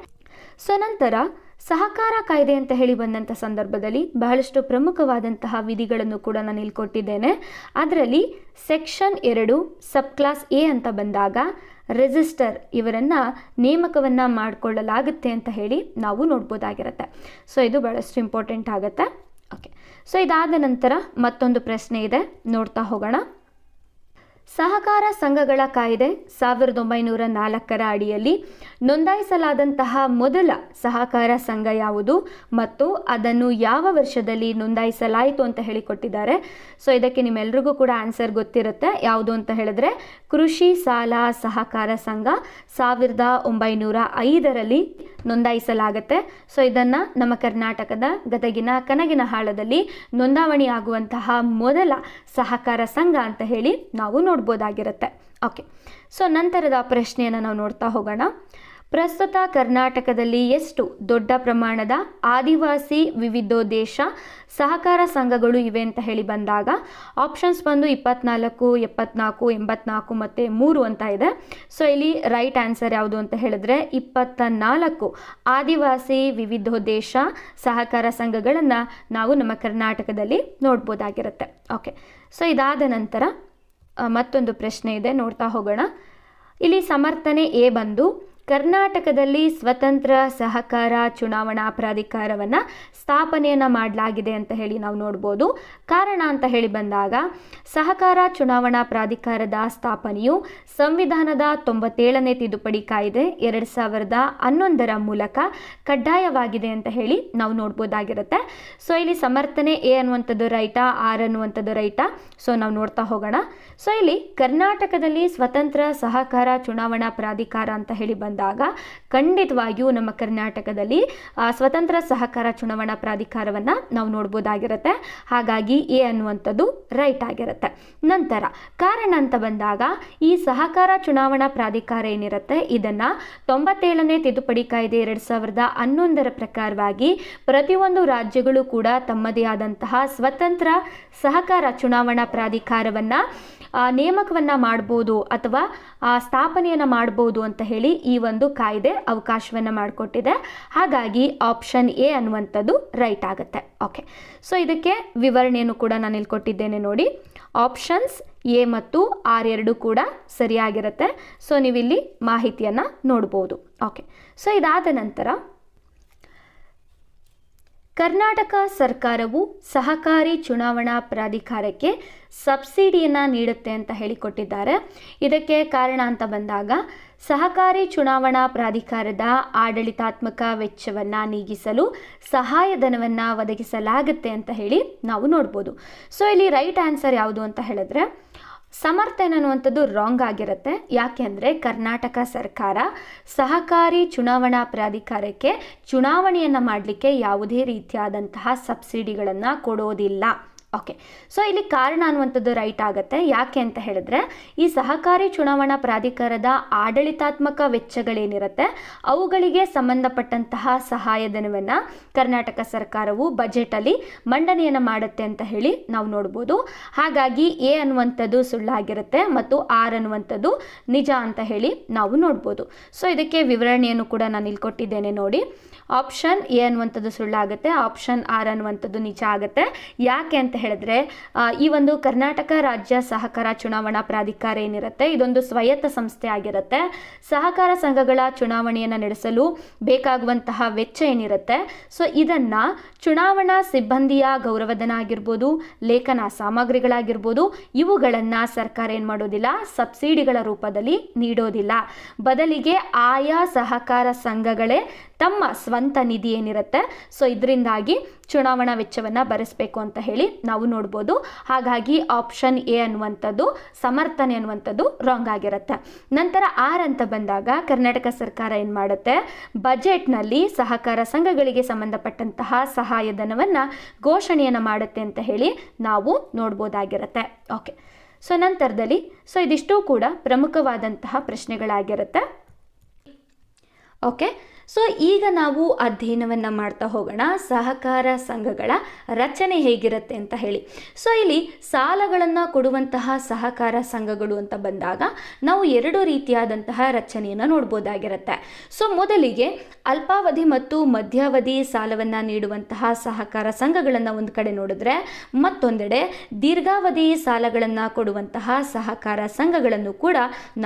ಸೊ ನಂತರ ಸಹಕಾರ ಕಾಯ್ದೆ ಅಂತ ಹೇಳಿ ಬಂದಂಥ ಸಂದರ್ಭದಲ್ಲಿ ಬಹಳಷ್ಟು ಪ್ರಮುಖವಾದಂತಹ ವಿಧಿಗಳನ್ನು ಕೂಡ ನಾನು ಇಲ್ಲಿ ಕೊಟ್ಟಿದ್ದೇನೆ. ಅದರಲ್ಲಿ ಸೆಕ್ಷನ್ 2 ಸಬ್ ಕ್ಲಾಸ್ ಎ ಅಂತ ಬಂದಾಗ ರಿಜಿಸ್ಟರ್ ಇವರನ್ನು ನೇಮಕವನ್ನು ಮಾಡಿಕೊಳ್ಳಲಾಗುತ್ತೆ ಅಂತ ಹೇಳಿ ನಾವು ನೋಡ್ಬೋದಾಗಿರುತ್ತೆ. ಸೊ ಇದು ಬಹಳಷ್ಟು ಇಂಪಾರ್ಟೆಂಟ್ ಆಗುತ್ತೆ. ಓಕೆ, ಸೊ ಇದಾದ ನಂತರ ಮತ್ತೊಂದು ಪ್ರಶ್ನೆ ಇದೆ, ನೋಡ್ತಾ ಹೋಗೋಣ. ಸಹಕಾರ ಸಂಘಗಳ ಕಾಯ್ದೆ 1904 ಅಡಿಯಲ್ಲಿ ನೋಂದಾಯಿಸಲಾದಂತಹ ಮೊದಲ ಸಹಕಾರ ಸಂಘ ಯಾವುದು ಮತ್ತು ಅದನ್ನು ಯಾವ ವರ್ಷದಲ್ಲಿ ನೋಂದಾಯಿಸಲಾಯಿತು ಅಂತ ಹೇಳಿಕೊಟ್ಟಿದ್ದಾರೆ. ಸೊ ಇದಕ್ಕೆ ನಿಮ್ಮೆಲ್ರಿಗೂ ಕೂಡ ಆನ್ಸರ್ ಗೊತ್ತಿರುತ್ತೆ. ಯಾವುದು ಅಂತ ಹೇಳಿದ್ರೆ ಕೃಷಿ ಸಾಲ ಸಹಕಾರ ಸಂಘ 1905ರಲ್ಲಿ ನೋಂದಾಯಿಸಲಾಗುತ್ತೆ. ಸೊ ಇದನ್ನು ನಮ್ಮ ಕರ್ನಾಟಕದ ಗದಗಿನ ಕನಗಿನಹಾಳದಲ್ಲಿ ನೋಂದಾವಣಿ ಆಗುವಂತಹ ಮೊದಲ ಸಹಕಾರ ಸಂಘ ಅಂತ ಹೇಳಿ ನಾವು ನೋಡ್ಬೋದಾಗಿರುತ್ತೆ. ಓಕೆ, ಸೊ ನಂತರದ ಪ್ರಶ್ನೆಯನ್ನು ನಾವು ನೋಡ್ತಾ ಹೋಗೋಣ. ಪ್ರಸ್ತುತ ಕರ್ನಾಟಕದಲ್ಲಿ ಎಷ್ಟು ದೊಡ್ಡ ಪ್ರಮಾಣದ ಆದಿವಾಸಿ ವಿವಿಧೋದ್ದೇಶ ಸಹಕಾರ ಸಂಘಗಳು ಇವೆ ಅಂತ ಹೇಳಿ ಬಂದಾಗ ಆಪ್ಷನ್ಸ್ ಬಂದು 24, 74, 84 ಮತ್ತು 3 ಅಂತ ಇದೆ. ಸೊ ಇಲ್ಲಿ ರೈಟ್ ಆನ್ಸರ್ ಯಾವುದು ಅಂತ ಹೇಳಿದ್ರೆ 24 ಆದಿವಾಸಿ ವಿವಿಧೋದ್ದೇಶ ಸಹಕಾರ ಸಂಘಗಳನ್ನು ನಾವು ನಮ್ಮ ಕರ್ನಾಟಕದಲ್ಲಿ ನೋಡ್ಬೋದಾಗಿರುತ್ತೆ. ಓಕೆ, ಸೊ ಇದಾದ ನಂತರ ಮತ್ತೊಂದು ಪ್ರಶ್ನೆ ಇದೆ, ನೋಡ್ತಾ ಹೋಗೋಣ. ಇಲ್ಲಿ ಸಮರ್ಥನೆ ಎ ಬಂದು ಕರ್ನಾಟಕದಲ್ಲಿ ಸ್ವತಂತ್ರ ಸಹಕಾರ ಚುನಾವಣಾ ಪ್ರಾಧಿಕಾರವನ್ನು ಸ್ಥಾಪನೆಯನ್ನು ಮಾಡಲಾಗಿದೆ ಅಂತ ಹೇಳಿ ನಾವು ನೋಡ್ಬೋದು. ಕಾರಣ ಅಂತ ಹೇಳಿ ಬಂದಾಗ ಸಹಕಾರ ಚುನಾವಣಾ ಪ್ರಾಧಿಕಾರದ ಸ್ಥಾಪನೆಯು ಸಂವಿಧಾನದ 97ನೇ ತಿದ್ದುಪಡಿ ಕಾಯ್ದೆ 2011 ಮೂಲಕ ಕಡ್ಡಾಯವಾಗಿದೆ ಅಂತ ಹೇಳಿ ನಾವು ನೋಡ್ಬೋದಾಗಿರುತ್ತೆ. ಸೊ ಇಲ್ಲಿ ಸಮರ್ಥನೆ ಎ ಅನ್ನುವಂಥದ್ದು ರೈಟಾ, ಆರ್ ಅನ್ನುವಂಥದ್ದು ರೈಟಾ? ಸೊ ನಾವು ನೋಡ್ತಾ ಹೋಗೋಣ. ಸೊ ಇಲ್ಲಿ ಕರ್ನಾಟಕದಲ್ಲಿ ಸ್ವತಂತ್ರ ಸಹಕಾರ ಚುನಾವಣಾ ಪ್ರಾಧಿಕಾರ ಅಂತ ಹೇಳಿ ಬಂದಾಗ ಖಂಡಿತವಾಗಿಯೂ ನಮ್ಮ ಕರ್ನಾಟಕದಲ್ಲಿ ಸ್ವತಂತ್ರ ಸಹಕಾರ ಚುನಾವಣಾ ಪ್ರಾಧಿಕಾರವನ್ನು ನಾವು ನೋಡ್ಬೋದಾಗಿರುತ್ತೆ. ಹಾಗಾಗಿ ಎ ಅನ್ನುವಂಥದ್ದು ರೈಟ್ ಆಗಿರುತ್ತೆ. ನಂತರ ಕಾರಣ ಅಂತ ಬಂದಾಗ ಈ ಸಹಕಾರ ಚುನಾವಣಾ ಪ್ರಾಧಿಕಾರ ಏನಿರುತ್ತೆ ಇದನ್ನು 97ನೇ ತಿದ್ದುಪಡಿ ಕಾಯ್ದೆ 2011 ಪ್ರಕಾರವಾಗಿ ಪ್ರತಿಯೊಂದು ರಾಜ್ಯಗಳು ಕೂಡ ತಮ್ಮದೇ ಆದಂತಹ ಸ್ವತಂತ್ರ ಸಹಕಾರ ಚುನಾವಣಾ ಪ್ರಾಧಿಕಾರವನ್ನು ನೇಮಕವನ್ನು ಮಾಡ್ಬೋದು ಅಥವಾ ಸ್ಥಾಪನೆಯನ್ನು ಮಾಡ್ಬೋದು ಅಂತ ಹೇಳಿ ಈ ಒಂದು ಕಾಯ್ದೆ ಅವಕಾಶವನ್ನು ಮಾಡಿಕೊಟ್ಟಿದೆ. ಹಾಗಾಗಿ ಆಪ್ಷನ್ ಎ ಅನ್ನುವಂಥದ್ದು ರೈಟ್ ಆಗುತ್ತೆ. ಓಕೆ, ಸೊ ಇದಕ್ಕೆ ವಿವರಣೆಯನ್ನು ಕೂಡ ನಾನು ಇಲ್ಲಿ ಕೊಟ್ಟಿದ್ದೇನೆ ನೋಡಿ. ಆಪ್ಷನ್ಸ್ ಎ ಮತ್ತು ಆರ್ ಎರಡು ಕೂಡ ಸರಿಯಾಗಿರುತ್ತೆ. ಸೊ ನೀವಿಲ್ಲಿ ಮಾಹಿತಿಯನ್ನು ನೋಡ್ಬೋದು. ಓಕೆ, ಸೊ ಇದಾದ ನಂತರ ಕರ್ನಾಟಕ ಸರ್ಕಾರವು ಸಹಕಾರಿ ಚುನಾವಣಾ ಪ್ರಾಧಿಕಾರಕ್ಕೆ ಸಬ್ಸಿಡಿಯನ್ನು ನೀಡುತ್ತೆ ಅಂತ ಹೇಳಿಕೊಟ್ಟಿದ್ದಾರೆ. ಇದಕ್ಕೆ ಕಾರಣ ಅಂತ ಬಂದಾಗ ಸಹಕಾರಿ ಚುನಾವಣಾ ಪ್ರಾಧಿಕಾರದ ಆಡಳಿತಾತ್ಮಕ ವೆಚ್ಚವನ್ನು ನೀಗಿಸಲು ಸಹಾಯಧನವನ್ನು ಒದಗಿಸಲಾಗುತ್ತೆ ಅಂತ ಹೇಳಿ ನಾವು ನೋಡ್ಬೋದು. ಸೊ ಇಲ್ಲಿ ರೈಟ್ ಆನ್ಸರ್ ಯಾವುದು ಅಂತ ಹೇಳಿದ್ರೆ ಸಮರ್ಥನೆ ಅನ್ನುವಂಥದ್ದು ರಾಂಗ್ ಆಗಿರುತ್ತೆ. ಯಾಕೆ ಅಂದರೆ ಕರ್ನಾಟಕ ಸರ್ಕಾರ ಸಹಕಾರಿ ಚುನಾವಣಾ ಪ್ರಾಧಿಕಾರಕ್ಕೆ ಚುನಾವಣೆಯನ್ನು ಮಾಡಲಿಕ್ಕೆ ಯಾವುದೇ ರೀತಿಯಾದಂತಹ ಸಬ್ಸಿಡಿಗಳನ್ನು ಕೊಡೋದಿಲ್ಲ. ಓಕೆ, ಸೊ ಇಲ್ಲಿ ಕಾರಣ ಅನ್ನುವಂಥದ್ದು ರೈಟ್ ಆಗುತ್ತೆ. ಯಾಕೆ ಅಂತ ಹೇಳಿದ್ರೆ ಈ ಸಹಕಾರಿ ಚುನಾವಣಾ ಪ್ರಾಧಿಕಾರದ ಆಡಳಿತಾತ್ಮಕ ವೆಚ್ಚಗಳೇನಿರುತ್ತೆ ಅವುಗಳಿಗೆ ಸಂಬಂಧಪಟ್ಟಂತಹ ಸಹಾಯಧನವನ್ನು ಕರ್ನಾಟಕ ಸರ್ಕಾರವು ಬಜೆಟಲ್ಲಿ ಮಂಡನೆಯನ್ನು ಮಾಡುತ್ತೆ ಅಂತ ಹೇಳಿ ನಾವು ನೋಡ್ಬೋದು. ಹಾಗಾಗಿ ಎ ಅನ್ನುವಂಥದ್ದು ಸುಳ್ಳಾಗಿರುತ್ತೆ ಮತ್ತು ಆರ್ ಅನ್ನುವಂಥದ್ದು ನಿಜ ಅಂತ ಹೇಳಿ ನಾವು ನೋಡ್ಬೋದು. ಸೊ ಇದಕ್ಕೆ ವಿವರಣೆಯನ್ನು ಕೂಡ ನಾನು ಇಲ್ಲಿ ಕೊಟ್ಟಿದ್ದೇನೆ ನೋಡಿ. ಆಪ್ಷನ್ ಎ ಅನ್ನುವಂಥದ್ದು ಸುಳ್ಳಾಗುತ್ತೆ, ಆಪ್ಷನ್ ಆರ್ ಅನ್ನುವಂಥದ್ದು ನಿಜ ಆಗುತ್ತೆ. ಯಾಕೆ ಅಂತ ಹೇಳಿದ್ರೆ ಈ ಒಂದು ಕರ್ನಾಟಕ ರಾಜ್ಯ ಸಹಕಾರ ಚುನಾವಣಾ ಪ್ರಾಧಿಕಾರ ಏನಿರುತ್ತೆ ಇದೊಂದು ಸ್ವಾಯತ್ತ ಸಂಸ್ಥೆ ಆಗಿರುತ್ತೆ. ಸಹಕಾರ ಸಂಘಗಳ ಚುನಾವಣೆಯನ್ನು ನಡೆಸಲು ಬೇಕಾಗುವಂತಹ ವೆಚ್ಚ ಏನಿರುತ್ತೆ ಸೊ ಇದನ್ನು ಚುನಾವಣಾ ಸಿಬ್ಬಂದಿಯ ಗೌರವಧನ ಆಗಿರ್ಬೋದು, ಲೇಖನ ಸಾಮಗ್ರಿಗಳಾಗಿರ್ಬೋದು, ಇವುಗಳನ್ನು ಸರ್ಕಾರ ಏನು ಮಾಡೋದಿಲ್ಲ, ಸಬ್ಸಿಡಿಗಳ ರೂಪದಲ್ಲಿ ನೀಡೋದಿಲ್ಲ. ಬದಲಿಗೆ ಆಯಾ ಸಹಕಾರ ಸಂಘಗಳೇ ತಮ್ಮ ಸ್ವಂತ ನಿಧಿ ಏನಿರುತ್ತೆ ಸೊ ಇದರಿಂದಾಗಿ ಚುನಾವಣಾ ವೆಚ್ಚವನ್ನು ಭರಿಸಬೇಕು ಅಂತ ಹೇಳಿ ನಾವು ನೋಡ್ಬೋದು. ಹಾಗಾಗಿ ಆಪ್ಷನ್ ಎ ಅನ್ನುವಂಥದ್ದು ಸಮರ್ಥನೆ ಅನ್ನುವಂಥದ್ದು ರಾಂಗ್ ಆಗಿರುತ್ತೆ. ನಂತರ ಆರ್ ಅಂತ ಬಂದಾಗ ಕರ್ನಾಟಕ ಸರ್ಕಾರ ಏನು ಮಾಡುತ್ತೆ, ಬಜೆಟ್ನಲ್ಲಿ ಸಹಕಾರ ಸಂಘಗಳಿಗೆ ಸಂಬಂಧಪಟ್ಟಂತಹ ಸಹಾಯಧನವನ್ನು ಘೋಷಣೆಯನ್ನು ಮಾಡುತ್ತೆ ಅಂತ ಹೇಳಿ ನಾವು ನೋಡ್ಬೋದಾಗಿರುತ್ತೆ. ಓಕೆ, ಸೊ ನಂತರದಲ್ಲಿ ಸೊ ಇದಿಷ್ಟು ಕೂಡ ಪ್ರಮುಖವಾದಂತಹ ಪ್ರಶ್ನೆಗಳಾಗಿರುತ್ತೆ. ಓಕೆ, ಸೊ ಈಗ ನಾವು ಅಧ್ಯಯನವನ್ನು ಮಾಡ್ತಾ ಹೋಗೋಣ ಸಹಕಾರ ಸಂಘಗಳ ರಚನೆ ಹೇಗಿರುತ್ತೆ ಅಂತ ಹೇಳಿ. ಸೊ ಇಲ್ಲಿ ಸಾಲಗಳನ್ನು ಕೊಡುವಂತಹ ಸಹಕಾರ ಸಂಘಗಳು ಅಂತ ಬಂದಾಗ ನಾವು ಎರಡು ರೀತಿಯಾದಂತಹ ರಚನೆಯನ್ನು ನೋಡ್ಬೋದಾಗಿರುತ್ತೆ. ಸೊ ಮೊದಲಿಗೆ ಅಲ್ಪಾವಧಿ ಮತ್ತು ಮಧ್ಯಾವಧಿ ಸಾಲವನ್ನು ನೀಡುವಂತಹ ಸಹಕಾರ ಸಂಘಗಳನ್ನು ಒಂದು ಕಡೆ ನೋಡಿದ್ರೆ, ಮತ್ತೊಂದೆಡೆ ದೀರ್ಘಾವಧಿ ಸಾಲಗಳನ್ನು ಕೊಡುವಂತಹ ಸಹಕಾರ ಸಂಘಗಳನ್ನು ಕೂಡ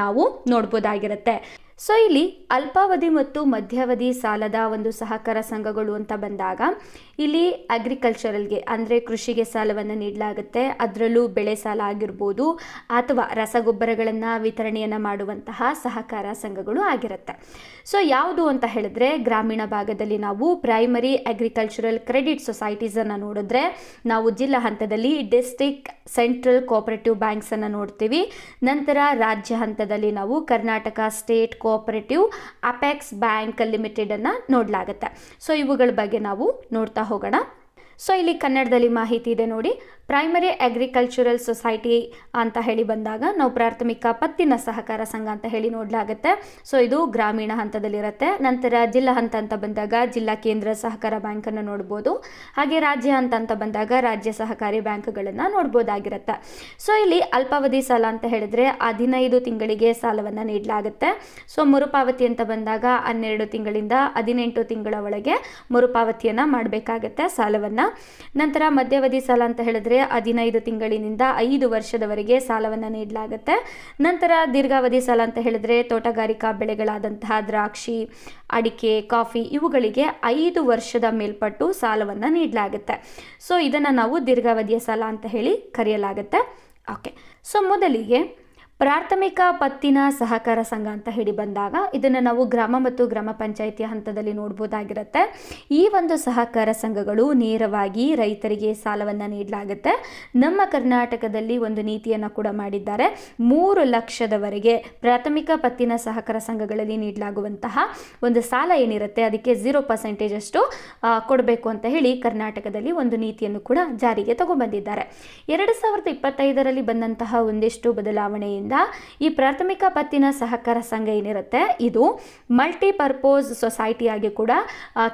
ನಾವು ನೋಡ್ಬೋದಾಗಿರುತ್ತೆ. ಸೊ ಇಲ್ಲಿ ಅಲ್ಪಾವಧಿ ಮತ್ತು ಮಧ್ಯಾವಧಿ ಸಾಲದ ಒಂದು ಸಹಕಾರ ಸಂಘಗಳು ಅಂತ ಬಂದಾಗ ಇಲ್ಲಿ ಅಗ್ರಿಕಲ್ಚರಲ್ಗೆ ಅಂದರೆ ಕೃಷಿಗೆ ಸಾಲವನ್ನು ನೀಡಲಾಗುತ್ತೆ. ಅದರಲ್ಲೂ ಬೆಳೆ ಸಾಲ ಆಗಿರ್ಬೋದು ಅಥವಾ ರಸಗೊಬ್ಬರಗಳನ್ನು ವಿತರಣೆಯನ್ನು ಮಾಡುವಂತಹ ಸಹಕಾರ ಸಂಘಗಳು ಆಗಿರುತ್ತೆ. ಸೊ ಯಾವುದು ಅಂತ ಹೇಳಿದ್ರೆ, ಗ್ರಾಮೀಣ ಭಾಗದಲ್ಲಿ ನಾವು ಪ್ರೈಮರಿ ಅಗ್ರಿಕಲ್ಚರಲ್ ಕ್ರೆಡಿಟ್ ಸೊಸೈಟೀಸನ್ನು ನೋಡಿದ್ರೆ, ನಾವು ಜಿಲ್ಲಾ ಹಂತದಲ್ಲಿ ಡಿಸ್ಟ್ರಿಕ್ಟ್ ಸೆಂಟ್ರಲ್ ಕೋಆಪರೇಟಿವ್ ಬ್ಯಾಂಕ್ಸನ್ನು ನೋಡ್ತೀವಿ. ನಂತರ ರಾಜ್ಯ ಹಂತದಲ್ಲಿ ನಾವು Karnataka state cooperative apex bank limited ಅನ್ನು ನೋಡಲಾಗುತ್ತೆ. ಸೊ ಇವುಗಳ ಬಗ್ಗೆ ನಾವು ನೋಡ್ತಾ ಹೋಗೋಣ. ಸೊ ಇಲ್ಲಿ ಕನ್ನಡದಲ್ಲಿ ಮಾಹಿತಿ ಇದೆ ನೋಡಿ. ಪ್ರೈಮರಿ ಅಗ್ರಿಕಲ್ಚರಲ್ ಸೊಸೈಟಿ ಅಂತ ಹೇಳಿ ಬಂದಾಗ ನಾವು ಪ್ರಾಥಮಿಕ ಪತ್ತಿನ ಸಹಕಾರ ಸಂಘ ಅಂತ ಹೇಳಿ ನೋಡಲಾಗುತ್ತೆ. ಸೊ ಇದು ಗ್ರಾಮೀಣ ಹಂತದಲ್ಲಿರುತ್ತೆ. ನಂತರ ಜಿಲ್ಲಾ ಹಂತ ಅಂತ ಬಂದಾಗ ಜಿಲ್ಲಾ ಕೇಂದ್ರ ಸಹಕಾರ ಬ್ಯಾಂಕನ್ನು ನೋಡ್ಬೋದು. ಹಾಗೆ ರಾಜ್ಯ ಹಂತ ಅಂತ ಬಂದಾಗ ರಾಜ್ಯ ಸಹಕಾರಿ ಬ್ಯಾಂಕ್ಗಳನ್ನು ನೋಡ್ಬೋದಾಗಿರುತ್ತೆ. ಸೊ ಇಲ್ಲಿ ಅಲ್ಪಾವಧಿ ಸಾಲ ಅಂತ ಹೇಳಿದ್ರೆ 15 ತಿಂಗಳಿಗೆ ಸಾಲವನ್ನು ನೀಡಲಾಗುತ್ತೆ. ಸೊ ಮರುಪಾವತಿ ಅಂತ ಬಂದಾಗ 12 ತಿಂಗಳಿಂದ 18 ತಿಂಗಳ ಒಳಗೆ ಮರುಪಾವತಿಯನ್ನು ಮಾಡಬೇಕಾಗತ್ತೆ ಸಾಲವನ್ನು. ನಂತರ ಮಧ್ಯಾವಧಿ ಸಾಲ ಅಂತ ಹೇಳಿದ್ರೆ 15 ತಿಂಗಳಿನಿಂದ 5 ವರ್ಷದವರೆಗೆ ಸಾಲವನ್ನು ನೀಡಲಾಗುತ್ತೆ. ನಂತರ ದೀರ್ಘಾವಧಿ ಸಾಲ ಅಂತ ಹೇಳಿದ್ರೆ ತೋಟಗಾರಿಕಾ ಬೆಳೆಗಳಾದಂತಹ ದ್ರಾಕ್ಷಿ, ಅಡಿಕೆ, ಕಾಫಿ ಇವುಗಳಿಗೆ 5 ವರ್ಷದ ಮೇಲ್ಪಟ್ಟು ಸಾಲವನ್ನು ನೀಡಲಾಗುತ್ತೆ. ಸೊ ಇದನ್ನು ನಾವು ದೀರ್ಘಾವಧಿಯ ಸಾಲ ಅಂತ ಹೇಳಿ ಕರೆಯಲಾಗುತ್ತೆ. ಓಕೆ, ಸೊ ಮೊದಲಿಗೆ ಪ್ರಾಥಮಿಕ ಪತ್ತಿನ ಸಹಕಾರ ಸಂಘ ಅಂತ ಹೇಳಿ ಬಂದಾಗ ಇದನ್ನು ನಾವು ಗ್ರಾಮ ಮತ್ತು ಗ್ರಾಮ ಪಂಚಾಯಿತಿಯ ಹಂತದಲ್ಲಿ ನೋಡ್ಬೋದಾಗಿರುತ್ತೆ. ಈ ಒಂದು ಸಹಕಾರ ಸಂಘಗಳು ನೇರವಾಗಿ ರೈತರಿಗೆ ಸಾಲವನ್ನು ನೀಡಲಾಗುತ್ತೆ. ನಮ್ಮ ಕರ್ನಾಟಕದಲ್ಲಿ ಒಂದು ನೀತಿಯನ್ನು ಕೂಡ ಮಾಡಿದ್ದಾರೆ. 3 ಲಕ್ಷದವರೆಗೆ ಪ್ರಾಥಮಿಕ ಪತ್ತಿನ ಸಹಕಾರ ಸಂಘಗಳಲ್ಲಿ ನೀಡಲಾಗುವಂತಹ ಒಂದು ಸಾಲ ಏನಿರುತ್ತೆ ಅದಕ್ಕೆ 0% ಅಷ್ಟು ಕೊಡಬೇಕು ಅಂತ ಹೇಳಿ ಕರ್ನಾಟಕದಲ್ಲಿ ಒಂದು ನೀತಿಯನ್ನು ಕೂಡ ಜಾರಿಗೆ ತಗೊಂಡ್ಬಂದಿದ್ದಾರೆ. 2025ರಲ್ಲಿ ಬಂದಂತಹ ಒಂದಿಷ್ಟು ಬದಲಾವಣೆಯಿಂದ ಈ ಪ್ರಾಥಮಿಕ ಪತ್ತಿನ ಸಹಕಾರ ಸಂಘ ಏನಿರುತ್ತೆ ಇದು ಮಲ್ಟಿಪರ್ಪೋಸ್ ಸೊಸೈಟಿಯಾಗಿ ಕೂಡ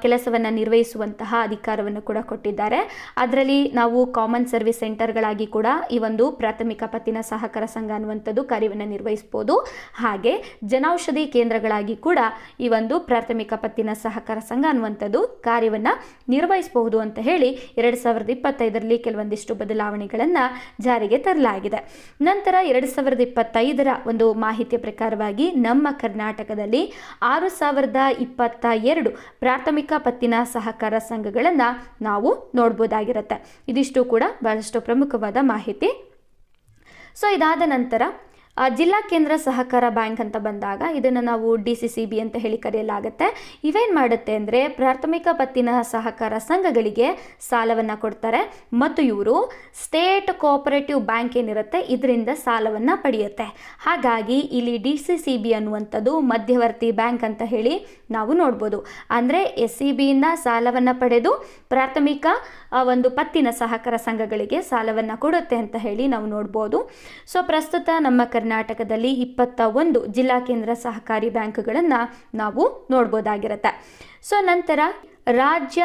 ಕೆಲಸವನ್ನು ನಿರ್ವಹಿಸುವಂತಹ ಅಧಿಕಾರವನ್ನು ಕೂಡ ಕೊಟ್ಟಿದ್ದಾರೆ. ಅದರಲ್ಲಿ ನಾವು ಕಾಮನ್ ಸರ್ವಿಸ್ ಸೆಂಟರ್ಗಳಾಗಿ ಕೂಡ ಈ ಒಂದು ಪ್ರಾಥಮಿಕ ಪತ್ತಿನ ಸಹಕಾರ ಸಂಘ ಅನ್ನುವಂಥದ್ದು ಕಾರ್ಯವನ್ನು ನಿರ್ವಹಿಸಬಹುದು. ಹಾಗೆ ಜನೌಷಧಿ ಕೇಂದ್ರಗಳಾಗಿ ಕೂಡ ಈ ಒಂದು ಪ್ರಾಥಮಿಕ ಪತ್ತಿನ ಸಹಕಾರ ಸಂಘ ಅನ್ನುವಂಥದ್ದು ಕಾರ್ಯವನ್ನು ನಿರ್ವಹಿಸಬಹುದು ಅಂತ ಹೇಳಿ 2025ರಲ್ಲಿ ಕೆಲವೊಂದಿಷ್ಟು ಬದಲಾವಣೆಗಳನ್ನು ಜಾರಿಗೆ ತರಲಾಗಿದೆ. ನಂತರ 2025ರ ಒಂದು ಮಾಹಿತಿಯ ಪ್ರಕಾರವಾಗಿ ನಮ್ಮ ಕರ್ನಾಟಕದಲ್ಲಿ 6022 ಪ್ರಾಥಮಿಕ ಪತ್ತಿನ ಸಹಕಾರ ಸಂಘಗಳನ್ನು ನಾವು ನೋಡ್ಬೋದಾಗಿರುತ್ತೆ. ಇದಿಷ್ಟು ಕೂಡ ಬಹಳಷ್ಟು ಪ್ರಮುಖವಾದ ಮಾಹಿತಿ. ಸೊ ಇದಾದ ನಂತರ ಜಿಲ್ಲಾ ಕೇಂದ್ರ ಸಹಕಾರ ಬ್ಯಾಂಕ್ ಅಂತ ಬಂದಾಗ ಇದನ್ನು ನಾವು DCCB ಅಂತ ಹೇಳಿ ಕರೆಯಲಾಗುತ್ತೆ. ಇವೇನು ಮಾಡುತ್ತೆ ಅಂದರೆ ಪ್ರಾಥಮಿಕ ಪತ್ತಿನ ಸಹಕಾರ ಸಂಘಗಳಿಗೆ ಸಾಲವನ್ನು ಕೊಡ್ತಾರೆ ಮತ್ತು ಇವರು ಸ್ಟೇಟ್ ಕೋಆಪರೇಟಿವ್ ಬ್ಯಾಂಕ್ ಏನಿರುತ್ತೆ ಇದರಿಂದ ಸಾಲವನ್ನು ಪಡೆಯುತ್ತೆ. ಹಾಗಾಗಿ ಇಲ್ಲಿ DCCB ಅನ್ನುವಂಥದ್ದು ಮಧ್ಯವರ್ತಿ ಬ್ಯಾಂಕ್ ಅಂತ ಹೇಳಿ ನಾವು ನೋಡ್ಬೋದು. ಅಂದರೆ SCBಯಿಂದ ಸಾಲವನ್ನು ಪಡೆದು ಪ್ರಾಥಮಿಕ ಒಂದು ಪತ್ತಿನ ಸಹಕಾರ ಸಂಘಗಳಿಗೆ ಸಾಲವನ್ನು ಕೊಡುತ್ತೆ ಅಂತ ಹೇಳಿ ನಾವು ನೋಡ್ಬೋದು. ಸೊ ಪ್ರಸ್ತುತ ನಮ್ಮ ಕರ್ನಾಟಕದಲ್ಲಿ 21 ಜಿಲ್ಲಾ ಕೇಂದ್ರ ಸಹಕಾರಿ ಬ್ಯಾಂಕ್ಗಳನ್ನು ನಾವು ನೋಡ್ಬೋದಾಗಿರುತ್ತೆ. ಸೊ ನಂತರ ರಾಜ್ಯ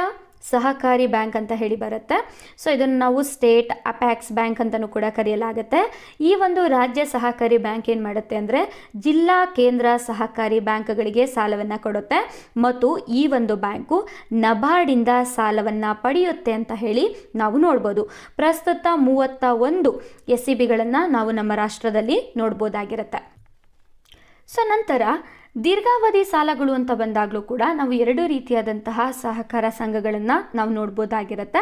ಸಹಕಾರಿ ಬ್ಯಾಂಕ್ ಅಂತ ಹೇಳಿ ಬರುತ್ತೆ. ಸೊ ಇದನ್ನು ನಾವು ಸ್ಟೇಟ್ ಅಪ್ಯಾಕ್ಸ್ ಬ್ಯಾಂಕ್ ಅಂತಲೂ ಕೂಡ ಕರೆಯಲಾಗುತ್ತೆ. ಈ ಒಂದು ರಾಜ್ಯ ಸಹಕಾರಿ ಬ್ಯಾಂಕ್ ಏನು ಮಾಡುತ್ತೆ ಅಂದರೆ ಜಿಲ್ಲಾ ಕೇಂದ್ರ ಸಹಕಾರಿ ಬ್ಯಾಂಕ್ಗಳಿಗೆ ಸಾಲವನ್ನು ಕೊಡುತ್ತೆ ಮತ್ತು ಈ ಒಂದು ಬ್ಯಾಂಕು ನಬಾರ್ಡಿಂದ ಸಾಲವನ್ನು ಪಡೆಯುತ್ತೆ ಅಂತ ಹೇಳಿ ನಾವು ನೋಡ್ಬೋದು. ಪ್ರಸ್ತುತ 31 SCBಗಳನ್ನು ನಾವು ನಮ್ಮ ರಾಷ್ಟ್ರದಲ್ಲಿ ನೋಡ್ಬೋದಾಗಿರುತ್ತೆ. ಸೊ ನಂತರ ದೀರ್ಘಾವಧಿ ಸಾಲಗಳು ಅಂತ ಬಂದಾಗಲೂ ಕೂಡ ನಾವು 2 ರೀತಿಯಾದಂತಹ ಸಹಕಾರ ಸಂಘಗಳನ್ನು ನಾವು ನೋಡ್ಬೋದಾಗಿರುತ್ತೆ.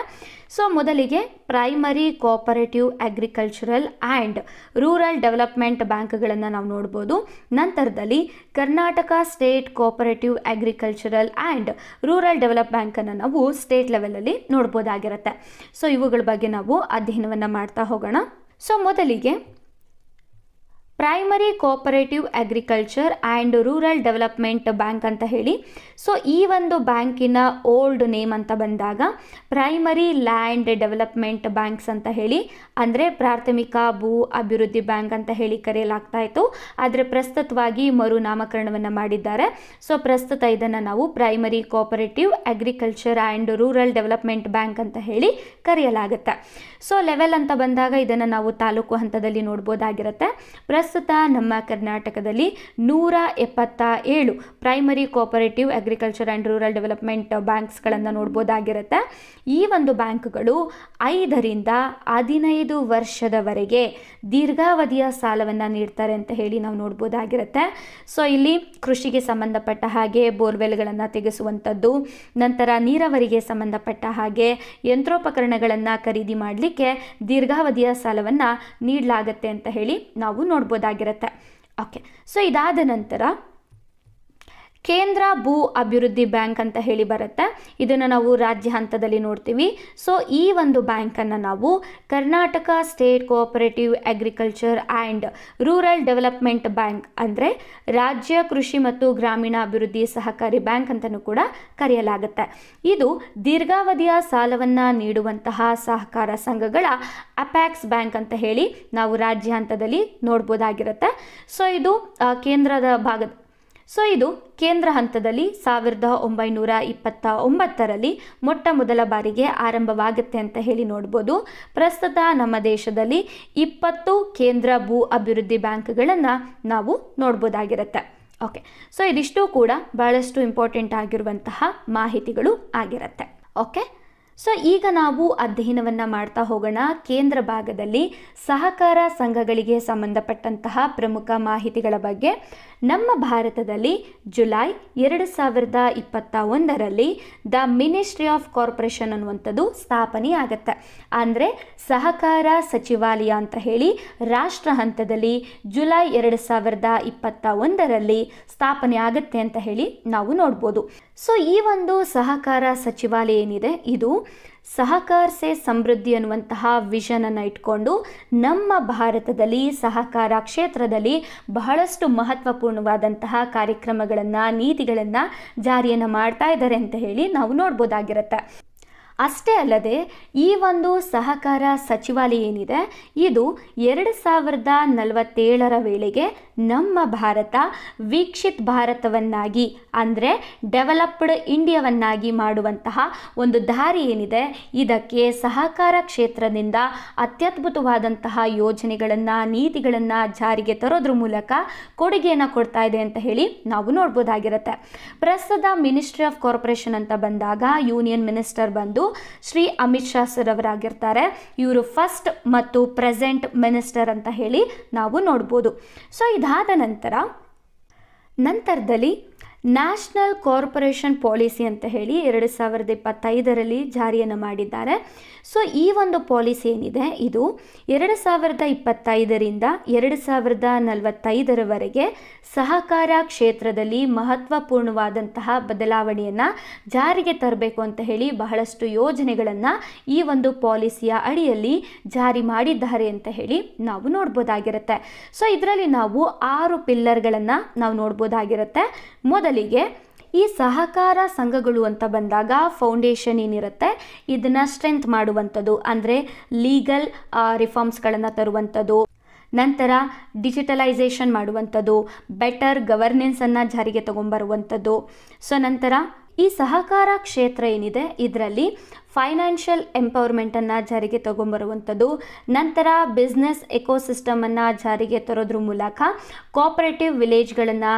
ಸೊ ಮೊದಲಿಗೆ primary cooperative agricultural and rural development ಬ್ಯಾಂಕ್ಗಳನ್ನು ನಾವು ನೋಡ್ಬೋದು. ನಂತರದಲ್ಲಿ Karnataka state cooperative agricultural and rural develop ಬ್ಯಾಂಕನ್ನು ನಾವು ಸ್ಟೇಟ್ ಲೆವೆಲಲ್ಲಿ ನೋಡ್ಬೋದಾಗಿರುತ್ತೆ. ಸೊ ಇವುಗಳ ಬಗ್ಗೆ ನಾವು ಅಧ್ಯಯನವನ್ನು ಮಾಡ್ತಾ ಹೋಗೋಣ. ಸೊ ಮೊದಲಿಗೆ primary cooperative agriculture and rural development bank ಅಂತ ಹೇಳಿ. ಸೊ ಈ ಒಂದು ಬ್ಯಾಂಕಿನ ಓಲ್ಡ್ ನೇಮ್ ಅಂತ ಬಂದಾಗ ಪ್ರೈಮರಿ ಲ್ಯಾಂಡ್ ಡೆವಲಪ್ಮೆಂಟ್ ಬ್ಯಾಂಕ್ಸ್ ಅಂತ ಹೇಳಿ, ಅಂದರೆ ಪ್ರಾಥಮಿಕ ಭೂ ಅಭಿವೃದ್ಧಿ ಬ್ಯಾಂಕ್ ಅಂತ ಹೇಳಿ ಕರೆಯಲಾಗ್ತಾ ಇತ್ತು. ಆದರೆ ಪ್ರಸ್ತುತವಾಗಿ ಮರುನಾಮಕರಣವನ್ನು ಮಾಡಿದ್ದಾರೆ. ಸೊ ಪ್ರಸ್ತುತ ಇದನ್ನು ನಾವು primary cooperative agriculture and rural development bank ಅಂತ ಹೇಳಿ ಕರೆಯಲಾಗುತ್ತೆ. ಸೊ ಲೆವೆಲ್ ಅಂತ ಬಂದಾಗ ಇದನ್ನು ನಾವು ತಾಲೂಕು ಹಂತದಲ್ಲಿ ನೋಡ್ಬೋದಾಗಿರುತ್ತೆ. ಪ್ರಸ್ತುತ ನಮ್ಮ ಕರ್ನಾಟಕದಲ್ಲಿ 177 primary cooperative agriculture and rural development ಬ್ಯಾಂಕ್ಸ್ಗಳನ್ನು ನೋಡ್ಬೋದಾಗಿರುತ್ತೆ. ಈ ಒಂದು ಬ್ಯಾಂಕ್ಗಳು 5 ರಿಂದ 15 ವರ್ಷದವರೆಗೆ ದೀರ್ಘಾವಧಿಯ ಸಾಲವನ್ನು ನೀಡ್ತಾರೆ ಅಂತ ಹೇಳಿ ನಾವು ನೋಡ್ಬೋದಾಗಿರುತ್ತೆ. ಸೊ ಇಲ್ಲಿ ಕೃಷಿಗೆ ಸಂಬಂಧಪಟ್ಟ ಹಾಗೆ ಬೋರ್ವೆಲ್ಗಳನ್ನು ತೆಗೆಸುವಂಥದ್ದು, ನಂತರ ನೀರಾವರಿಗೆ ಸಂಬಂಧಪಟ್ಟ ಹಾಗೆ ಯಂತ್ರೋಪಕರಣಗಳನ್ನು ಖರೀದಿ ಮಾಡಲಿಕ್ಕೆ ದೀರ್ಘಾವಧಿಯ ಸಾಲವನ್ನು ನೀಡಲಾಗುತ್ತೆ ಅಂತ ಹೇಳಿ ನಾವು ನೋಡ್ಬೋದಾಗಿರುತ್ತೆ. ಓಕೆ, ಸೊ ಇದಾದ ನಂತರ ಕೇಂದ್ರ ಭೂ ಅಭಿವೃದ್ಧಿ ಬ್ಯಾಂಕ್ ಅಂತ ಹೇಳಿ ಬರುತ್ತೆ. ಇದನ್ನು ನಾವು ರಾಜ್ಯ ಹಂತದಲ್ಲಿ ನೋಡ್ತೀವಿ. ಸೊ ಈ ಒಂದು ಬ್ಯಾಂಕನ್ನು ನಾವು Karnataka state cooperative agriculture and rural development bank, ಅಂದರೆ ರಾಜ್ಯ ಕೃಷಿ ಮತ್ತು ಗ್ರಾಮೀಣ ಅಭಿವೃದ್ಧಿ ಸಹಕಾರಿ ಬ್ಯಾಂಕ್ ಅಂತಲೂ ಕೂಡ ಕರೆಯಲಾಗುತ್ತೆ. ಇದು ದೀರ್ಘಾವಧಿಯ ಸಾಲವನ್ನು ನೀಡುವಂತಹ ಸಹಕಾರ ಸಂಘಗಳ ಅಪ್ಯಾಕ್ಸ್ ಬ್ಯಾಂಕ್ ಅಂತ ಹೇಳಿ ನಾವು ರಾಜ್ಯ ಹಂತದಲ್ಲಿ ನೋಡ್ಬೋದಾಗಿರುತ್ತೆ. ಸೊ ಇದು ಕೇಂದ್ರ ಹಂತದಲ್ಲಿ 1929ರಲ್ಲಿ ಮೊಟ್ಟ ಮೊದಲ ಬಾರಿಗೆ ಆರಂಭವಾಗುತ್ತೆ ಅಂತ ಹೇಳಿ ನೋಡ್ಬೋದು. ಪ್ರಸ್ತುತ ನಮ್ಮ ದೇಶದಲ್ಲಿ 20 ಕೇಂದ್ರ ಭೂ ಅಭಿವೃದ್ಧಿ ಬ್ಯಾಂಕ್ಗಳನ್ನು ನಾವು ನೋಡ್ಬೋದಾಗಿರುತ್ತೆ. ಓಕೆ, ಸೊ ಇದಿಷ್ಟು ಕೂಡ ಬಹಳಷ್ಟು ಇಂಪಾರ್ಟೆಂಟ್ ಆಗಿರುವಂತಹ ಮಾಹಿತಿಗಳು ಆಗಿರುತ್ತೆ. ಓಕೆ, ಸೊ ಈಗ ನಾವು ಅಧ್ಯಯನವನ್ನು ಮಾಡ್ತಾ ಹೋಗೋಣ. ಕೇಂದ್ರ ಭಾಗದಲ್ಲಿ ಸಹಕಾರ ಸಂಘಗಳಿಗೆ ಸಂಬಂಧಪಟ್ಟಂತಹ ಪ್ರಮುಖ ಮಾಹಿತಿಗಳ ಬಗ್ಗೆ. ನಮ್ಮ ಭಾರತದಲ್ಲಿ ಜುಲೈ 2021ರಲ್ಲಿ ದ ಮಿನಿಸ್ಟ್ರಿ ಆಫ್ ಕಾರ್ಪೊರೇಷನ್ ಅನ್ನುವಂಥದ್ದು ಸ್ಥಾಪನೆಯಾಗುತ್ತೆ. ಅಂದರೆ ಸಹಕಾರ ಸಚಿವಾಲಯ ಅಂತ ಹೇಳಿ ರಾಷ್ಟ್ರ ಹಂತದಲ್ಲಿ ಜುಲೈ 2021ರಲ್ಲಿ ಸ್ಥಾಪನೆ ಆಗುತ್ತೆ ಅಂತ ಹೇಳಿ ನಾವು ನೋಡ್ಬೋದು. ಸೊ ಈ ಒಂದು ಸಹಕಾರ ಸಚಿವಾಲಯ ಏನಿದೆ, ಇದು ಸಹಕಾರ ಸೇ ಸಮೃದ್ಧಿ ಅನ್ನುವಂತಹ ವಿಷನನ್ನು ಇಟ್ಕೊಂಡು ನಮ್ಮ ಭಾರತದಲ್ಲಿ ಸಹಕಾರ ಕ್ಷೇತ್ರದಲ್ಲಿ ಬಹಳಷ್ಟು ಮಹತ್ವಪೂರ್ಣವಾದಂತಹ ಕಾರ್ಯಕ್ರಮಗಳನ್ನು, ನೀತಿಗಳನ್ನು ಜಾರಿಯನ್ನು ಮಾಡ್ತಾ ಇದ್ದಾರೆ ಅಂತ ಹೇಳಿ ನಾವು ನೋಡ್ಬೋದಾಗಿರುತ್ತೆ. ಅಷ್ಟೇ ಅಲ್ಲದೆ ಈ ಒಂದು ಸಹಕಾರ ಸಚಿವಾಲಯ ಏನಿದೆ, ಇದು 2047ರ ವೇಳೆಗೆ ನಮ್ಮ ಭಾರತ ವಿಕಸಿತ ಭಾರತವನ್ನಾಗಿ, ಅಂದರೆ ಡೆವಲಪ್ಡ್ ಇಂಡಿಯಾವನ್ನಾಗಿ ಮಾಡುವಂತಹ ಒಂದು ದಾರಿ ಏನಿದೆ, ಇದಕ್ಕೆ ಸಹಕಾರ ಕ್ಷೇತ್ರದಿಂದ ಅತ್ಯದ್ಭುತವಾದಂತಹ ಯೋಜನೆಗಳನ್ನು, ನೀತಿಗಳನ್ನು ಜಾರಿಗೆ ತರೋದ್ರ ಮೂಲಕ ಕೊಡುಗೆಯನ್ನು ಕೊಡ್ತಾ ಇದೆ ಅಂತ ಹೇಳಿ ನಾವು ನೋಡ್ಬೋದಾಗಿರುತ್ತೆ. ಪ್ರಸ್ತುತ ಮಿನಿಸ್ಟ್ರಿ ಆಫ್ ಕಾರ್ಪೊರೇಷನ್ ಅಂತ ಬಂದಾಗ ಯೂನಿಯನ್ ಮಿನಿಸ್ಟರ್ ಬಂದು ಶ್ರೀ ಅಮಿತ್ ಶಾ ಸರ್ ಅವರಾಗಿರ್ತಾರೆ. ಇವರು ಫಸ್ಟ್ ಮತ್ತು ಪ್ರೆಸೆಂಟ್ ಮಿನಿಸ್ಟರ್ ಅಂತ ಹೇಳಿ ನಾವು ನೋಡ್ಬೋದು. ಸೊ ಇದಾದ ನಂತರದಲ್ಲಿ ನ್ಯಾಷನಲ್ ಕಾರ್ಪೊರೇಷನ್ ಪಾಲಿಸಿ ಅಂತ ಹೇಳಿ 2025ರಲ್ಲಿ ಜಾರಿಯನ್ನು ಮಾಡಿದ್ದಾರೆ. ಸೊ ಈ ಒಂದು ಪಾಲಿಸಿ ಏನಿದೆ, ಇದು 2025ರಿಂದ 2045ರವರೆಗೆ ಸಹಕಾರ ಕ್ಷೇತ್ರದಲ್ಲಿ ಮಹತ್ವಪೂರ್ಣವಾದಂತಹ ಬದಲಾವಣೆಯನ್ನು ಜಾರಿಗೆ ತರಬೇಕು ಅಂತ ಹೇಳಿ ಬಹಳಷ್ಟು ಯೋಜನೆಗಳನ್ನು ಈ ಒಂದು ಪಾಲಿಸಿಯ ಅಡಿಯಲ್ಲಿ ಜಾರಿ ಮಾಡಿದ್ದಾರೆ ಅಂತ ಹೇಳಿ ನಾವು ನೋಡ್ಬೋದಾಗಿರುತ್ತೆ. ಸೊ ಇದರಲ್ಲಿ ನಾವು 6 ಪಿಲ್ಲರ್ಗಳನ್ನು ನಾವು ನೋಡ್ಬೋದಾಗಿರುತ್ತೆ. ಮೊದಲಿಗೆ ಈ ಸಹಕಾರ ಸಂಘಗಳು ಅಂತ ಬಂದಾಗ ಫೌಂಡೇಶನ್ ಏನಿರುತ್ತೆ, ಇದನ್ನು ಸ್ಟ್ರೆಂತ್ ಮಾಡುವಂಥದ್ದು, ಅಂದರೆ ಲೀಗಲ್ ರಿಫಾರ್ಮ್ಸ್ಗಳನ್ನು ತರುವಂಥದ್ದು, ನಂತರ ಡಿಜಿಟಲೈಸೇಷನ್ ಮಾಡುವಂಥದ್ದು, ಬೆಟರ್ ಗವರ್ನೆನ್ಸನ್ನು ಜಾರಿಗೆ ತಗೊಂಬರುವಂಥದ್ದು. ಸೊ ನಂತರ ಈ ಸಹಕಾರ ಕ್ಷೇತ್ರ ಏನಿದೆ, ಇದರಲ್ಲಿ ಫೈನಾನ್ಷಿಯಲ್ ಎಂಪವರ್ಮೆಂಟನ್ನು ಜಾರಿಗೆ ತಗೊಂಬರುವಂಥದ್ದು, ನಂತರ ಬಿಸ್ನೆಸ್ ಎಕೋಸಿಸ್ಟಮನ್ನು ಜಾರಿಗೆ ತರೋದ್ರ ಮೂಲಕ ಕೋಆಪರೇಟಿವ್ ವಿಲೇಜ್ಗಳನ್ನು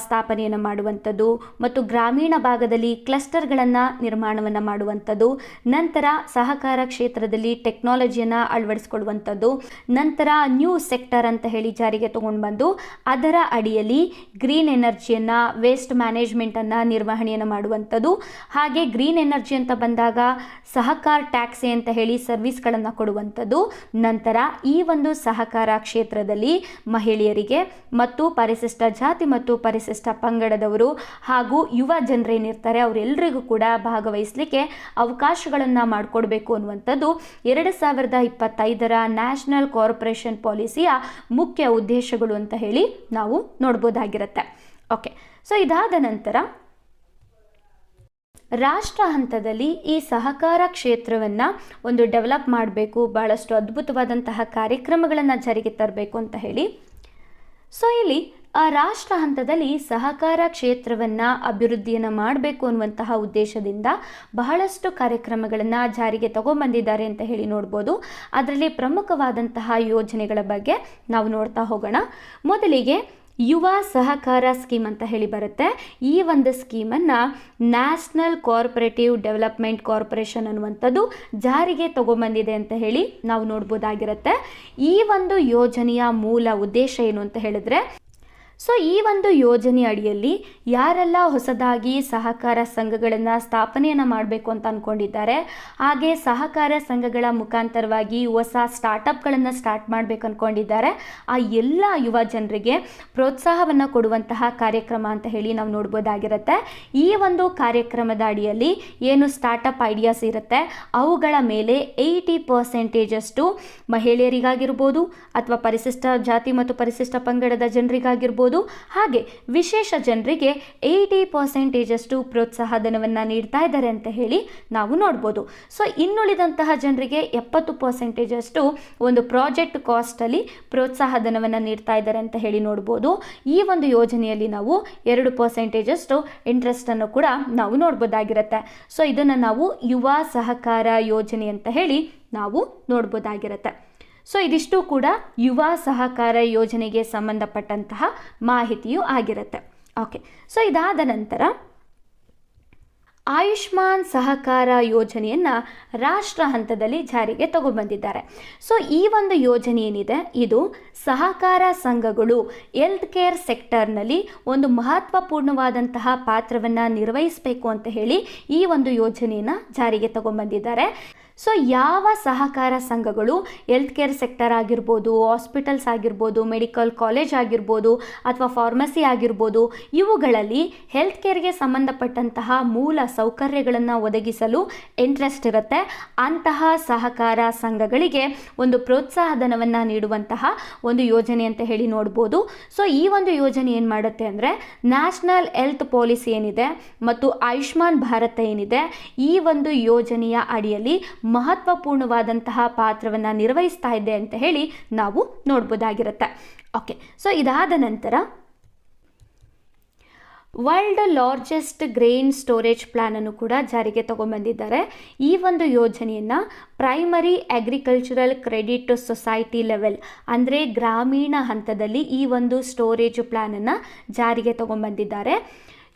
ಸ್ಥಾಪನೆಯನ್ನು ಮಾಡುವಂಥದ್ದು, ಮತ್ತು ಗ್ರಾಮೀಣ ಭಾಗದಲ್ಲಿ ಕ್ಲಸ್ಟರ್ಗಳನ್ನು ನಿರ್ಮಾಣವನ್ನು ಮಾಡುವಂಥದ್ದು, ನಂತರ ಸಹಕಾರ ಕ್ಷೇತ್ರದಲ್ಲಿ ಟೆಕ್ನಾಲಜಿಯನ್ನು ಅಳವಡಿಸ್ಕೊಳ್ಳುವಂಥದ್ದು, ನಂತರ ನ್ಯೂ ಸೆಕ್ಟರ್ ಅಂತ ಹೇಳಿ ಜಾರಿಗೆ ತಗೊಂಡು ಬಂದು ಅದರ ಅಡಿಯಲ್ಲಿ ಗ್ರೀನ್ ಎನರ್ಜಿಯನ್ನು, ವೇಸ್ಟ್ ಮ್ಯಾನೇಜ್ಮೆಂಟನ್ನು ನಿರ್ವಹಣೆಯನ್ನು ಮಾಡುವಂಥದ್ದು. ಹಾಗೆ ಗ್ರೀನ್ ಎನರ್ಜಿ ಅಂತ ಬಂದಾಗ ಸಹಕಾರ ಟ್ಯಾಕ್ಸಿ ಅಂತ ಹೇಳಿ ಸರ್ವಿಸ್ಗಳನ್ನು ಕೊಡುವಂಥದ್ದು. ನಂತರ ಈ ಒಂದು ಸಹಕಾರ ಕ್ಷೇತ್ರದಲ್ಲಿ ಮಹಿಳೆಯರಿಗೆ ಮತ್ತು ಪರಿಶಿಷ್ಟ ಜಾತಿ ಮತ್ತು ಪರಿಶಿಷ್ಟ ಪಂಗಡದವರು ಹಾಗೂ ಯುವ ಜನರೇನಿರ್ತಾರೆ ಅವರೆಲ್ಲರಿಗೂ ಕೂಡ ಭಾಗವಹಿಸಲಿಕ್ಕೆ ಅವಕಾಶಗಳನ್ನು ಮಾಡಿಕೊಡ್ಬೇಕು ಅನ್ನುವಂಥದ್ದು 2025ರ ನ್ಯಾಷನಲ್ ಕಾರ್ಪೊರೇಷನ್ ಪಾಲಿಸಿಯ ಮುಖ್ಯ ಉದ್ದೇಶಗಳು ಅಂತ ಹೇಳಿ ನಾವು ನೋಡ್ಬೋದಾಗಿರುತ್ತೆ. ಓಕೆ, ಸೊ ಇದಾದ ನಂತರ ರಾಷ್ಟ್ರ ಹಂತದಲ್ಲಿ ಈ ಸಹಕಾರ ಕ್ಷೇತ್ರವನ್ನು ಒಂದು ಡೆವಲಪ್ ಮಾಡಬೇಕು, ಭಾಳಷ್ಟು ಅದ್ಭುತವಾದಂತಹ ಕಾರ್ಯಕ್ರಮಗಳನ್ನು ಜಾರಿಗೆ ತರಬೇಕು ಅಂತ ಹೇಳಿ. ಸೊ ಇಲ್ಲಿ ರಾಷ್ಟ್ರ ಹಂತದಲ್ಲಿ ಸಹಕಾರ ಕ್ಷೇತ್ರವನ್ನು ಅಭಿವೃದ್ಧಿಯನ್ನು ಮಾಡಬೇಕು ಅನ್ನುವಂತಹ ಉದ್ದೇಶದಿಂದ ಬಹಳಷ್ಟು ಕಾರ್ಯಕ್ರಮಗಳನ್ನು ಜಾರಿಗೆ ತಗೊಂಡ್ಬಂದಿದ್ದಾರೆ ಅಂತ ಹೇಳಿ ನೋಡ್ಬೋದು. ಅದರಲ್ಲಿ ಪ್ರಮುಖವಾದಂತಹ ಯೋಜನೆಗಳ ಬಗ್ಗೆ ನಾವು ನೋಡ್ತಾ ಹೋಗೋಣ. ಮೊದಲಿಗೆ ಯುವ ಸಹಕಾರ ಸ್ಕೀಮ್ ಅಂತ ಹೇಳಿ ಬರುತ್ತೆ. ಈ ಒಂದು ಸ್ಕೀಮನ್ನು ನ್ಯಾಷನಲ್ ಕೋಆಪರೇಟಿವ್ ಡೆವಲಪ್ಮೆಂಟ್ ಕಾರ್ಪೊರೇಷನ್ ಅನ್ನುವಂಥದ್ದು ಜಾರಿಗೆ ತಗೊಂಬಂದಿದೆ ಅಂತ ಹೇಳಿ ನಾವು ನೋಡ್ಬೋದಾಗಿರುತ್ತೆ. ಈ ಒಂದು ಯೋಜನೆಯ ಮೂಲ ಉದ್ದೇಶ ಏನು ಅಂತ ಹೇಳಿದ್ರೆ, ಸೊ ಈ ಒಂದು ಯೋಜನೆ ಅಡಿಯಲ್ಲಿ ಯಾರೆಲ್ಲ ಹೊಸದಾಗಿ ಸಹಕಾರ ಸಂಘಗಳನ್ನು ಸ್ಥಾಪನೆಯನ್ನು ಮಾಡಬೇಕು ಅಂತ ಅಂದ್ಕೊಂಡಿದ್ದಾರೆ, ಹಾಗೆ ಸಹಕಾರ ಸಂಘಗಳ ಮುಖಾಂತರವಾಗಿ ಹೊಸ ಸ್ಟಾರ್ಟಪ್ಗಳನ್ನು ಸ್ಟಾರ್ಟ್ ಮಾಡಬೇಕು ಅಂದ್ಕೊಂಡಿದ್ದಾರೆ, ಆ ಎಲ್ಲ ಯುವ ಜನರಿಗೆ ಪ್ರೋತ್ಸಾಹವನ್ನು ಕೊಡುವಂತಹ ಕಾರ್ಯಕ್ರಮ ಅಂತ ಹೇಳಿ ನಾವು ನೋಡ್ಬೋದಾಗಿರುತ್ತೆ. ಈ ಒಂದು ಕಾರ್ಯಕ್ರಮದ ಅಡಿಯಲ್ಲಿ ಏನು ಸ್ಟಾರ್ಟಪ್ ಐಡಿಯಾಸ್ ಇರುತ್ತೆ ಅವುಗಳ ಮೇಲೆ 80% ಮಹಿಳೆಯರಿಗಾಗಿರ್ಬೋದು ಅಥವಾ ಪರಿಶಿಷ್ಟ ಜಾತಿ ಮತ್ತು ಪರಿಶಿಷ್ಟ ಪಂಗಡದ ಜನರಿಗಾಗಿರ್ಬೋದು, ಹಾಗೆ ವಿಶೇಷ ಜನರಿಗೆ 80% ಪ್ರೋತ್ಸಾಹಧನವನ್ನು ನೀಡ್ತಾ ಇದ್ದಾರೆ ಅಂತ ಹೇಳಿ ನಾವು ನೋಡ್ಬೋದು. ಸೊ ಇನ್ನುಳಿದಂತಹ ಜನರಿಗೆ 70% ಒಂದು ಪ್ರಾಜೆಕ್ಟ್ ಕಾಸ್ಟಲ್ಲಿ ಪ್ರೋತ್ಸಾಹಧನವನ್ನು ನೀಡ್ತಾ ಇದ್ದಾರೆ ಅಂತ ಹೇಳಿ ನೋಡ್ಬೋದು. ಈ ಒಂದು ಯೋಜನೆಯಲ್ಲಿ ನಾವು 2% ಇಂಟ್ರೆಸ್ಟನ್ನು ಕೂಡ ನಾವು ನೋಡ್ಬೋದಾಗಿರುತ್ತೆ. ಸೊ ಇದನ್ನು ನಾವು ಯುವ ಸಹಕಾರ ಯೋಜನೆ ಅಂತ ಹೇಳಿ ನಾವು ನೋಡ್ಬೋದಾಗಿರುತ್ತೆ. ಸೊ ಇದಿಷ್ಟು ಕೂಡ ಯುವ ಸಹಕಾರ ಯೋಜನೆಗೆ ಸಂಬಂಧಪಟ್ಟಂತಹ ಮಾಹಿತಿಯೂ ಆಗಿರುತ್ತೆ. ಓಕೆ, ಸೊ ಇದಾದ ನಂತರ ಆಯುಷ್ಮಾನ್ ಸಹಕಾರ ಯೋಜನೆಯನ್ನು ರಾಷ್ಟ್ರ ಹಂತದಲ್ಲಿ ಜಾರಿಗೆ ತಗೊಂಡ್ಬಂದಿದ್ದಾರೆ. ಸೊ ಈ ಒಂದು ಯೋಜನೆ ಏನಿದೆ ಇದು ಸಹಕಾರ ಸಂಘಗಳು ಹೆಲ್ತ್ ಕೇರ್ ಸೆಕ್ಟರ್ನಲ್ಲಿ ಒಂದು ಮಹತ್ವಪೂರ್ಣವಾದಂತಹ ಪಾತ್ರವನ್ನು ನಿರ್ವಹಿಸಬೇಕು ಅಂತ ಹೇಳಿ ಈ ಒಂದು ಯೋಜನೆಯನ್ನು ಜಾರಿಗೆ ತಗೊಂಡ್ಬಂದಿದ್ದಾರೆ. ಸೊ ಯಾವ ಸಹಕಾರ ಸಂಘಗಳು ಹೆಲ್ತ್ ಕೇರ್ ಸೆಕ್ಟರ್ ಆಗಿರ್ಬೋದು, ಹಾಸ್ಪಿಟಲ್ಸ್ ಆಗಿರ್ಬೋದು, ಮೆಡಿಕಲ್ ಕಾಲೇಜ್ ಆಗಿರ್ಬೋದು ಅಥವಾ ಫಾರ್ಮಸಿ ಆಗಿರ್ಬೋದು, ಇವುಗಳಲ್ಲಿ ಹೆಲ್ತ್ ಕೇರ್ಗೆ ಸಂಬಂಧಪಟ್ಟಂತಹ ಮೂಲ ಸೌಕರ್ಯಗಳನ್ನು ಒದಗಿಸಲು ಇಂಟ್ರೆಸ್ಟ್ ಇರುತ್ತೆ, ಅಂತಹ ಸಹಕಾರ ಸಂಘಗಳಿಗೆ ಒಂದು ಪ್ರೋತ್ಸಾಹಧನವನ್ನು ನೀಡುವಂತಹ ಒಂದು ಯೋಜನೆ ಅಂತ ಹೇಳಿ ನೋಡ್ಬೋದು. ಸೊ ಈ ಒಂದು ಯೋಜನೆ ಏನು ಮಾಡುತ್ತೆ ಅಂದರೆ ನ್ಯಾಷನಲ್ ಹೆಲ್ತ್ ಪಾಲಿಸಿ ಏನಿದೆ ಮತ್ತು ಆಯುಷ್ಮಾನ್ ಭಾರತ ಏನಿದೆ ಈ ಒಂದು ಯೋಜನೆಯ ಅಡಿಯಲ್ಲಿ ಮಹತ್ವಪೂರ್ಣವಾದಂತಹ ಪಾತ್ರವನ್ನು ನಿರ್ವಹಿಸ್ತಾ ಇದೆ ಅಂತ ಹೇಳಿ ನಾವು ನೋಡ್ಬೋದಾಗಿರುತ್ತೆ. ಓಕೆ, ಸೊ ಇದಾದ ನಂತರ ವರ್ಲ್ಡ್ ಲಾರ್ಜೆಸ್ಟ್ ಗ್ರೇನ್ ಸ್ಟೋರೇಜ್ ಪ್ಲಾನನ್ನು ಕೂಡ ಜಾರಿಗೆ ತಗೊಂಡ್ಬಂದಿದ್ದಾರೆ. ಈ ಒಂದು ಯೋಜನೆಯನ್ನು primary agricultural credit society level ಅಂದರೆ ಗ್ರಾಮೀಣ ಹಂತದಲ್ಲಿ ಈ ಒಂದು ಸ್ಟೋರೇಜ್ ಪ್ಲಾನನ್ನು ಜಾರಿಗೆ ತಗೊಂಡ್ಬಂದಿದ್ದಾರೆ.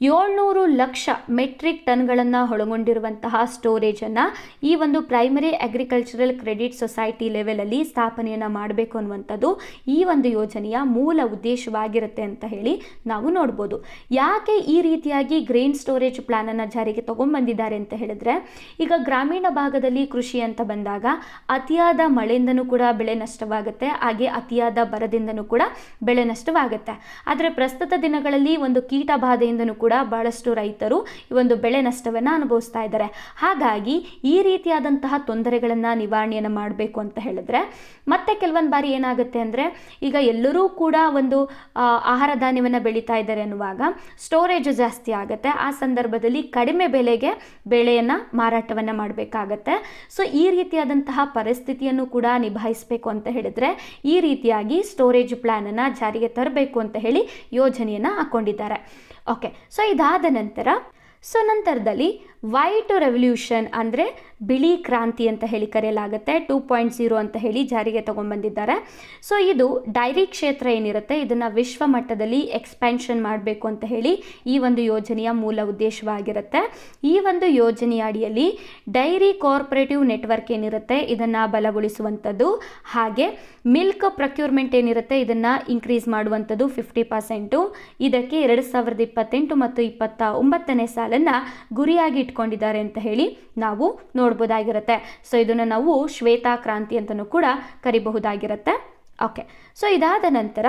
700 ಲಕ್ಷ ಮೆಟ್ರಿಕ್ ಟನ್ಗಳನ್ನು ಒಳಗೊಂಡಿರುವಂತಹ ಸ್ಟೋರೇಜನ್ನು ಈ ಒಂದು ಪ್ರೈಮರಿ ಅಗ್ರಿಕಲ್ಚರಲ್ ಕ್ರೆಡಿಟ್ ಸೊಸೈಟಿ ಲೆವೆಲಲ್ಲಿ ಸ್ಥಾಪನೆಯನ್ನು ಮಾಡಬೇಕು ಅನ್ನುವಂಥದ್ದು ಈ ಒಂದು ಯೋಜನೆಯ ಮೂಲ ಉದ್ದೇಶವಾಗಿರುತ್ತೆ ಅಂತ ಹೇಳಿ ನಾವು ನೋಡ್ಬೋದು. ಯಾಕೆ ಈ ರೀತಿಯಾಗಿ ಗ್ರೇನ್ ಸ್ಟೋರೇಜ್ ಪ್ಲಾನನ್ನು ಜಾರಿಗೆ ತಗೊಂಡ್ಬಂದಿದ್ದಾರೆ ಅಂತ ಹೇಳಿದ್ರೆ, ಈಗ ಗ್ರಾಮೀಣ ಭಾಗದಲ್ಲಿ ಕೃಷಿ ಅಂತ ಬಂದಾಗ ಅತಿಯಾದ ಮಳೆಯಿಂದನೂ ಕೂಡ ಬೆಳೆ ನಷ್ಟವಾಗುತ್ತೆ, ಹಾಗೆ ಅತಿಯಾದ ಬರದಿಂದನೂ ಕೂಡ ಬೆಳೆ ನಷ್ಟವಾಗುತ್ತೆ. ಆದರೆ ಪ್ರಸ್ತುತ ದಿನಗಳಲ್ಲಿ ಒಂದು ಕೀಟ ಬಾಧೆಯಿಂದನೂ ಕೂಡ ಬಹಳಷ್ಟು ರೈತರು ಈ ಒಂದು ಬೆಳೆ ನಷ್ಟವನ್ನು ಅನುಭವಿಸ್ತಾ ಇದ್ದಾರೆ. ಹಾಗಾಗಿ ಈ ರೀತಿಯಾದಂತಹ ತೊಂದರೆಗಳನ್ನು ನಿವಾರಣೆಯನ್ನು ಮಾಡಬೇಕು ಅಂತ ಹೇಳಿದ್ರೆ ಮತ್ತೆ ಕೆಲವೊಂದು ಬಾರಿ ಏನಾಗುತ್ತೆ ಅಂದರೆ, ಈಗ ಎಲ್ಲರೂ ಕೂಡ ಒಂದು ಆಹಾರ ಧಾನ್ಯವನ್ನು ಬೆಳೀತಾ ಇದ್ದಾರೆ ಅನ್ನುವಾಗ ಸ್ಟೋರೇಜ್ ಜಾಸ್ತಿ ಆಗುತ್ತೆ. ಆ ಸಂದರ್ಭದಲ್ಲಿ ಕಡಿಮೆ ಬೆಲೆಗೆ ಬೆಳೆಯನ್ನು ಮಾರಾಟವನ್ನು ಮಾಡಬೇಕಾಗತ್ತೆ. ಸೊ ಈ ರೀತಿಯಾದಂತಹ ಪರಿಸ್ಥಿತಿಯನ್ನು ಕೂಡ ನಿಭಾಯಿಸಬೇಕು ಅಂತ ಹೇಳಿದ್ರೆ ಈ ರೀತಿಯಾಗಿ ಸ್ಟೋರೇಜ್ ಪ್ಲಾನನ್ನು ಜಾರಿಗೆ ತರಬೇಕು ಅಂತ ಹೇಳಿ ಯೋಜನೆಯನ್ನು ಹಾಕ್ಕೊಂಡಿದ್ದಾರೆ. ಓಕೆ, ಸೊ ಇದಾದ ನಂತರದಲ್ಲಿ ವೈಟ್ ರೆವಲ್ಯೂಷನ್ ಅಂದರೆ ಬಿಳಿ ಕ್ರಾಂತಿ ಅಂತ ಹೇಳಿ ಕರೆಯಲಾಗುತ್ತೆ, 2.0 ಅಂತ ಹೇಳಿ ಜಾರಿಗೆ ತಗೊಂಡ್ಬಂದಿದ್ದಾರೆ. ಸೊ ಇದು ಡೈರಿ ಕ್ಷೇತ್ರ ಏನಿರುತ್ತೆ ಇದನ್ನು ವಿಶ್ವ ಮಟ್ಟದಲ್ಲಿ ಎಕ್ಸ್ಪ್ಯಾನ್ಷನ್ ಮಾಡಬೇಕು ಅಂತ ಹೇಳಿ ಈ ಒಂದು ಯೋಜನೆಯ ಮೂಲ ಉದ್ದೇಶವಾಗಿರುತ್ತೆ. ಈ ಒಂದು ಯೋಜನೆಯ ಅಡಿಯಲ್ಲಿ ಡೈರಿ ಕೋಆಪರೇಟಿವ್ ನೆಟ್ವರ್ಕ್ ಏನಿರುತ್ತೆ ಇದನ್ನು ಬಲಗೊಳಿಸುವಂಥದ್ದು, ಹಾಗೆ ಮಿಲ್ಕ್ ಪ್ರೊಕ್ಯೂರ್ಮೆಂಟ್ ಏನಿರುತ್ತೆ ಇದನ್ನು ಇನ್ಕ್ರೀಸ್ ಮಾಡುವಂಥದ್ದು 50%. ಇದಕ್ಕೆ 2028 ಮತ್ತು 29ನೇ ಸಾಲ ಹಾಲನ್ನು ಗುರಿಯಾಗಿ ಇಟ್ಕೊಂಡಿದ್ದಾರೆ ಅಂತ ಹೇಳಿ ನಾವು ನೋಡ್ಬೋದಾಗಿರುತ್ತೆ. ಸೊ ಇದನ್ನು ನಾವು ಶ್ವೇತಾ ಕ್ರಾಂತಿ ಅಂತಲೂ ಕೂಡ ಕರಿಬಹುದಾಗಿರುತ್ತೆ. ಓಕೆ, ಸೊ ಇದಾದ ನಂತರ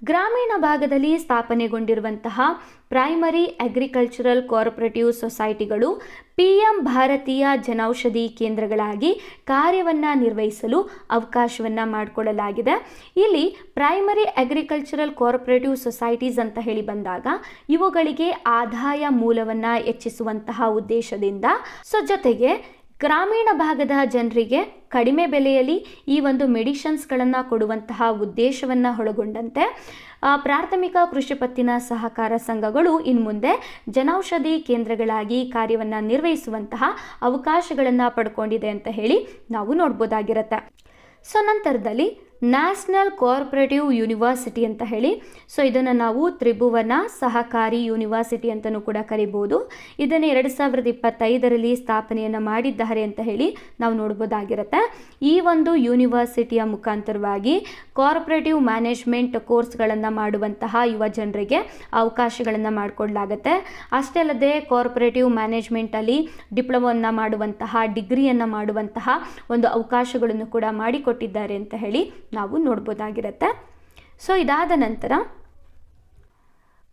ಗ್ರಾಮೀಣ ಭಾಗದಲ್ಲಿ ಸ್ಥಾಪನೆಗೊಂಡಿರುವಂತಹ ಪ್ರೈಮರಿ ಅಗ್ರಿಕಲ್ಚರಲ್ ಕೋಆಪರೇಟಿವ್ ಸೊಸೈಟಿಗಳು PM ಭಾರತೀಯ ಜನೌಷಧಿ ಕೇಂದ್ರಗಳಾಗಿ ಕಾರ್ಯವನ್ನು ನಿರ್ವಹಿಸಲು ಅವಕಾಶವನ್ನು ಮಾಡಿಕೊಳ್ಳಲಾಗಿದೆ. ಇಲ್ಲಿ ಪ್ರೈಮರಿ ಅಗ್ರಿಕಲ್ಚರಲ್ ಕೋಆಪರೇಟಿವ್ ಸೊಸೈಟೀಸ್ ಅಂತ ಹೇಳಿ ಬಂದಾಗ ಇವುಗಳಿಗೆ ಆದಾಯ ಮೂಲವನ್ನು ಹೆಚ್ಚಿಸುವಂತಹ ಉದ್ದೇಶದಿಂದ, ಸೊ ಜೊತೆಗೆ ಗ್ರಾಮೀಣ ಭಾಗದ ಜನರಿಗೆ ಕಡಿಮೆ ಬೆಲೆಯಲ್ಲಿ ಈ ಒಂದು ಮೆಡಿಷನ್ಸ್ಗಳನ್ನು ಕೊಡುವಂತಹ ಉದ್ದೇಶವನ್ನು ಒಳಗೊಂಡಂತೆ ಪ್ರಾಥಮಿಕ ಕೃಷಿ ಪತ್ತಿನ ಸಹಕಾರ ಸಂಘಗಳು ಇನ್ನು ಮುಂದೆ ಜನೌಷಧಿ ಕೇಂದ್ರಗಳಾಗಿ ಕಾರ್ಯವನ್ನು ನಿರ್ವಹಿಸುವಂತಹ ಅವಕಾಶಗಳನ್ನು ಪಡ್ಕೊಂಡಿದೆ ಅಂತ ಹೇಳಿ ನಾವು ನೋಡ್ಬೋದಾಗಿರುತ್ತೆ. ಸೊ ನಂತರದಲ್ಲಿ ನ್ಯಾಷನಲ್ ಕೋಆಪರೇಟಿವ್ ಯೂನಿವರ್ಸಿಟಿ ಅಂತ ಹೇಳಿ, ಸೊ ಇದನ್ನು ನಾವು ತ್ರಿಭುವನ ಸಹಕಾರಿ ಯೂನಿವರ್ಸಿಟಿ ಅಂತಲೂ ಕೂಡ ಕರಿಬೋದು. ಇದನ್ನು 2025ರಲ್ಲಿ ಸ್ಥಾಪನೆಯನ್ನು ಮಾಡಿದ್ದಾರೆ ಅಂತ ಹೇಳಿ ನಾವು ನೋಡ್ಬೋದಾಗಿರುತ್ತೆ. ಈ ಒಂದು ಯೂನಿವರ್ಸಿಟಿಯ ಮುಖಾಂತರವಾಗಿ ಕೋಆಪರೇಟಿವ್ ಮ್ಯಾನೇಜ್ಮೆಂಟ್ ಕೋರ್ಸ್ಗಳನ್ನು ಮಾಡುವಂತಹ ಯುವ ಜನರಿಗೆ ಅವಕಾಶಗಳನ್ನು ಮಾಡಿಕೊಡಲಾಗುತ್ತೆ. ಅಷ್ಟೇ ಅಲ್ಲದೆ ಕೋಆಪರೇಟಿವ್ ಮ್ಯಾನೇಜ್ಮೆಂಟಲ್ಲಿ ಡಿಪ್ಲೊಮವನ್ನು ಮಾಡುವಂತಹ, ಡಿಗ್ರಿಯನ್ನು ಮಾಡುವಂತಹ ಒಂದು ಅವಕಾಶಗಳನ್ನು ಕೂಡ ಮಾಡಿಕೊಟ್ಟಿದ್ದಾರೆ ಅಂತ ಹೇಳಿ ನಾವು ನೋಡ್ಬೋದಾಗಿರುತ್ತೆ. ಸೊ ಇದಾದ ನಂತರ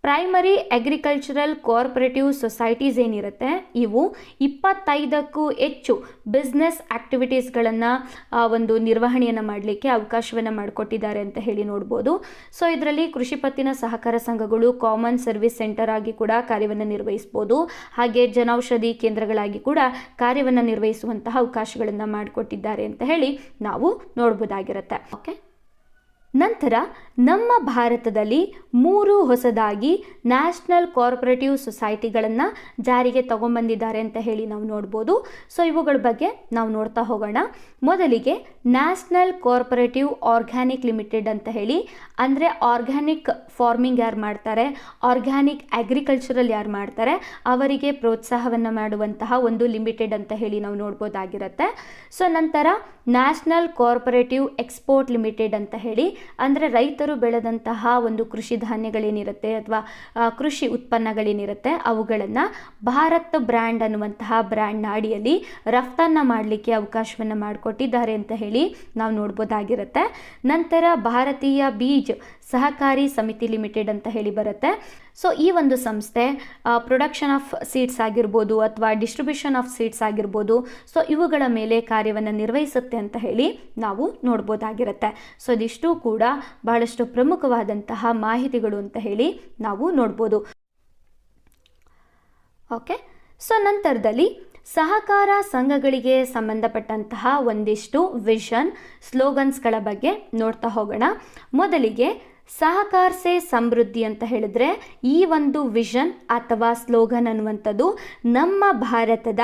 ಪ್ರೈಮರಿ ಅಗ್ರಿಕಲ್ಚರಲ್ ಕೋಆಪರೇಟಿವ್ ಸೊಸೈಟೀಸ್ ಏನಿರುತ್ತೆ, ಇವು 25ಕ್ಕೂ ಹೆಚ್ಚು ಬಿಸ್ನೆಸ್ ಆ್ಯಕ್ಟಿವಿಟೀಸ್ಗಳನ್ನು ಒಂದು ನಿರ್ವಹಣೆಯನ್ನು ಮಾಡಲಿಕ್ಕೆ ಅವಕಾಶವನ್ನು ಮಾಡಿಕೊಟ್ಟಿದ್ದಾರೆ ಅಂತ ಹೇಳಿ ನೋಡ್ಬೋದು. ಸೊ ಇದರಲ್ಲಿ ಕೃಷಿ ಪತ್ತಿನ ಸಹಕಾರ ಸಂಘಗಳು ಕಾಮನ್ ಸರ್ವಿಸ್ ಸೆಂಟರ್ ಆಗಿ ಕೂಡ ಕಾರ್ಯವನ್ನು ನಿರ್ವಹಿಸ್ಬೋದು. ಹಾಗೆ ಜನೌಷಧಿ ಕೇಂದ್ರಗಳಾಗಿ ಕೂಡ ಕಾರ್ಯವನ್ನು ನಿರ್ವಹಿಸುವಂತಹ ಅವಕಾಶಗಳನ್ನು ಮಾಡಿಕೊಟ್ಟಿದ್ದಾರೆ ಅಂತ ಹೇಳಿ ನಾವು ನೋಡ್ಬೋದಾಗಿರುತ್ತೆ. ಓಕೆ, ನಂತರ ನಮ್ಮ ಭಾರತದಲ್ಲಿ 3 ಹೊಸದಾಗಿ ನ್ಯಾಷನಲ್ ಕೋಆಪರೇಟಿವ್ ಸೊಸೈಟಿಗಳನ್ನು ಜಾರಿಗೆ ತಗೊಂಡ್ಬಂದಿದ್ದಾರೆ ಅಂತ ಹೇಳಿ ನಾವು ನೋಡ್ಬೋದು. ಸೊ ಇವುಗಳ ಬಗ್ಗೆ ನಾವು ನೋಡ್ತಾ ಹೋಗೋಣ. ಮೊದಲಿಗೆ ನ್ಯಾಷನಲ್ ಕೋಆಪರೇಟಿವ್ ಆರ್ಗ್ಯಾನಿಕ್ ಲಿಮಿಟೆಡ್ ಅಂತ ಹೇಳಿ, ಅಂದರೆ ಆರ್ಗ್ಯಾನಿಕ್ ಫಾರ್ಮಿಂಗ್ ಯಾರು ಮಾಡ್ತಾರೆ, ಆರ್ಗ್ಯಾನಿಕ್ ಅಗ್ರಿಕಲ್ಚರಲ್ ಯಾರು ಮಾಡ್ತಾರೆ ಅವರಿಗೆ ಪ್ರೋತ್ಸಾಹವನ್ನು ಮಾಡುವಂತಹ ಒಂದು ಲಿಮಿಟೆಡ್ ಅಂತ ಹೇಳಿ ನಾವು ನೋಡ್ಬೋದಾಗಿರುತ್ತೆ. ಸೊ ನಂತರ ನ್ಯಾಷನಲ್ ಕೋಆಪರೇಟಿವ್ ಎಕ್ಸ್ಪೋರ್ಟ್ ಲಿಮಿಟೆಡ್ ಅಂತ ಹೇಳಿ, ಅಂದರೆ ರೈತರು ಬೆಳೆದಂತಹ ಒಂದು ಕೃಷಿ ಧಾನ್ಯಗಳೇನಿರುತ್ತೆ ಅಥವಾ ಕೃಷಿ ಉತ್ಪನ್ನಗಳೇನಿರುತ್ತೆ ಅವುಗಳನ್ನು ಭಾರತ್ ಬ್ರ್ಯಾಂಡ್ ಅನ್ನುವಂತಹ ಬ್ರ್ಯಾಂಡ್ನ ಅಡಿಯಲ್ಲಿ ರಫ್ತನ್ನು ಮಾಡಲಿಕ್ಕೆ ಅವಕಾಶವನ್ನು ಮಾಡಿಕೊಟ್ಟಿದ್ದಾರೆ ಅಂತ ಹೇಳಿ ನಾವು ನೋಡ್ಬೋದಾಗಿರುತ್ತೆ. ನಂತರ ಭಾರತೀಯ ಬೀಜ್ ಸಹಕಾರಿ ಸಮಿತಿ ಲಿಮಿಟೆಡ್ ಅಂತ ಹೇಳಿ ಬರುತ್ತೆ. ಸೊ ಈ ಒಂದು ಸಂಸ್ಥೆ ಪ್ರೊಡಕ್ಷನ್ ಆಫ್ ಸೀಡ್ಸ್ ಆಗಿರ್ಬೋದು ಅಥವಾ ಡಿಸ್ಟ್ರಿಬ್ಯೂಷನ್ ಆಫ್ ಸೀಡ್ಸ್ ಆಗಿರ್ಬೋದು, ಸೊ ಇವುಗಳ ಮೇಲೆ ಕಾರ್ಯವನ್ನು ನಿರ್ವಹಿಸುತ್ತೆ ಅಂತ ಹೇಳಿ ನಾವು ನೋಡ್ಬೋದಾಗಿರುತ್ತೆ. ಸೊ ಇದಿಷ್ಟು ಕೂಡ ಬಹಳಷ್ಟು ಪ್ರಮುಖವಾದಂತಹ ಮಾಹಿತಿಗಳು ಅಂತ ಹೇಳಿ ನಾವು ನೋಡ್ಬೋದು. ಓಕೆ, ಸೊ ನಂತರದಲ್ಲಿ ಸಹಕಾರ ಸಂಘಗಳಿಗೆ ಸಂಬಂಧಪಟ್ಟಂತಹ ಒಂದಿಷ್ಟು ವಿಷನ್ ಸ್ಲೋಗನ್ಸ್ಗಳ ಬಗ್ಗೆ ನೋಡ್ತಾ ಹೋಗೋಣ. ಮೊದಲಿಗೆ ಸಹಕಾರ ಸೇ ಸಮೃದ್ಧಿ ಅಂತ ಹೇಳಿದ್ರೆ ಈ ಒಂದು ವಿಷನ್ ಅಥವಾ ಸ್ಲೋಗನ್ ಅನ್ನುವಂಥದ್ದು ನಮ್ಮ ಭಾರತದ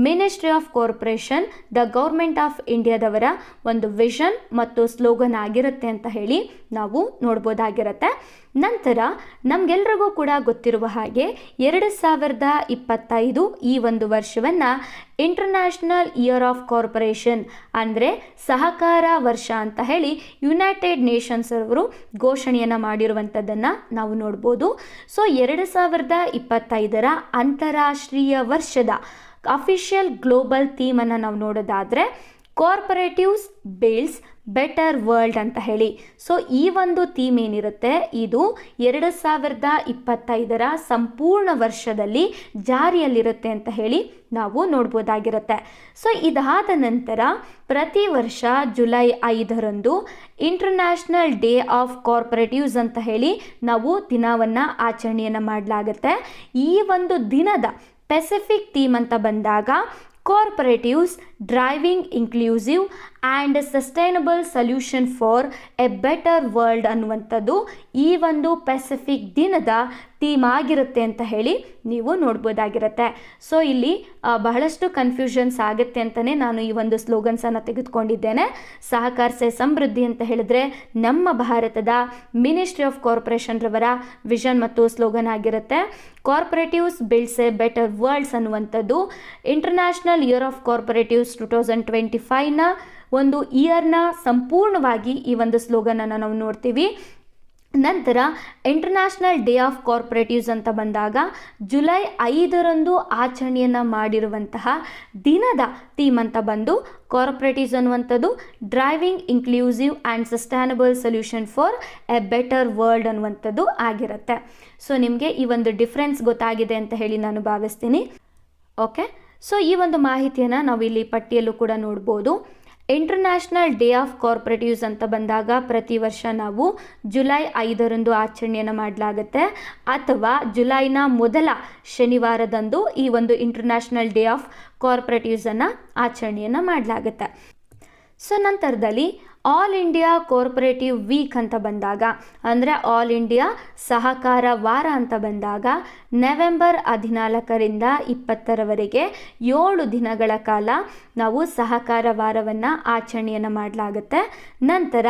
ministry of corporation, the government of ಇಂಡಿಯಾದವರ ಒಂದು ವಿಷನ್ ಮತ್ತು ಸ್ಲೋಗನ್ ಆಗಿರುತ್ತೆ ಅಂತ ಹೇಳಿ ನಾವು ನೋಡ್ಬೋದಾಗಿರುತ್ತೆ. ನಂತರ ನಮಗೆಲ್ರಿಗೂ ಕೂಡ ಗೊತ್ತಿರುವ ಹಾಗೆ 2025 ಈ ಒಂದು ವರ್ಷವನ್ನು ಇಂಟರ್ನ್ಯಾಷನಲ್ ಇಯರ್ ಆಫ್ ಕಾರ್ಪೊರೇಷನ್ ಅಂದರೆ ಸಹಕಾರ ವರ್ಷ ಅಂತ ಹೇಳಿ ಯುನೈಟೆಡ್ ನೇಷನ್ಸ್ ಅವರು ಘೋಷಣೆಯನ್ನು ಮಾಡಿರುವಂಥದ್ದನ್ನು ನಾವು ನೋಡ್ಬೋದು. ಸೊ 2025 ಅಂತಾರಾಷ್ಟ್ರೀಯ ವರ್ಷದ ಅಫಿಷಿಯಲ್ ಗ್ಲೋಬಲ್ ಥೀಮನ್ನು ನಾವು ನೋಡೋದಾದರೆ ಕಾರ್ಪೊರೇಟಿವ್ಸ್ ಬಿಲ್ಡ್ಸ್ ಬೆಟರ್ ವರ್ಲ್ಡ್ ಅಂತ ಹೇಳಿ. ಸೊ ಈ ಒಂದು ಥೀಮ್ ಏನಿರುತ್ತೆ ಇದು 2025 ಸಂಪೂರ್ಣ ವರ್ಷದಲ್ಲಿ ಜಾರಿಯಲ್ಲಿರುತ್ತೆ ಅಂತ ಹೇಳಿ ನಾವು ನೋಡ್ಬೋದಾಗಿರುತ್ತೆ. ಸೊ ಇದಾದ ನಂತರ ಪ್ರತಿ ವರ್ಷ ಜುಲೈ 5ರಂದು ಇಂಟರ್ನ್ಯಾಷನಲ್ ಡೇ ಆಫ್ ಕಾರ್ಪೊರೇಟಿವ್ಸ್ ಅಂತ ಹೇಳಿ ನಾವು ದಿನವನ್ನು ಆಚರಣೆಯನ್ನು ಮಾಡಲಾಗುತ್ತೆ. ಈ ಒಂದು ದಿನದ ಸ್ಪೆಸಿಫಿಕ್ ಥೀಮ್ ಅಂತ ಬಂದಾಗ corporatives driving inclusive and sustainable solution for a better world ಅನ್ನುವಂಥದ್ದು ಈ ಒಂದು ಪೆಸಿಫಿಕ್ ದಿನದ ಥೀಮ್ ಆಗಿರುತ್ತೆ ಅಂತ ಹೇಳಿ ನೀವು ನೋಡ್ಬೋದಾಗಿರುತ್ತೆ. ಸೊ ಇಲ್ಲಿ ಬಹಳಷ್ಟು ಕನ್ಫ್ಯೂಷನ್ಸ್ ಆಗುತ್ತೆ ಅಂತಲೇ ನಾನು ಈ ಒಂದು ಸ್ಲೋಗನ್ಸನ್ನು ತೆಗೆದುಕೊಂಡಿದ್ದೇನೆ. ಸಹಕಾರ ಸೇ ಸಮೃದ್ಧಿ ಅಂತ ಹೇಳಿದ್ರೆ ನಮ್ಮ ಭಾರತದ ಮಿನಿಸ್ಟ್ರಿ ಆಫ್ ಕಾರ್ಪೊರೇಷನ್ ರವರ ವಿಷನ್ ಮತ್ತು ಸ್ಲೋಗನ್ ಆಗಿರುತ್ತೆ. ಕಾರ್ಪೊರೇಟಿವ್ಸ್ ಬಿಲ್ಡ್ಸ್ ಎ ಬೆಟರ್ ವರ್ಲ್ಡ್ಸ್ ಅನ್ನುವಂಥದ್ದು ಇಂಟರ್ನ್ಯಾಷನಲ್ ಇಯರ್ ಆಫ್ ಕಾರ್ಪೊರೇಟಿವ್ಸ್ 2025ನ ಒಂದು ಇಯರ್ನ ಸಂಪೂರ್ಣವಾಗಿ ಈ ಒಂದು ಸ್ಲೋಗನನ್ನು ನಾವು ನೋಡ್ತೀವಿ. ನಂತರ ಇಂಟರ್ನ್ಯಾಷನಲ್ ಡೇ ಆಫ್ ಕೋಆಪರೇಟಿವ್ಸ್ ಅಂತ ಬಂದಾಗ ಜುಲೈ 5ರಂದು ಆಚರಣೆಯನ್ನು ಮಾಡಿರುವಂತಹ ದಿನದ ಥೀಮ್ ಅಂತ ಬಂದು ಕೋಆಪರೇಟಿವ್ಸ್ ಅನ್ನುವಂಥದ್ದು driving inclusive and sustainable solution for a better world ಅನ್ನುವಂಥದ್ದು ಆಗಿರುತ್ತೆ. ಸೊ ನಿಮಗೆ ಈ ಒಂದು ಡಿಫ್ರೆನ್ಸ್ ಗೊತ್ತಾಗಿದೆ ಅಂತ ಹೇಳಿ ನಾನು ಭಾವಿಸ್ತೀನಿ. ಓಕೆ, ಸೊ ಈ ಒಂದು ಮಾಹಿತಿಯನ್ನು ನಾವು ಇಲ್ಲಿ ಪಟ್ಟಿಯಲ್ಲೂ ಕೂಡ ನೋಡ್ಬೋದು. ಇಂಟರ್ನ್ಯಾಷನಲ್ ಡೇ ಆಫ್ ಕೋಆಪರೇಟಿವ್ಸ್ ಅಂತ ಬಂದಾಗ ಪ್ರತಿ ವರ್ಷ ನಾವು ಜುಲೈ 5ರಂದು ಆಚರಣೆಯನ್ನು ಮಾಡಲಾಗುತ್ತೆ, ಅಥವಾ ಜುಲೈನ ಮೊದಲ ಶನಿವಾರದಂದು ಈ ಒಂದು ಇಂಟರ್ನ್ಯಾಷನಲ್ ಡೇ ಆಫ್ ಕೋಆಪರೇಟಿವ್ಸನ್ನು ಆಚರಣೆಯನ್ನು ಮಾಡಲಾಗುತ್ತೆ. ಸೊ ನಂತರದಲ್ಲಿ ಆಲ್ ಇಂಡಿಯಾ ಕೋಆಪರೇಟಿವ್ ವೀಕ್ ಅಂತ ಬಂದಾಗ, ಅಂದರೆ ಆಲ್ ಇಂಡಿಯಾ ಸಹಕಾರ ವಾರ ಅಂತ ಬಂದಾಗ ನವೆಂಬರ್ 14ರಿಂದ 20ರವರೆಗೆ 7 ದಿನಗಳ ಕಾಲ ನಾವು ಸಹಕಾರ ವಾರವನ್ನು ಆಚರಣೆಯನ್ನು ಮಾಡಲಾಗುತ್ತೆ. ನಂತರ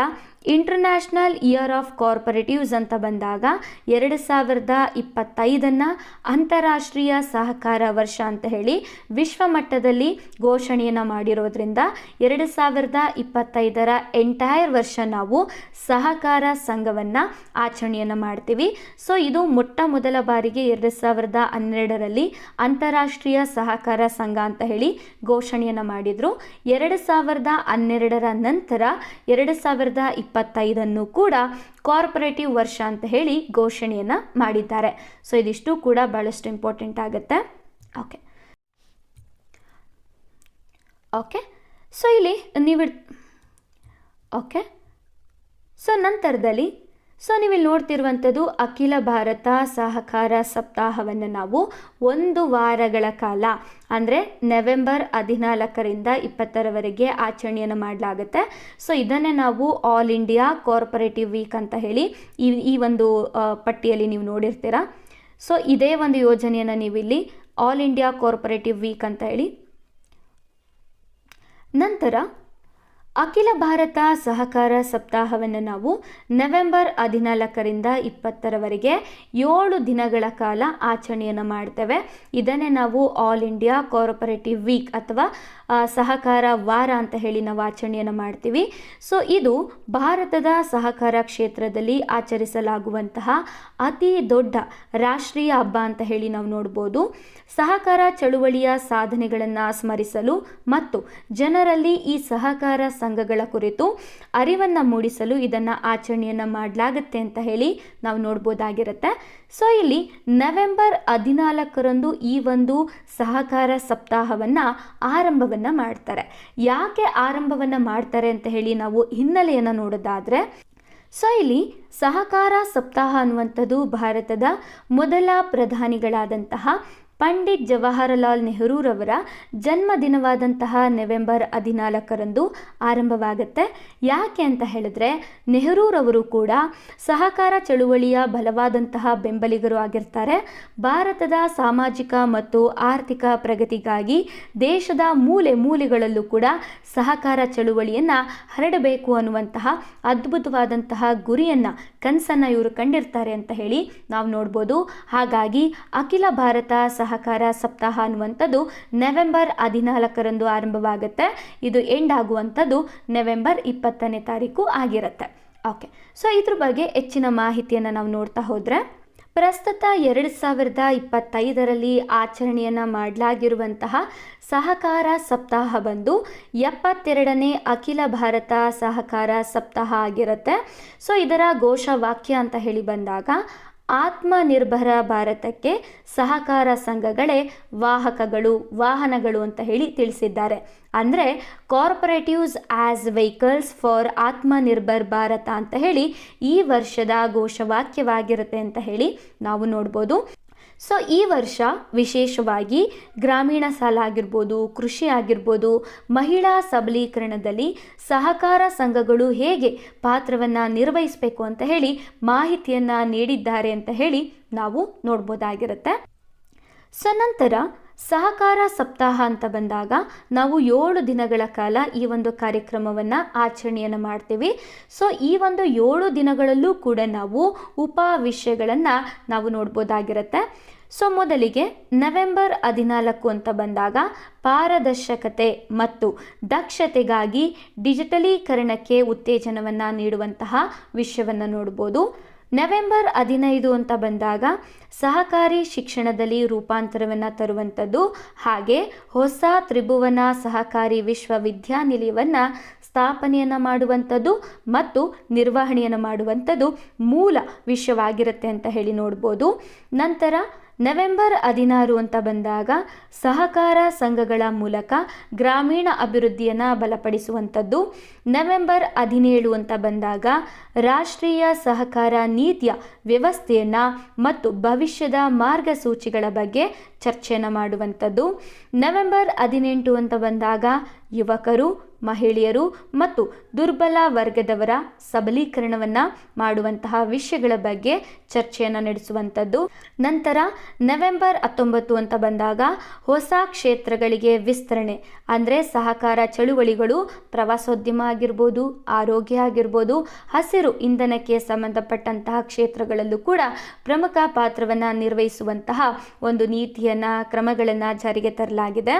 ಇಂಟರ್ನ್ಯಾಷನಲ್ ಇಯರ್ ಆಫ್ ಕೋಆಪರೇಟಿವ್ಸ್ ಅಂತ ಬಂದಾಗ 2025 ಅಂತಾರಾಷ್ಟ್ರೀಯ ಸಹಕಾರ ವರ್ಷ ಅಂತ ಹೇಳಿ ವಿಶ್ವ ಮಟ್ಟದಲ್ಲಿ ಘೋಷಣೆಯನ್ನು ಮಾಡಿರೋದ್ರಿಂದ 2025ರ ಎಂಟೈರ್ ವರ್ಷ ನಾವು ಸಹಕಾರ ಸಂಘವನ್ನು ಆಚರಣೆಯನ್ನು ಮಾಡ್ತೀವಿ. ಸೊ ಇದು ಮೊಟ್ಟ ಮೊದಲ ಬಾರಿಗೆ 2012ರಲ್ಲಿ ಅಂತಾರಾಷ್ಟ್ರೀಯ ಸಹಕಾರ ಸಂಘ ಅಂತ ಹೇಳಿ ಘೋಷಣೆಯನ್ನು ಮಾಡಿದರು. 2012ರ ನಂತರ 2025 ಕೂಡ ಕೋಆಪರೇಟಿವ್ ವರ್ಷ ಅಂತ ಹೇಳಿ ಘೋಷಣೆಯನ್ನು ಮಾಡಿದ್ದಾರೆ. ಸೊ ಇದಿಷ್ಟು ಕೂಡ ಬಹಳಷ್ಟು ಇಂಪಾರ್ಟೆಂಟ್ ಆಗುತ್ತೆ. ಓಕೆ, ಸೊ ಇಲ್ಲಿ ನೀವು ನಂತರದಲ್ಲಿ ನೀವಿಲ್ಲಿ ನೋಡ್ತಿರುವಂಥದ್ದು ಅಖಿಲ ಭಾರತ ಸಹಕಾರ ಸಪ್ತಾಹವನ್ನು ನಾವು 1 ವಾರಗಳ ಕಾಲ, ಅಂದರೆ ನವೆಂಬರ್ 14ರಿಂದ 20ರವರೆಗೆ ಆಚರಣೆಯನ್ನು ಮಾಡಲಾಗುತ್ತೆ. ಸೊ ಇದನ್ನೇ ನಾವು ಆಲ್ ಇಂಡಿಯಾ ಕೋಆಪರೇಟಿವ್ ವೀಕ್ ಅಂತ ಹೇಳಿ ಈ ಒಂದು ಪಟ್ಟಿಯಲ್ಲಿ ನೀವು ನೋಡಿರ್ತೀರ. ಸೊ ಇದೇ ಒಂದು ಯೋಜನೆಯನ್ನು ನೀವು ಇಲ್ಲಿ ಆಲ್ ಇಂಡಿಯಾ ಕೋಆಪರೇಟಿವ್ ವೀಕ್ ಅಂತ ಹೇಳಿ. ನಂತರ ಅಖಿಲ ಭಾರತ ಸಹಕಾರ ಸಪ್ತಾಹವನ್ನು ನಾವು ನವೆಂಬರ್ 14ರಿಂದ 20ರವರೆಗೆ 7 ದಿನಗಳ ಕಾಲ ಆಚರಣೆಯನ್ನು ಮಾಡ್ತೇವೆ. ಇದನ್ನೇ ನಾವು ಆಲ್ ಇಂಡಿಯಾ ಕೋಆಪರೇಟಿವ್ ವೀಕ್ ಅಥವಾ ಸಹಕಾರ ವಾರ ಅಂತ ಹೇಳಿ ನಾವು ಆಚರಣೆಯನ್ನು ಮಾಡ್ತೀವಿ. ಸೊ ಇದು ಭಾರತದ ಸಹಕಾರ ಕ್ಷೇತ್ರದಲ್ಲಿ ಆಚರಿಸಲಾಗುವಂತಹ ಅತಿ ದೊಡ್ಡ ರಾಷ್ಟ್ರೀಯ ಹಬ್ಬ ಅಂತ ಹೇಳಿ ನಾವು ನೋಡ್ಬೋದು. ಸಹಕಾರ ಚಳುವಳಿಯ ಸಾಧನೆಗಳನ್ನು ಸ್ಮರಿಸಲು ಮತ್ತು ಜನರಲ್ಲಿ ಈ ಸಹಕಾರ ಸಂಘಗಳ ಕುರಿತು ಅರಿವನ್ನು ಮೂಡಿಸಲು ಇದನ್ನು ಆಚರಣೆಯನ್ನು ಮಾಡಲಾಗುತ್ತೆ ಅಂತ ಹೇಳಿ ನಾವು ನೋಡ್ಬೋದಾಗಿರುತ್ತೆ. ಸೊ ಇಲ್ಲಿ ನವೆಂಬರ್ 14ರಂದು ಈ ಒಂದು ಸಹಕಾರ ಸಪ್ತಾಹವನ್ನು ಆರಂಭವನ್ನು ಮಾಡ್ತಾರೆ. ಯಾಕೆ ಆರಂಭವನ್ನು ಮಾಡ್ತಾರೆ ಅಂತ ಹೇಳಿ ನಾವು ಹಿನ್ನೆಲೆಯನ್ನು ನೋಡೋದಾದರೆ, ಸೊ ಇಲ್ಲಿ ಸಹಕಾರ ಸಪ್ತಾಹ ಅನ್ನುವಂಥದ್ದು ಭಾರತದ ಮೊದಲ ಪ್ರಧಾನಿಗಳಾದಂತಹ ಪಂಡಿತ್ ಜವಾಹರಲಾಲ್ ನೆಹರೂರವರ ಜನ್ಮದಿನವಾದಂತಹ ನವೆಂಬರ್ 14ರಂದು ಆರಂಭವಾಗುತ್ತೆ. ಯಾಕೆ ಅಂತ ಹೇಳಿದ್ರೆ, ನೆಹರೂರವರು ಕೂಡ ಸಹಕಾರ ಚಳುವಳಿಯ ಬಲವಾದಂತಹ ಬೆಂಬಲಿಗರು ಆಗಿರ್ತಾರೆ. ಭಾರತದ ಸಾಮಾಜಿಕ ಮತ್ತು ಆರ್ಥಿಕ ಪ್ರಗತಿಗಾಗಿ ದೇಶದ ಮೂಲೆ ಮೂಲೆಗಳಲ್ಲೂ ಕೂಡ ಸಹಕಾರ ಚಳುವಳಿಯನ್ನು ಹರಡಬೇಕು ಅನ್ನುವಂತಹ ಅದ್ಭುತವಾದಂತಹ ಗುರಿಯನ್ನು, ಕನಸನ್ನು ಇವರು ಕಂಡಿರ್ತಾರೆ ಅಂತ ಹೇಳಿ ನಾವು ನೋಡ್ಬೋದು. ಹಾಗಾಗಿ ಅಖಿಲ ಭಾರತ ಸಹಕಾರ ಸಪ್ತಾಹ ಅನ್ನುವಂಥದ್ದು ನವೆಂಬರ್ 14ರಂದು ಆರಂಭವಾಗುತ್ತೆ. ಇದು ಎಂಡ್ ಆಗುವಂಥದ್ದು ನವೆಂಬರ್ 20ನೇ ತಾರೀಕು ಆಗಿರುತ್ತೆ. ಓಕೆ, ಸೊ ಇದ್ರ ಬಗ್ಗೆ ಹೆಚ್ಚಿನ ಮಾಹಿತಿಯನ್ನು ನಾವು ನೋಡ್ತಾ ಹೋದರೆ, ಪ್ರಸ್ತುತ 2025ರಲ್ಲಿ ಆಚರಣೆಯನ್ನು ಮಾಡಲಾಗಿರುವಂತಹ ಸಹಕಾರ ಸಪ್ತಾಹ ಬಂದು 72ನೇ ಅಖಿಲ ಭಾರತ ಸಹಕಾರ ಸಪ್ತಾಹ ಆಗಿರುತ್ತೆ. ಸೊ ಇದರ ಘೋಷವಾಕ್ಯ ಅಂತ ಹೇಳಿ ಬಂದಾಗ, ಆತ್ಮನಿರ್ಭರ ಭಾರತಕ್ಕೆ ಸಹಕಾರ ಸಂಘಗಳೇ ವಾಹನಗಳು ಅಂತ ಹೇಳಿ ತಿಳಿಸಿದ್ದಾರೆ. ಅಂದರೆ cooperatives as vehicles for Atmanirbhar Bharat ಅಂತ ಹೇಳಿ ಈ ವರ್ಷದ ಘೋಷವಾಕ್ಯವಾಗಿರುತ್ತೆ ಅಂತ ಹೇಳಿ ನಾವು ನೋಡ್ಬೋದು. ಸೊ ಈ ವರ್ಷ ವಿಶೇಷವಾಗಿ ಗ್ರಾಮೀಣ ಸಾಲ ಆಗಿರ್ಬೋದು, ಕೃಷಿ ಆಗಿರ್ಬೋದು, ಮಹಿಳಾ ಸಬಲೀಕರಣದಲ್ಲಿ ಸಹಕಾರ ಸಂಘಗಳು ಹೇಗೆ ಪಾತ್ರವನ್ನು ನಿರ್ವಹಿಸಬೇಕು ಅಂತ ಹೇಳಿ ಮಾಹಿತಿಯನ್ನು ನೀಡಿದ್ದಾರೆ ಅಂತ ಹೇಳಿ ನಾವು ನೋಡ್ಬೋದಾಗಿರುತ್ತೆ. ಸೊ ನಂತರ ಸಹಕಾರ ಸಪ್ತಾಹ ಅಂತ ಬಂದಾಗ ನಾವು 7 ದಿನಗಳ ಕಾಲ ಈ ಒಂದು ಕಾರ್ಯಕ್ರಮವನ್ನು ಆಚರಣೆಯನ್ನು ಮಾಡ್ತೀವಿ. ಸೊ ಈ ಒಂದು 7 ದಿನಗಳಲ್ಲೂ ಕೂಡ ನಾವು ಉಪ ವಿಷಯಗಳನ್ನು ನಾವು ನೋಡ್ಬೋದಾಗಿರುತ್ತೆ. ಸೊ ಮೊದಲಿಗೆ ನವೆಂಬರ್ 14 ಅಂತ ಬಂದಾಗ ಪಾರದರ್ಶಕತೆ ಮತ್ತು ದಕ್ಷತೆಗಾಗಿ ಡಿಜಿಟಲೀಕರಣಕ್ಕೆ ಉತ್ತೇಜನವನ್ನು ನೀಡುವಂತಹ ವಿಷಯವನ್ನು ನೋಡ್ಬೋದು. ನವೆಂಬರ್ 15 ಅಂತ ಬಂದಾಗ ಸಹಕಾರಿ ಶಿಕ್ಷಣದಲ್ಲಿ ರೂಪಾಂತರವನ್ನು ತರುವಂಥದ್ದು, ಹಾಗೆ ಹೊಸ ತ್ರಿಭುವನ ಸಹಕಾರಿ ವಿಶ್ವವಿದ್ಯಾನಿಲಯವನ್ನು ಸ್ಥಾಪನೆಯನ್ನು ಮಾಡುವಂಥದ್ದು ಮತ್ತು ನಿರ್ವಹಣೆಯನ್ನು ಮಾಡುವಂಥದ್ದು ಮೂಲ ವಿಷಯವಾಗಿರುತ್ತೆ ಅಂತ ಹೇಳಿ ನೋಡ್ಬೋದು. ನಂತರ ನವೆಂಬರ್ 16 ಅಂತ ಬಂದಾಗ ಸಹಕಾರ ಸಂಘಗಳ ಮೂಲಕ ಗ್ರಾಮೀಣ ಅಭಿವೃದ್ಧಿಯನ್ನು ಬಲಪಡಿಸುವಂಥದ್ದು. ನವೆಂಬರ್ 17 ಅಂತ ಬಂದಾಗ ರಾಷ್ಟ್ರೀಯ ಸಹಕಾರ ನೀತಿಯ ವ್ಯವಸ್ಥೆಯನ್ನು ಮತ್ತು ಭವಿಷ್ಯದ ಮಾರ್ಗಸೂಚಿಗಳ ಬಗ್ಗೆ ಚರ್ಚೆಯನ್ನು ಮಾಡುವಂಥದ್ದು. ನವೆಂಬರ್ 18 ಅಂತ ಬಂದಾಗ ಯುವಕರು, ಮಹಿಳೆಯರು ಮತ್ತು ದುರ್ಬಲ ವರ್ಗದವರ ಸಬಲೀಕರಣವನ್ನು ಮಾಡುವಂತಹ ವಿಷಯಗಳ ಬಗ್ಗೆ ಚರ್ಚೆಯನ್ನು ನಡೆಸುವಂಥದ್ದು. ನಂತರ ನವೆಂಬರ್ 19 ಅಂತ ಬಂದಾಗ ಹೊಸ ಕ್ಷೇತ್ರಗಳಿಗೆ ವಿಸ್ತರಣೆ, ಅಂದರೆ ಸಹಕಾರ ಚಳುವಳಿಗಳು ಪ್ರವಾಸೋದ್ಯಮ ಆಗಿರ್ಬೋದು, ಆರೋಗ್ಯ ಆಗಿರ್ಬೋದು, ಹಸಿರು ಇಂಧನಕ್ಕೆ ಸಂಬಂಧಪಟ್ಟಂತಹ ಕ್ಷೇತ್ರಗಳಲ್ಲೂ ಕೂಡ ಪ್ರಮುಖ ಪಾತ್ರವನ್ನು ನಿರ್ವಹಿಸುವಂತಹ ಒಂದು ನೀತಿಯನ್ನು, ಕ್ರಮಗಳನ್ನು ಜಾರಿಗೆ ತರಲಾಗಿದೆ.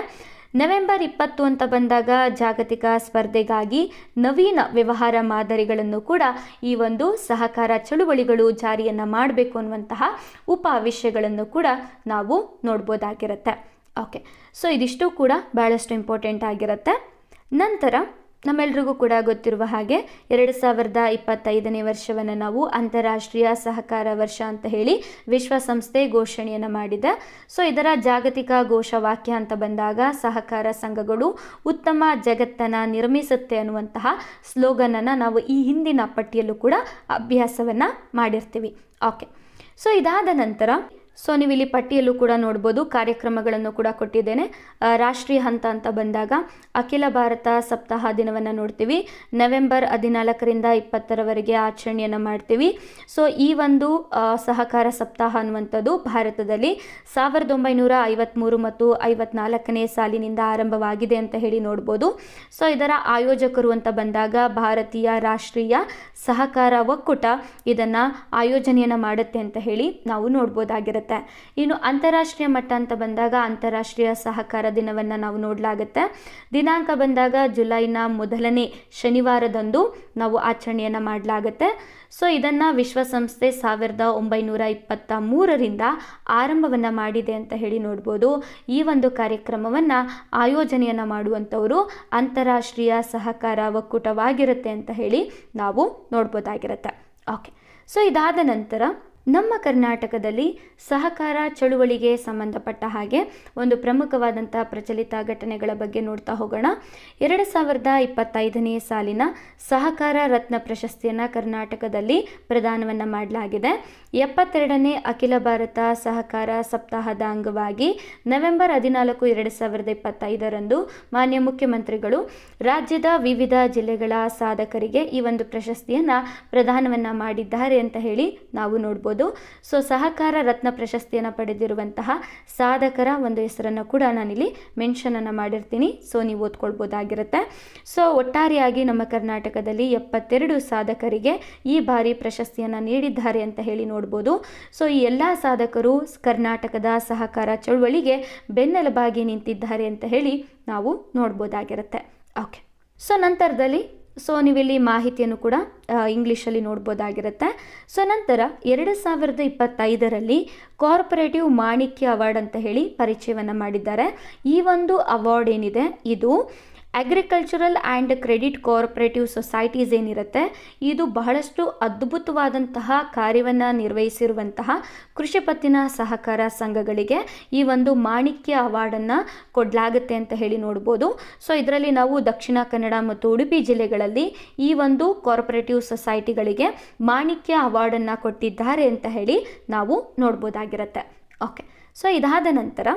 ನವೆಂಬರ್ 20 ಅಂತ ಬಂದಾಗ ಜಾಗತಿಕ ಸ್ಪರ್ಧೆಗಾಗಿ ನವೀನ ವ್ಯವಹಾರ ಮಾದರಿಗಳನ್ನು ಕೂಡ ಈ ಒಂದು ಸಹಕಾರ ಚಳುವಳಿಗಳು ಜಾರಿಯನ್ನು ಮಾಡಬೇಕು ಅನ್ನುವಂತಹ ಉಪ ವಿಷಯಗಳನ್ನು ಕೂಡ ನಾವು ನೋಡ್ಬೋದಾಗಿರುತ್ತೆ. ಓಕೆ, ಸೊ ಇದಿಷ್ಟು ಕೂಡ ಭಾಳಷ್ಟು ಇಂಪಾರ್ಟೆಂಟ್ ಆಗಿರುತ್ತೆ. ನಂತರ ನಮ್ಮೆಲ್ರಿಗೂ ಕೂಡ ಗೊತ್ತಿರುವ ಹಾಗೆ 2025ನೇ ವರ್ಷವನ್ನು ನಾವು ಅಂತಾರಾಷ್ಟ್ರೀಯ ಸಹಕಾರ ವರ್ಷ ಅಂತ ಹೇಳಿ ವಿಶ್ವಸಂಸ್ಥೆ ಘೋಷಣೆಯನ್ನು ಮಾಡಿದೆ. ಸೊ ಇದರ ಜಾಗತಿಕ ಘೋಷವಾಕ್ಯ ಅಂತ ಬಂದಾಗ ಸಹಕಾರ ಸಂಘಗಳು ಉತ್ತಮ ಜಗತ್ತನ್ನು ನಿರ್ಮಿಸುತ್ತೆ ಅನ್ನುವಂತಹ ಸ್ಲೋಗನನ್ನು ನಾವು ಈ ಹಿಂದಿನ ಪಟ್ಟಿಯಲ್ಲೂ ಕೂಡ ಅಭ್ಯಾಸವನ್ನು ಮಾಡಿರ್ತೀವಿ. ಓಕೆ, ಸೊ ಇದಾದ ನಂತರ ನೀವಿಲ್ಲಿ ಪಟ್ಟಿಯಲ್ಲೂ ಕೂಡ ನೋಡ್ಬೋದು ಕಾರ್ಯಕ್ರಮಗಳನ್ನು ಕೂಡ ಕೊಟ್ಟಿದ್ದೇನೆ. ರಾಷ್ಟ್ರೀಯ ಹಂತ ಅಂತ ಬಂದಾಗ ಅಖಿಲ ಭಾರತ ಸಪ್ತಾಹ ದಿನವನ್ನು ನೋಡ್ತೀವಿ. ನವೆಂಬರ್ 14ರಿಂದ 20ರವರೆಗೆ ಆಚರಣೆಯನ್ನು ಮಾಡ್ತೀವಿ. ಸೊ ಈ ಒಂದು ಸಹಕಾರ ಸಪ್ತಾಹ ಅನ್ನುವಂಥದ್ದು ಭಾರತದಲ್ಲಿ 1953 ಮತ್ತು 54ನೇ ಸಾಲಿನಿಂದ ಆರಂಭವಾಗಿದೆ ಅಂತ ಹೇಳಿ ನೋಡ್ಬೋದು. ಸೊ ಇದರ ಆಯೋಜಕರು ಅಂತ ಬಂದಾಗ ಭಾರತೀಯ ರಾಷ್ಟ್ರೀಯ ಸಹಕಾರ ಒಕ್ಕೂಟ ಇದನ್ನು ಆಯೋಜನೆಯನ್ನು ಮಾಡುತ್ತೆ ಅಂತ ಹೇಳಿ ನಾವು ನೋಡ್ಬೋದಾಗಿರುತ್ತೆ. ಇನ್ನು ಅಂತಾರಾಷ್ಟ್ರೀಯ ಮಟ್ಟ ಅಂತ ಬಂದಾಗ ಅಂತಾರಾಷ್ಟ್ರೀಯ ಸಹಕಾರ ದಿನವನ್ನು ನಾವು ನೋಡಲಾಗುತ್ತೆ. ದಿನಾಂಕ ಬಂದಾಗ ಜುಲೈನ ಮೊದಲನೇ ಶನಿವಾರದಂದು ನಾವು ಆಚರಣೆಯನ್ನು ಮಾಡಲಾಗುತ್ತೆ. ಸೊ ಇದನ್ನು ವಿಶ್ವಸಂಸ್ಥೆ 1923ರಿಂದ ಆರಂಭವನ್ನು ಮಾಡಿದೆ ಅಂತ ಹೇಳಿ ನೋಡ್ಬೋದು. ಈ ಒಂದು ಕಾರ್ಯಕ್ರಮವನ್ನು ಆಯೋಜನೆಯನ್ನು ಮಾಡುವಂಥವರು ಅಂತಾರಾಷ್ಟ್ರೀಯ ಸಹಕಾರ ಒಕ್ಕೂಟವಾಗಿರುತ್ತೆ ಅಂತ ಹೇಳಿ ನಾವು ನೋಡ್ಬೋದಾಗಿರುತ್ತೆ. ಓಕೆ, ಸೊ ಇದಾದ ನಂತರ ನಮ್ಮ ಕರ್ನಾಟಕದಲ್ಲಿ ಸಹಕಾರ ಚಳುವಳಿಗೆ ಸಂಬಂಧಪಟ್ಟ ಹಾಗೆ ಒಂದು ಪ್ರಮುಖವಾದಂಥ ಪ್ರಚಲಿತ ಘಟನೆಗಳ ಬಗ್ಗೆ ನೋಡ್ತಾ ಹೋಗೋಣ. 2025ನೇ ಸಾಲಿನ ಸಹಕಾರ ರತ್ನ ಪ್ರಶಸ್ತಿಯನ್ನು ಕರ್ನಾಟಕದಲ್ಲಿ ಪ್ರದಾನವನ್ನು ಮಾಡಲಾಗಿದೆ. 72ನೇ ಅಖಿಲ ಭಾರತ ಸಹಕಾರ ಸಪ್ತಾಹದ ಅಂಗವಾಗಿ ನವೆಂಬರ್ 14, 2025ರಂದು ಮಾನ್ಯ ಮುಖ್ಯಮಂತ್ರಿಗಳು ರಾಜ್ಯದ ವಿವಿಧ ಜಿಲ್ಲೆಗಳ ಸಾಧಕರಿಗೆ ಈ ಒಂದು ಪ್ರಶಸ್ತಿಯನ್ನು ಪ್ರದಾನವನ್ನು ಮಾಡಿದ್ದಾರೆ ಅಂತ ಹೇಳಿ ನಾವು ನೋಡ್ಬೋದು. ಸೊ ಸಹಕಾರ ರತ್ನ ಪ್ರಶಸ್ತಿಯನ್ನು ಪಡೆದಿರುವಂತಹ ಸಾಧಕರ ಒಂದು ಹೆಸರನ್ನು ಕೂಡ ನಾನಿಲ್ಲಿ ಮೆನ್ಷನ್ ಅನ್ನು ಮಾಡಿರ್ತೀನಿ. ಸೊ ನೀವು ಓದ್ಕೊಳ್ಬೋದಾಗಿರುತ್ತೆ. ಸೊ ಒಟ್ಟಾರೆಯಾಗಿ ನಮ್ಮ ಕರ್ನಾಟಕದಲ್ಲಿ 72 ಸಾಧಕರಿಗೆ ಈ ಬಾರಿ ಪ್ರಶಸ್ತಿಯನ್ನು ನೀಡಿದ್ದಾರೆ ಅಂತ ಹೇಳಿ ನೋಡ್ಬೋದು. ಸೊ ಈ ಎಲ್ಲ ಸಾಧಕರು ಕರ್ನಾಟಕದ ಸಹಕಾರ ಚಳುವಳಿಗೆ ಬೆನ್ನೆಲುಬಾಗಿ ನಿಂತಿದ್ದಾರೆ ಅಂತ ಹೇಳಿ ನಾವು ನೋಡ್ಬೋದಾಗಿರುತ್ತೆ. ಓಕೆ, ಸೊ ನಂತರದಲ್ಲಿ ನೀವಿಲ್ಲಿ ಮಾಹಿತಿಯನ್ನು ಕೂಡ ಇಂಗ್ಲೀಷಲ್ಲಿ ನೋಡ್ಬೋದಾಗಿರುತ್ತೆ. ಸೊ ನಂತರ 2025ರಲ್ಲಿ ಕಾರ್ಪೊರೇಟಿವ್ ಮಾಣಿಕ್ಯ ಅವಾರ್ಡ್ ಅಂತ ಹೇಳಿ ಪರಿಚಯವನ್ನು ಮಾಡಿದ್ದಾರೆ. ಈ ಒಂದು ಅವಾರ್ಡ್ ಏನಿದೆ ಇದು agricultural and credit cooperative societies ಏನಿರುತ್ತೆ ಇದು ಬಹಳಷ್ಟು ಅದ್ಭುತವಾದಂತಹ ಕಾರ್ಯವನ್ನು ನಿರ್ವಹಿಸಿರುವಂತಹ ಕೃಷಿ ಪತ್ತಿನ ಸಹಕಾರ ಸಂಘಗಳಿಗೆ ಈ ಒಂದು ಮಾಣಿಕ್ಯ ಅವಾರ್ಡನ್ನು ಕೊಡಲಾಗುತ್ತೆ ಅಂತ ಹೇಳಿ ನೋಡ್ಬೋದು. ಸೊ ಇದರಲ್ಲಿ ನಾವು ದಕ್ಷಿಣ ಕನ್ನಡ ಮತ್ತು ಉಡುಪಿ ಜಿಲ್ಲೆಗಳಲ್ಲಿ ಈ ಒಂದು ಕೋಆಪರೇಟಿವ್ ಸೊಸೈಟಿಗಳಿಗೆ ಮಾಣಿಕ್ಯ ಅವಾರ್ಡನ್ನು ಕೊಟ್ಟಿದ್ದಾರೆ ಅಂತ ಹೇಳಿ ನಾವು ನೋಡ್ಬೋದಾಗಿರುತ್ತೆ. ಓಕೆ, ಸೊ ಇದಾದ ನಂತರ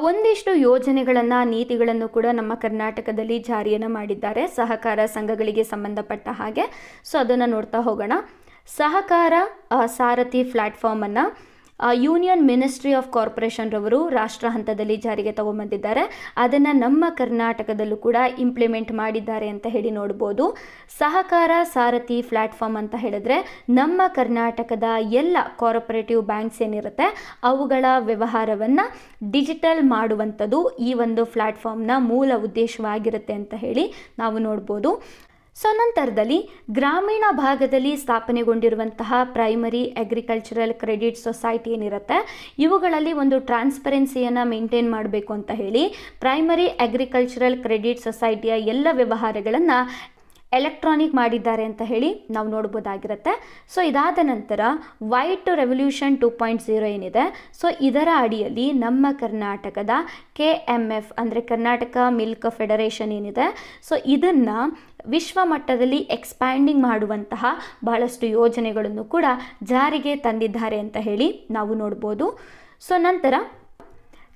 ಒಂದಿಷ್ಟು ಯೋಜನೆಗಳನ್ನು, ನೀತಿಗಳನ್ನು ಕೂಡ ನಮ್ಮ ಕರ್ನಾಟಕದಲ್ಲಿ ಜಾರಿಯನ್ನು ಮಾಡಿದ್ದಾರೆ ಸಹಕಾರ ಸಂಘಗಳಿಗೆ ಸಂಬಂಧಪಟ್ಟ ಹಾಗೆ. ಸೊ ಅದನ್ನು ನೋಡ್ತಾ ಹೋಗೋಣ. ಸಹಕಾರ ಸಾರಥಿ ಪ್ಲ್ಯಾಟ್ಫಾರ್ಮನ್ನು ಯೂನಿಯನ್ ಮಿನಿಸ್ಟ್ರಿ ಆಫ್ ಕಾರ್ಪೊರೇಷನ್ ರವರು ರಾಷ್ಟ್ರ ಹಂತದಲ್ಲಿ ಜಾರಿಗೆ ತಗೊಂಬಂದಿದ್ದಾರೆ. ಅದನ್ನು ನಮ್ಮ ಕರ್ನಾಟಕದಲ್ಲೂ ಕೂಡ ಇಂಪ್ಲಿಮೆಂಟ್ ಮಾಡಿದ್ದಾರೆ ಅಂತ ಹೇಳಿ ನೋಡ್ಬೋದು. ಸಹಕಾರ ಸಾರಥಿ ಪ್ಲ್ಯಾಟ್ಫಾರ್ಮ್ ಅಂತ ಹೇಳಿದ್ರೆ ನಮ್ಮ ಕರ್ನಾಟಕದ ಎಲ್ಲ ಕೋಆಪರೇಟಿವ್ ಬ್ಯಾಂಕ್ಸ್ ಏನಿರುತ್ತೆ ಅವುಗಳ ವ್ಯವಹಾರವನ್ನು ಡಿಜಿಟಲ್ ಮಾಡುವಂಥದ್ದು ಈ ಒಂದು ಪ್ಲ್ಯಾಟ್ಫಾರ್ಮ್ನ ಮೂಲ ಉದ್ದೇಶವಾಗಿರುತ್ತೆ ಅಂತ ಹೇಳಿ ನಾವು ನೋಡ್ಬೋದು. ಸೊ ನಂತರದಲ್ಲಿ ಗ್ರಾಮೀಣ ಭಾಗದಲ್ಲಿ ಸ್ಥಾಪನೆಗೊಂಡಿರುವಂತಹ ಪ್ರೈಮರಿ ಅಗ್ರಿಕಲ್ಚರಲ್ ಕ್ರೆಡಿಟ್ ಸೊಸೈಟಿ ಏನಿರುತ್ತೆ, ಇವುಗಳಲ್ಲಿ ಒಂದು ಟ್ರಾನ್ಸ್ಪರೆನ್ಸಿಯನ್ನು ಮೇಂಟೈನ್ ಮಾಡಬೇಕು ಅಂತ ಹೇಳಿ ಪ್ರೈಮರಿ ಅಗ್ರಿಕಲ್ಚರಲ್ ಕ್ರೆಡಿಟ್ ಸೊಸೈಟಿಯ ಎಲ್ಲ ವ್ಯವಹಾರಗಳನ್ನು ಎಲೆಕ್ಟ್ರಾನಿಕ್ ಮಾಡಿದ್ದಾರೆ ಅಂತ ಹೇಳಿ ನಾವು ನೋಡ್ಬೋದಾಗಿರುತ್ತೆ. ಸೊ ಇದಾದ ನಂತರ ವೈಟ್ ರೆವಲ್ಯೂಷನ್ 2.0 ಏನಿದೆ, ಸೊ ಇದರ ಅಡಿಯಲ್ಲಿ ನಮ್ಮ ಕರ್ನಾಟಕದ KMF ಅಂದರೆ ಕರ್ನಾಟಕ ಮಿಲ್ಕ್ ಫೆಡರೇಷನ್ ಏನಿದೆ, ಸೊ ಇದನ್ನು ವಿಶ್ವ ಮಟ್ಟದಲ್ಲಿ ಎಕ್ಸ್ಪ್ಯಾಂಡಿಂಗ್ ಮಾಡುವಂತಹ ಬಹಳಷ್ಟು ಯೋಜನೆಗಳನ್ನು ಕೂಡ ಜಾರಿಗೆ ತಂದಿದ್ದಾರೆ ಅಂತ ಹೇಳಿ ನಾವು ನೋಡ್ಬೋದು. ಸೊ ನಂತರ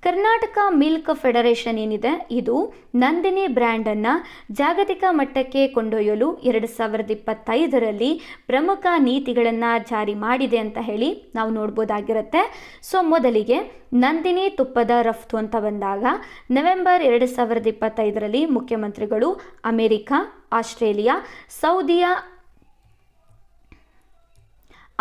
ಕರ್ನಾಟಕ ಮಿಲ್ಕ್ ಫೆಡರೇಷನ್ ಏನಿದೆ, ಇದು ನಂದಿನಿ ಬ್ರ್ಯಾಂಡನ್ನು ಜಾಗತಿಕ ಮಟ್ಟಕ್ಕೆ ಕೊಂಡೊಯ್ಯಲು 2025ರಲ್ಲಿ ಪ್ರಮುಖ ನೀತಿಗಳನ್ನು ಜಾರಿ ಮಾಡಿದೆ ಅಂತ ಹೇಳಿ ನಾವು ನೋಡ್ಬೋದಾಗಿರುತ್ತೆ. ಸೊ ಮೊದಲಿಗೆ ನಂದಿನಿ ತುಪ್ಪದ ರಫ್ತು ಅಂತ ಬಂದಾಗ ನವೆಂಬರ್ 2025ರಲ್ಲಿ ಮುಖ್ಯಮಂತ್ರಿಗಳು ಅಮೆರಿಕ,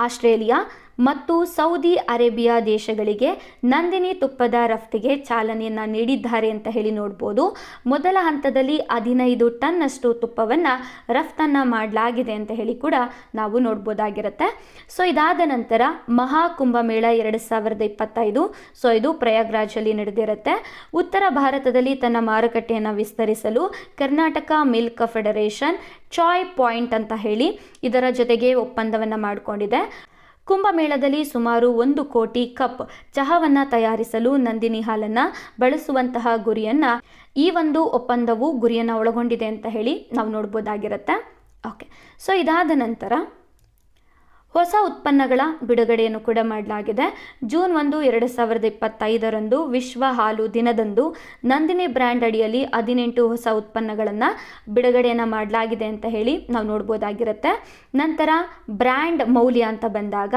ಆಸ್ಟ್ರೇಲಿಯಾ ಮತ್ತು ಸೌದಿ ಅರೇಬಿಯಾ ದೇಶಗಳಿಗೆ ನಂದಿನಿ ತುಪ್ಪದ ರಫ್ತಿಗೆ ಚಾಲನೆಯನ್ನು ನೀಡಿದ್ದಾರೆ ಅಂತ ಹೇಳಿ ನೋಡ್ಬೋದು. ಮೊದಲ ಹಂತದಲ್ಲಿ 15 ಟನ್ನಷ್ಟು ತುಪ್ಪವನ್ನು ರಫ್ತನ್ನು ಮಾಡಲಾಗಿದೆ ಅಂತ ಹೇಳಿ ಕೂಡ ನಾವು ನೋಡ್ಬೋದಾಗಿರುತ್ತೆ. ಸೊ ಇದಾದ ನಂತರ ಮಹಾಕುಂಭಮೇಳ 2025, ಸೊ ಇದು ಪ್ರಯಾಗ್ರಾಜಲ್ಲಿ ನಡೆದಿರುತ್ತೆ. ಉತ್ತರ ಭಾರತದಲ್ಲಿ ತನ್ನ ಮಾರುಕಟ್ಟೆಯನ್ನು ವಿಸ್ತರಿಸಲು ಕರ್ನಾಟಕ ಮಿಲ್ಕ್ ಫೆಡರೇಷನ್ ಚಾಯ್ ಪಾಯಿಂಟ್ ಅಂತ ಹೇಳಿ ಇದರ ಜೊತೆಗೆ ಒಪ್ಪಂದವನ್ನು ಮಾಡಿಕೊಂಡಿದೆ. ಕುಂಭಮೇಳದಲ್ಲಿ ಸುಮಾರು 1 ಕೋಟಿ ಕಪ್ ಚಹಾವನ್ನು ತಯಾರಿಸಲು ನಂದಿನಿ ಹಾಲನ್ನು ಬಳಸುವಂತಹ ಗುರಿಯನ್ನು ಈ ಒಂದು ಒಪ್ಪಂದವು ಗುರಿಯನ್ನು ಒಳಗೊಂಡಿದೆ ಅಂತ ಹೇಳಿ ನಾವು ನೋಡ್ಬೋದಾಗಿರುತ್ತೆ. ಓಕೆ, ಸೊ ಇದಾದ ನಂತರ ಹೊಸ ಉತ್ಪನ್ನಗಳ ಬಿಡುಗಡೆಯನ್ನು ಕೂಡ ಮಾಡಲಾಗಿದೆ. ಜೂನ್ 1, 2025ರಂದು ವಿಶ್ವ ಹಾಲು ದಿನದಂದು ನಂದಿನಿ ಬ್ರ್ಯಾಂಡ್ ಅಡಿಯಲ್ಲಿ 18 ಹೊಸ ಉತ್ಪನ್ನಗಳನ್ನು ಬಿಡುಗಡೆಯನ್ನು ಮಾಡಲಾಗಿದೆ ಅಂತ ಹೇಳಿ ನಾವು ನೋಡ್ಬೋದಾಗಿರುತ್ತೆ. ನಂತರ ಬ್ರ್ಯಾಂಡ್ ಮೌಲ್ಯ ಅಂತ ಬಂದಾಗ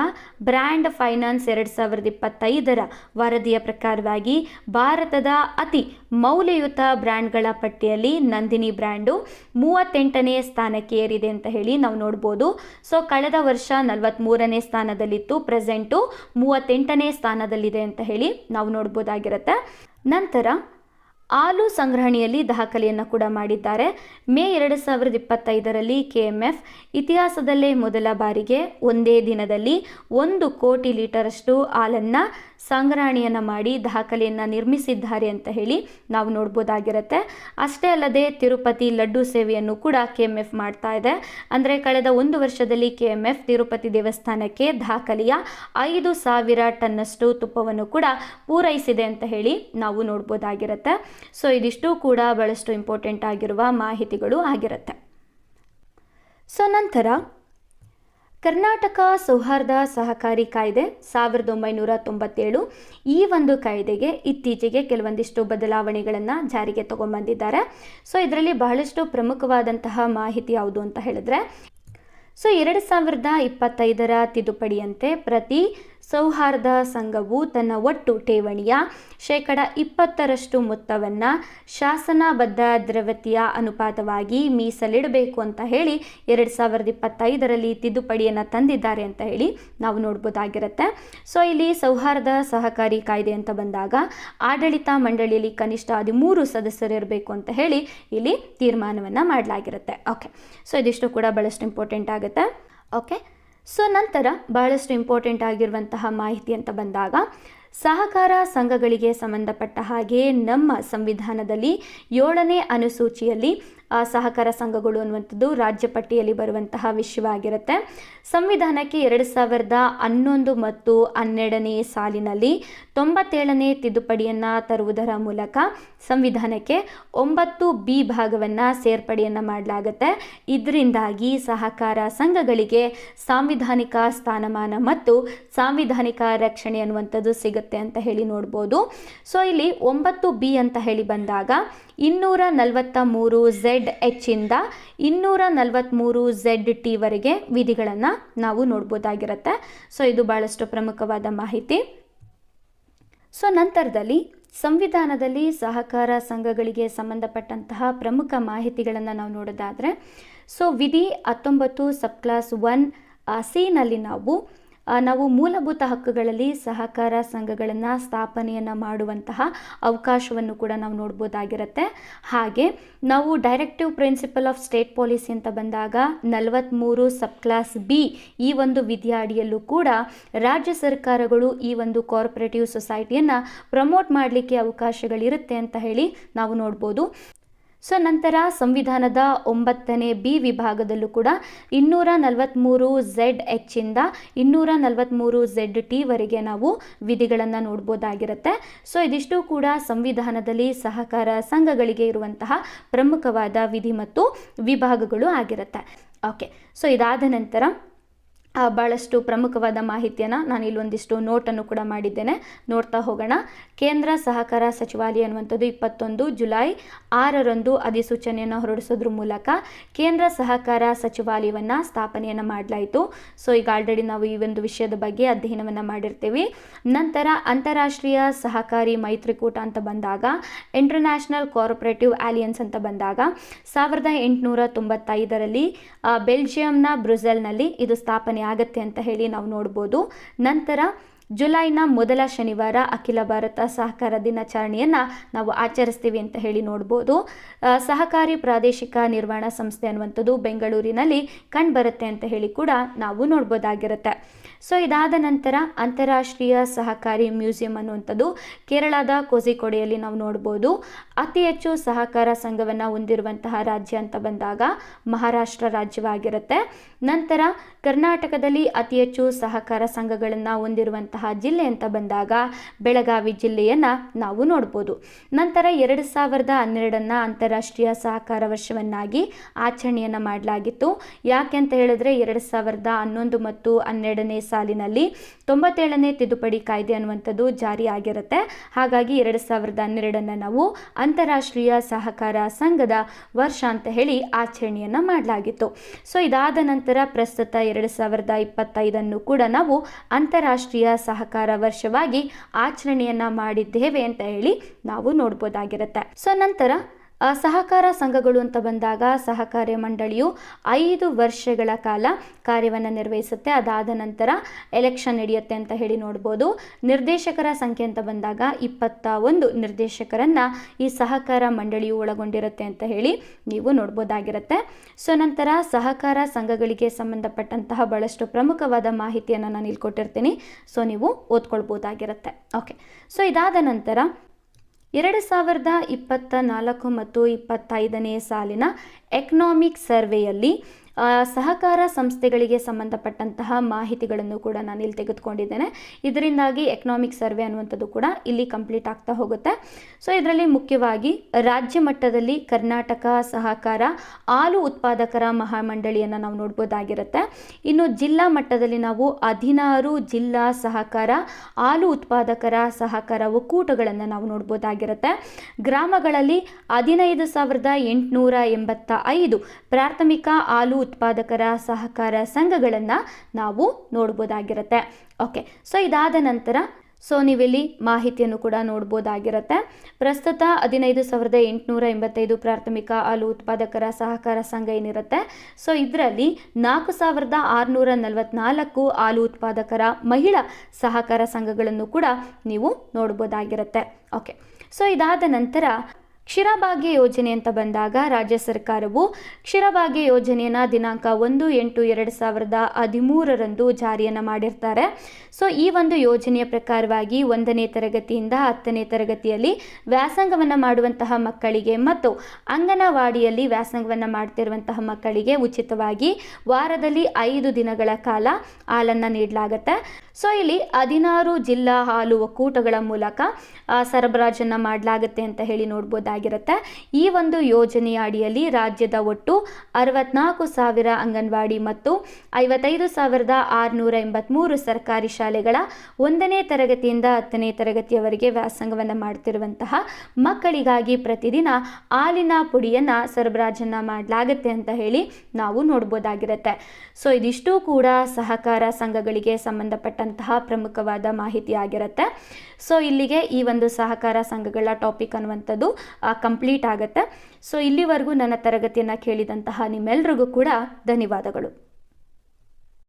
ಬ್ರ್ಯಾಂಡ್ ಫೈನಾನ್ಸ್ 2025ರ ವರದಿಯ ಪ್ರಕಾರವಾಗಿ ಭಾರತದ ಅತಿ ಮೌಲ್ಯಯುತ ಬ್ರ್ಯಾಂಡ್ಗಳ ಪಟ್ಟಿಯಲ್ಲಿ ನಂದಿನಿ ಬ್ರ್ಯಾಂಡು 38ನೇ ಸ್ಥಾನಕ್ಕೆ ಏರಿದೆ ಅಂತ ಹೇಳಿ ನಾವು ನೋಡ್ಬೋದು. ಸೊ ಕಳೆದ ವರ್ಷ 43ನೇ ಸ್ಥಾನದಲ್ಲಿತ್ತು, ಪ್ರೆಸೆಂಟು 38ನೇ ಸ್ಥಾನದಲ್ಲಿದೆ ಅಂತ ಹೇಳಿ ನಾವು ನೋಡ್ಬೋದಾಗಿರುತ್ತೆ. ನಂತರ ಹಾಲು ಸಂಗ್ರಹಣೆಯಲ್ಲಿ ದಾಖಲೆಯನ್ನು ಕೂಡ ಮಾಡಿದ್ದಾರೆ. ಮೇ 2025ರಲ್ಲಿ KMF ಇತಿಹಾಸದಲ್ಲೇ ಮೊದಲ ಬಾರಿಗೆ ಒಂದೇ ದಿನದಲ್ಲಿ 1 ಕೋಟಿ ಲೀಟರಷ್ಟು ಹಾಲನ್ನು ಸಂಗ್ರಹಣೆಯನ್ನು ಮಾಡಿ ದಾಖಲೆಯನ್ನು ನಿರ್ಮಿಸಿದ್ದಾರೆ ಅಂತ ಹೇಳಿ ನಾವು ನೋಡ್ಬೋದಾಗಿರುತ್ತೆ. ಅಷ್ಟೇ ಅಲ್ಲದೆ ತಿರುಪತಿ ಲಡ್ಡು ಸೇವೆಯನ್ನು ಕೂಡ KMF ಮಾಡ್ತಾ ಇದೆ. ಅಂದರೆ ಕಳೆದ 1 ವರ್ಷದಲ್ಲಿ KMF ತಿರುಪತಿ ದೇವಸ್ಥಾನಕ್ಕೆ ದಾಖಲೆಯ 5,000 ಟನ್ನಷ್ಟು ತುಪ್ಪವನ್ನು ಕೂಡ ಪೂರೈಸಿದೆ ಅಂತ ಹೇಳಿ ನಾವು ನೋಡ್ಬೋದಾಗಿರುತ್ತೆ. ಸೊ ಇದಿಷ್ಟು ಕೂಡ ಬಹಳಷ್ಟು ಇಂಪಾರ್ಟೆಂಟ್ ಆಗಿರುವ ಮಾಹಿತಿಗಳು ಆಗಿರುತ್ತೆ. ಸೊ ನಂತರ ಕರ್ನಾಟಕ ಸೌಹಾರ್ದ ಸಹಕಾರಿ ಕಾಯ್ದೆ 1997, ಈ ಒಂದು ಕಾಯ್ದೆಗೆ ಇತ್ತೀಚೆಗೆ ಕೆಲವೊಂದಿಷ್ಟು ಬದಲಾವಣೆಗಳನ್ನು ಜಾರಿಗೆ ತಗೊಂಡ್ಬಂದಿದ್ದಾರೆ. ಸೊ ಇದರಲ್ಲಿ ಬಹಳಷ್ಟು ಪ್ರಮುಖವಾದಂತಹ ಮಾಹಿತಿ ಯಾವುದು ಅಂತ ಹೇಳಿದ್ರೆ, ಸೊ 2025ರ ತಿದ್ದುಪಡಿಯಂತೆ ಪ್ರತಿ ಸೌಹಾರ್ದ ಸಂಘವು ತನ್ನ ಒಟ್ಟು ಠೇವಣಿಯ 20% ಮೊತ್ತವನ್ನು ಶಾಸನಬದ್ಧ ದ್ರವ್ಯತೆಯ ಅನುಪಾತವಾಗಿ ಮೀಸಲಿಡಬೇಕು ಅಂತ ಹೇಳಿ 2025ರಲ್ಲಿ ತಿದ್ದುಪಡಿಯನ್ನು ತಂದಿದ್ದಾರೆ ಅಂತ ಹೇಳಿ ನಾವು ನೋಡ್ಬೋದಾಗಿರುತ್ತೆ. ಸೊ ಇಲ್ಲಿ ಸೌಹಾರ್ದ ಸಹಕಾರಿ ಕಾಯ್ದೆ ಅಂತ ಬಂದಾಗ ಆಡಳಿತ ಮಂಡಳಿಯಲ್ಲಿ ಕನಿಷ್ಠ 13 ಸದಸ್ಯರು ಇರಬೇಕು ಅಂತ ಹೇಳಿ ಇಲ್ಲಿ ತೀರ್ಮಾನವನ್ನು ಮಾಡಲಾಗಿರುತ್ತೆ. ಓಕೆ, ಸೊ ಇದಿಷ್ಟು ಕೂಡ ಬಹಳಷ್ಟು ಇಂಪಾರ್ಟೆಂಟ್ ಆಗುತ್ತೆ. ಓಕೆ, ಸೊ ನಂತರ ಬಹಳಷ್ಟು ಇಂಪಾರ್ಟೆಂಟ್ ಆಗಿರುವಂತಹ ಮಾಹಿತಿ ಅಂತ ಬಂದಾಗ ಸಹಕಾರ ಸಂಘಗಳಿಗೆ ಸಂಬಂಧಪಟ್ಟ ಹಾಗೆ ನಮ್ಮ ಸಂವಿಧಾನದಲ್ಲಿ 7ನೇ ಅನುಸೂಚಿಯಲ್ಲಿ ಸಹಕಾರ ಸಂಘಗಳು ಅನ್ನುವಂಥದ್ದು ರಾಜ್ಯ ಪಟ್ಟಿಯಲ್ಲಿ ಬರುವಂತಹ ವಿಷಯವಾಗಿರುತ್ತೆ. ಸಂವಿಧಾನಕ್ಕೆ 2011 ಮತ್ತು 12ನೇ ಸಾಲಿನಲ್ಲಿ 97ನೇ ತಿದ್ದುಪಡಿಯನ್ನು ತರುವುದರ ಮೂಲಕ ಸಂವಿಧಾನಕ್ಕೆ 9B ಭಾಗವನ್ನು ಸೇರ್ಪಡೆಯನ್ನು ಮಾಡಲಾಗುತ್ತೆ. ಇದರಿಂದಾಗಿ ಸಹಕಾರ ಸಂಘಗಳಿಗೆ ಸಾಂವಿಧಾನಿಕ ಸ್ಥಾನಮಾನ ಮತ್ತು ಸಾಂವಿಧಾನಿಕ ರಕ್ಷಣೆ ಅನ್ನುವಂಥದ್ದು ಸಿಗುತ್ತೆ ಅಂತ ಹೇಳಿ ನೋಡ್ಬೋದು. ಸೊ ಇಲ್ಲಿ 9B ಅಂತ ಹೇಳಿ ಬಂದಾಗ 243ZH ಇಂದ 243ZT ವರೆಗೆ ವಿಧಿಗಳನ್ನು ನಾವು ನೋಡ್ಬೋದಾಗಿರುತ್ತೆ. ಸೊ ಇದು ಬಹಳಷ್ಟು ಪ್ರಮುಖವಾದ ಮಾಹಿತಿ. ಸೊ ನಂತರದಲ್ಲಿ ಸಂವಿಧಾನದಲ್ಲಿ ಸಹಕಾರ ಸಂಘಗಳಿಗೆ ಸಂಬಂಧಪಟ್ಟಂತಹ ಪ್ರಮುಖ ಮಾಹಿತಿಗಳನ್ನು ನಾವು ನೋಡೋದಾದರೆ, ಸೊ ವಿಧಿ 19 ಸಬ್ ಕ್ಲಾಸ್ 1C ನಲ್ಲಿ ನಾವು ನಾವು ಮೂಲಭೂತ ಹಕ್ಕುಗಳಲ್ಲಿ ಸಹಕಾರ ಸಂಘಗಳನ್ನು ಸ್ಥಾಪನೆಯನ್ನು ಮಾಡುವಂತಹ ಅವಕಾಶವನ್ನು ಕೂಡ ನಾವು ನೋಡ್ಬೋದಾಗಿರುತ್ತೆ. ಹಾಗೆ ನಾವು directive principle of state policy ಅಂತ ಬಂದಾಗ 43 ಸಬ್ ಕ್ಲಾಸ್ ಬಿ ಈ ಒಂದು ವಿಧಿಯ ಅಡಿಯಲ್ಲೂ ಕೂಡ ರಾಜ್ಯ ಸರ್ಕಾರಗಳು ಈ ಒಂದು ಕೋಆಪರೇಟಿವ್ ಸೊಸೈಟಿಯನ್ನು ಪ್ರಮೋಟ್ ಮಾಡಲಿಕ್ಕೆ ಅವಕಾಶಗಳಿರುತ್ತೆ ಅಂತ ಹೇಳಿ ನಾವು ನೋಡ್ಬೋದು. ಸೊ ನಂತರ ಸಂವಿಧಾನದ 9ನೇ ಬಿ ವಿಭಾಗದಲ್ಲೂ ಕೂಡ 243 ಇಂದ 243 ವರೆಗೆ ನಾವು ವಿಧಿಗಳನ್ನು ನೋಡ್ಬೋದಾಗಿರುತ್ತೆ. ಸೊ ಇದಿಷ್ಟು ಕೂಡ ಸಂವಿಧಾನದಲ್ಲಿ ಸಹಕಾರ ಸಂಘಗಳಿಗೆ ಇರುವಂತಹ ಪ್ರಮುಖವಾದ ವಿಧಿ ಮತ್ತು ವಿಭಾಗಗಳು ಆಗಿರುತ್ತೆ. ಓಕೆ, ಸೊ ಇದಾದ ನಂತರ ಭಾಳಷ್ಟು ಪ್ರಮುಖವಾದ ಮಾಹಿತಿಯನ್ನು ನಾನು ಇಲ್ಲೊಂದಿಷ್ಟು ನೋಟನ್ನು ಕೂಡ ಮಾಡಿದ್ದೇನೆ, ನೋಡ್ತಾ ಹೋಗೋಣ. ಕೇಂದ್ರ ಸಹಕಾರ ಸಚಿವಾಲಯ ಅನ್ನುವಂಥದ್ದು 21 ಜುಲೈ 6ರಂದು ಅಧಿಸೂಚನೆಯನ್ನು ಹೊರಡಿಸೋದ್ರ ಮೂಲಕ ಕೇಂದ್ರ ಸಹಕಾರ ಸಚಿವಾಲಯವನ್ನು ಸ್ಥಾಪನೆಯನ್ನು ಮಾಡಲಾಯಿತು. ಸೊ ಈಗ ಆಲ್ರೆಡಿ ನಾವು ಈ ಒಂದು ವಿಷಯದ ಬಗ್ಗೆ ಅಧ್ಯಯನವನ್ನು ಮಾಡಿರ್ತೀವಿ. ನಂತರ ಅಂತಾರಾಷ್ಟ್ರೀಯ ಸಹಕಾರಿ ಮೈತ್ರಿಕೂಟ ಅಂತ ಬಂದಾಗ, ಇಂಟರ್ನ್ಯಾಷನಲ್ ಕೋಆಪರೇಟಿವ್ ಅಲಿಯನ್ಸ್ ಅಂತ ಬಂದಾಗ 1895ರಲ್ಲಿ ಬೆಲ್ಜಿಯಂನ ಬ್ರುಸೆಲ್ನಲ್ಲಿ ಇದು ಸ್ಥಾಪನೆ ಆಗುತ್ತೆ ಅಂತ ಹೇಳಿ ನಾವು ನೋಡ್ಬೋದು. ನಂತರ ಜುಲೈನ ಮೊದಲ ಶನಿವಾರ ಅಖಿಲ ಭಾರತ ಸಹಕಾರ ದಿನಾಚರಣೆಯನ್ನು ನಾವು ಆಚರಿಸ್ತೀವಿ ಅಂತ ಹೇಳಿ ನೋಡ್ಬೋದು. ಸಹಕಾರಿ ಪ್ರಾದೇಶಿಕ ನಿರ್ವಹಣಾ ಸಂಸ್ಥೆ ಅನ್ನುವಂಥದ್ದು ಬೆಂಗಳೂರಿನಲ್ಲಿ ಕಂಡುಬರುತ್ತೆ ಅಂತ ಹೇಳಿ ಕೂಡ ನಾವು ನೋಡ್ಬೋದಾಗಿರುತ್ತೆ. ಸೊ ಇದಾದ ನಂತರ ಅಂತಾರಾಷ್ಟ್ರೀಯ ಸಹಕಾರಿ ಮ್ಯೂಸಿಯಂ ಅನ್ನುವಂಥದ್ದು ಕೇರಳದ ಕೋಝಿಕೋಡೆಯಲ್ಲಿ ನಾವು ನೋಡ್ಬೋದು. ಅತಿ ಹೆಚ್ಚು ಸಹಕಾರ ಸಂಘವನ್ನು ಹೊಂದಿರುವಂತಹ ರಾಜ್ಯ ಅಂತ ಬಂದಾಗ ಮಹಾರಾಷ್ಟ್ರ ರಾಜ್ಯವಾಗಿರುತ್ತೆ. ನಂತರ ಕರ್ನಾಟಕದಲ್ಲಿ ಅತಿ ಹೆಚ್ಚು ಸಹಕಾರ ಸಂಘಗಳನ್ನು ಹೊಂದಿರುವಂತಹ ಜಿಲ್ಲೆ ಅಂತ ಬಂದಾಗ ಬೆಳಗಾವಿ ಜಿಲ್ಲೆಯನ್ನು ನಾವು ನೋಡ್ಬೋದು. ನಂತರ 2012 ಅಂತಾರಾಷ್ಟ್ರೀಯ ಸಹಕಾರ ವರ್ಷವನ್ನಾಗಿ ಆಚರಣೆಯನ್ನು ಮಾಡಲಾಗಿತ್ತು. ಯಾಕೆ ಅಂತ ಹೇಳಿದ್ರೆ 2011 ಮತ್ತು 12ನೇ ಸಾಲಿನಲ್ಲಿ 97ನೇ ತಿದ್ದುಪಡಿ ಕಾಯ್ದೆ ಅನ್ನುವಂಥದ್ದು ಜಾರಿಯಾಗಿರುತ್ತೆ. ಹಾಗಾಗಿ 2012 ನಾವು ಅಂತಾರಾಷ್ಟ್ರೀಯ ಸಹಕಾರ ಸಂಘದ ವರ್ಷ ಅಂತ ಹೇಳಿ ಆಚರಣೆಯನ್ನು ಮಾಡಲಾಗಿತ್ತು. ಸೊ ಇದಾದ ನಂತರ ಪ್ರಸ್ತುತ 2025 ಕೂಡ ನಾವು ಅಂತಾರಾಷ್ಟ್ರೀಯ ಸಹಕಾರ ವರ್ಷವಾಗಿ ಆಚರಣೆಯನ್ನು ಮಾಡಿದ್ದೇವೆ ಅಂತ ಹೇಳಿ ನಾವು ನೋಡ್ಬೋದಾಗಿರುತ್ತೆ. ಸೊ ನಂತರ ಸಹಕಾರ ಸಂಘಗಳು ಅಂತ ಬಂದಾಗ ಸಹಕಾರಿ ಮಂಡಳಿಯು 5 ವರ್ಷಗಳ ಕಾಲ ಕಾರ್ಯವನ್ನು ನಿರ್ವಹಿಸುತ್ತೆ. ಅದಾದ ನಂತರ ಎಲೆಕ್ಷನ್ ನಡೆಯುತ್ತೆ ಅಂತ ಹೇಳಿ ನೋಡ್ಬೋದು. ನಿರ್ದೇಶಕರ ಸಂಖ್ಯೆ ಅಂತ ಬಂದಾಗ 21 ನಿರ್ದೇಶಕರನ್ನು ಈ ಸಹಕಾರ ಮಂಡಳಿಯು ಒಳಗೊಂಡಿರುತ್ತೆ ಅಂತ ಹೇಳಿ ನೀವು ನೋಡ್ಬೋದಾಗಿರುತ್ತೆ. ಸೊ ನಂತರ ಸಹಕಾರ ಸಂಘಗಳಿಗೆ ಸಂಬಂಧಪಟ್ಟಂತಹ ಬಹಳಷ್ಟು ಪ್ರಮುಖವಾದ ಮಾಹಿತಿಯನ್ನು ನಾನು ಇಲ್ಲಿ ಕೊಟ್ಟಿರ್ತೀನಿ. ಸೊ ನೀವು ಓದ್ಕೊಳ್ಬೋದಾಗಿರುತ್ತೆ. ಓಕೆ, ಸೊ ಇದಾದ ನಂತರ 2024 ಮತ್ತು 25ನೇ ಸಾಲಿನ ಎಕನಾಮಿಕ್ ಸರ್ವೆಯಲ್ಲಿ ಸಹಕಾರ ಸಂಸ್ಥೆಗಳಿಗೆ ಸಂಬಂಧಪಟ್ಟಂತಹ ಮಾಹಿತಿಗಳನ್ನು ಕೂಡ ನಾನು ಇಲ್ಲಿ ತೆಗೆದುಕೊಂಡಿದ್ದೇನೆ. ಇದರಿಂದಾಗಿ ಎಕನಾಮಿಕ್ ಸರ್ವೆ ಅನ್ನುವಂಥದ್ದು ಕೂಡ ಇಲ್ಲಿ ಕಂಪ್ಲೀಟ್ ಆಗ್ತಾ ಹೋಗುತ್ತೆ. ಸೊ ಇದರಲ್ಲಿ ಮುಖ್ಯವಾಗಿ ರಾಜ್ಯ ಮಟ್ಟದಲ್ಲಿ ಕರ್ನಾಟಕ ಸಹಕಾರ ಹಾಲು ಉತ್ಪಾದಕರ ಮಹಾಮಂಡಳಿಯನ್ನು ನಾವು ನೋಡ್ಬೋದಾಗಿರುತ್ತೆ. ಇನ್ನು ಜಿಲ್ಲಾ ಮಟ್ಟದಲ್ಲಿ ನಾವು 16 ಜಿಲ್ಲಾ ಸಹಕಾರ ಹಾಲು ಉತ್ಪಾದಕರ ಸಹಕಾರ ಒಕ್ಕೂಟಗಳನ್ನು ನಾವು ನೋಡ್ಬೋದಾಗಿರುತ್ತೆ. ಗ್ರಾಮಗಳಲ್ಲಿ 15,885 ಪ್ರಾಥಮಿಕ ಹಾಲು ಉತ್ಪಾದಕರ ಸಹಕಾರ ಸಂಘಗಳನ್ನು ನಾವು ನೋಡ್ಬೋದಾಗಿರುತ್ತೆ. ಓಕೆ, ಸೊ ಇದಾದ ನಂತರ ನೀವಿಲ್ಲಿ ಮಾಹಿತಿಯನ್ನು ಕೂಡ ನೋಡ್ಬೋದಾಗಿರುತ್ತೆ. ಪ್ರಸ್ತುತ 15,885 ಪ್ರಾಥಮಿಕ ಹಾಲು ಉತ್ಪಾದಕರ ಸಹಕಾರ ಸಂಘ ಏನಿರುತ್ತೆ, ಸೊ ಇದರಲ್ಲಿ 4,644 ಹಾಲು ಉತ್ಪಾದಕರ ಮಹಿಳಾ ಸಹಕಾರ ಸಂಘಗಳನ್ನು ಕೂಡ ನೀವು ನೋಡ್ಬೋದಾಗಿರುತ್ತೆ. ಓಕೆ, ಸೊ ಇದಾದ ನಂತರ ಕ್ಷೀರಭಾಗ್ಯ ಯೋಜನೆ ಅಂತ ಬಂದಾಗ ರಾಜ್ಯ ಸರ್ಕಾರವು ಕ್ಷೀರಭಾಗ್ಯ ಯೋಜನೆಯನ್ನು ದಿನಾಂಕ 1/8/2013 ಜಾರಿಯನ್ನು ಮಾಡಿರ್ತಾರೆ. ಸೊ ಈ ಒಂದು ಯೋಜನೆಯ ಪ್ರಕಾರವಾಗಿ 1ನೇ ತರಗತಿಯಿಂದ 10ನೇ ತರಗತಿಯಲ್ಲಿ ವ್ಯಾಸಂಗವನ್ನು ಮಾಡುವಂತಹ ಮಕ್ಕಳಿಗೆ ಮತ್ತು ಅಂಗನವಾಡಿಯಲ್ಲಿ ವ್ಯಾಸಂಗವನ್ನು ಮಾಡ್ತಿರುವಂತಹ ಮಕ್ಕಳಿಗೆ ಉಚಿತವಾಗಿ ವಾರದಲ್ಲಿ 5 ದಿನಗಳ ಕಾಲ ಹಾಲನ್ನು ನೀಡಲಾಗುತ್ತೆ. ಸೊ ಇಲ್ಲಿ 16 ಜಿಲ್ಲಾ ಹಾಲು ಒಕ್ಕೂಟಗಳ ಮೂಲಕ ಸರಬರಾಜನ್ನು ಮಾಡಲಾಗುತ್ತೆ ಅಂತ ಹೇಳಿ ನೋಡ್ಬೋದಾಗಿರುತ್ತೆ. ಈ ಒಂದು ಯೋಜನೆಯ ಅಡಿಯಲ್ಲಿ ರಾಜ್ಯದ ಒಟ್ಟು 64,000 ಅಂಗನವಾಡಿ ಮತ್ತು 55,683 ಸರ್ಕಾರಿ ಶಾಲೆಗಳ 1ನೇ ತರಗತಿಯಿಂದ 10ನೇ ತರಗತಿಯವರೆಗೆ ವ್ಯಾಸಂಗವನ್ನು ಮಾಡ್ತಿರುವಂತಹ ಮಕ್ಕಳಿಗಾಗಿ ಪ್ರತಿದಿನ ಹಾಲಿನ ಪುಡಿಯನ್ನು ಸರಬರಾಜನ್ನು ಮಾಡಲಾಗುತ್ತೆ ಅಂತ ಹೇಳಿ ನಾವು ನೋಡ್ಬೋದಾಗಿರುತ್ತೆ. ಸೊ ಇದಿಷ್ಟು ಕೂಡ ಸಹಕಾರ ಸಂಘಗಳಿಗೆ ಸಂಬಂಧಪಟ್ಟಂತಹ ಪ್ರಮುಖವಾದ ಮಾಹಿತಿ ಆಗಿರುತ್ತೆ. ಸೊ ಇಲ್ಲಿಗೆ ಈ ಒಂದು ಸಹಕಾರ ಸಂಘಗಳ ಟಾಪಿಕ್ ಅನ್ನುವಂಥದ್ದು ಕಂಪ್ಲೀಟ್ ಆಗುತ್ತೆ. ಸೊ ಇಲ್ಲಿವರೆಗೂ ನನ್ನ ತರಗತಿಯನ್ನು ಕೇಳಿದಂತಹ ನಿಮ್ಮೆಲ್ಲರಿಗೂ ಕೂಡ ಧನ್ಯವಾದಗಳು.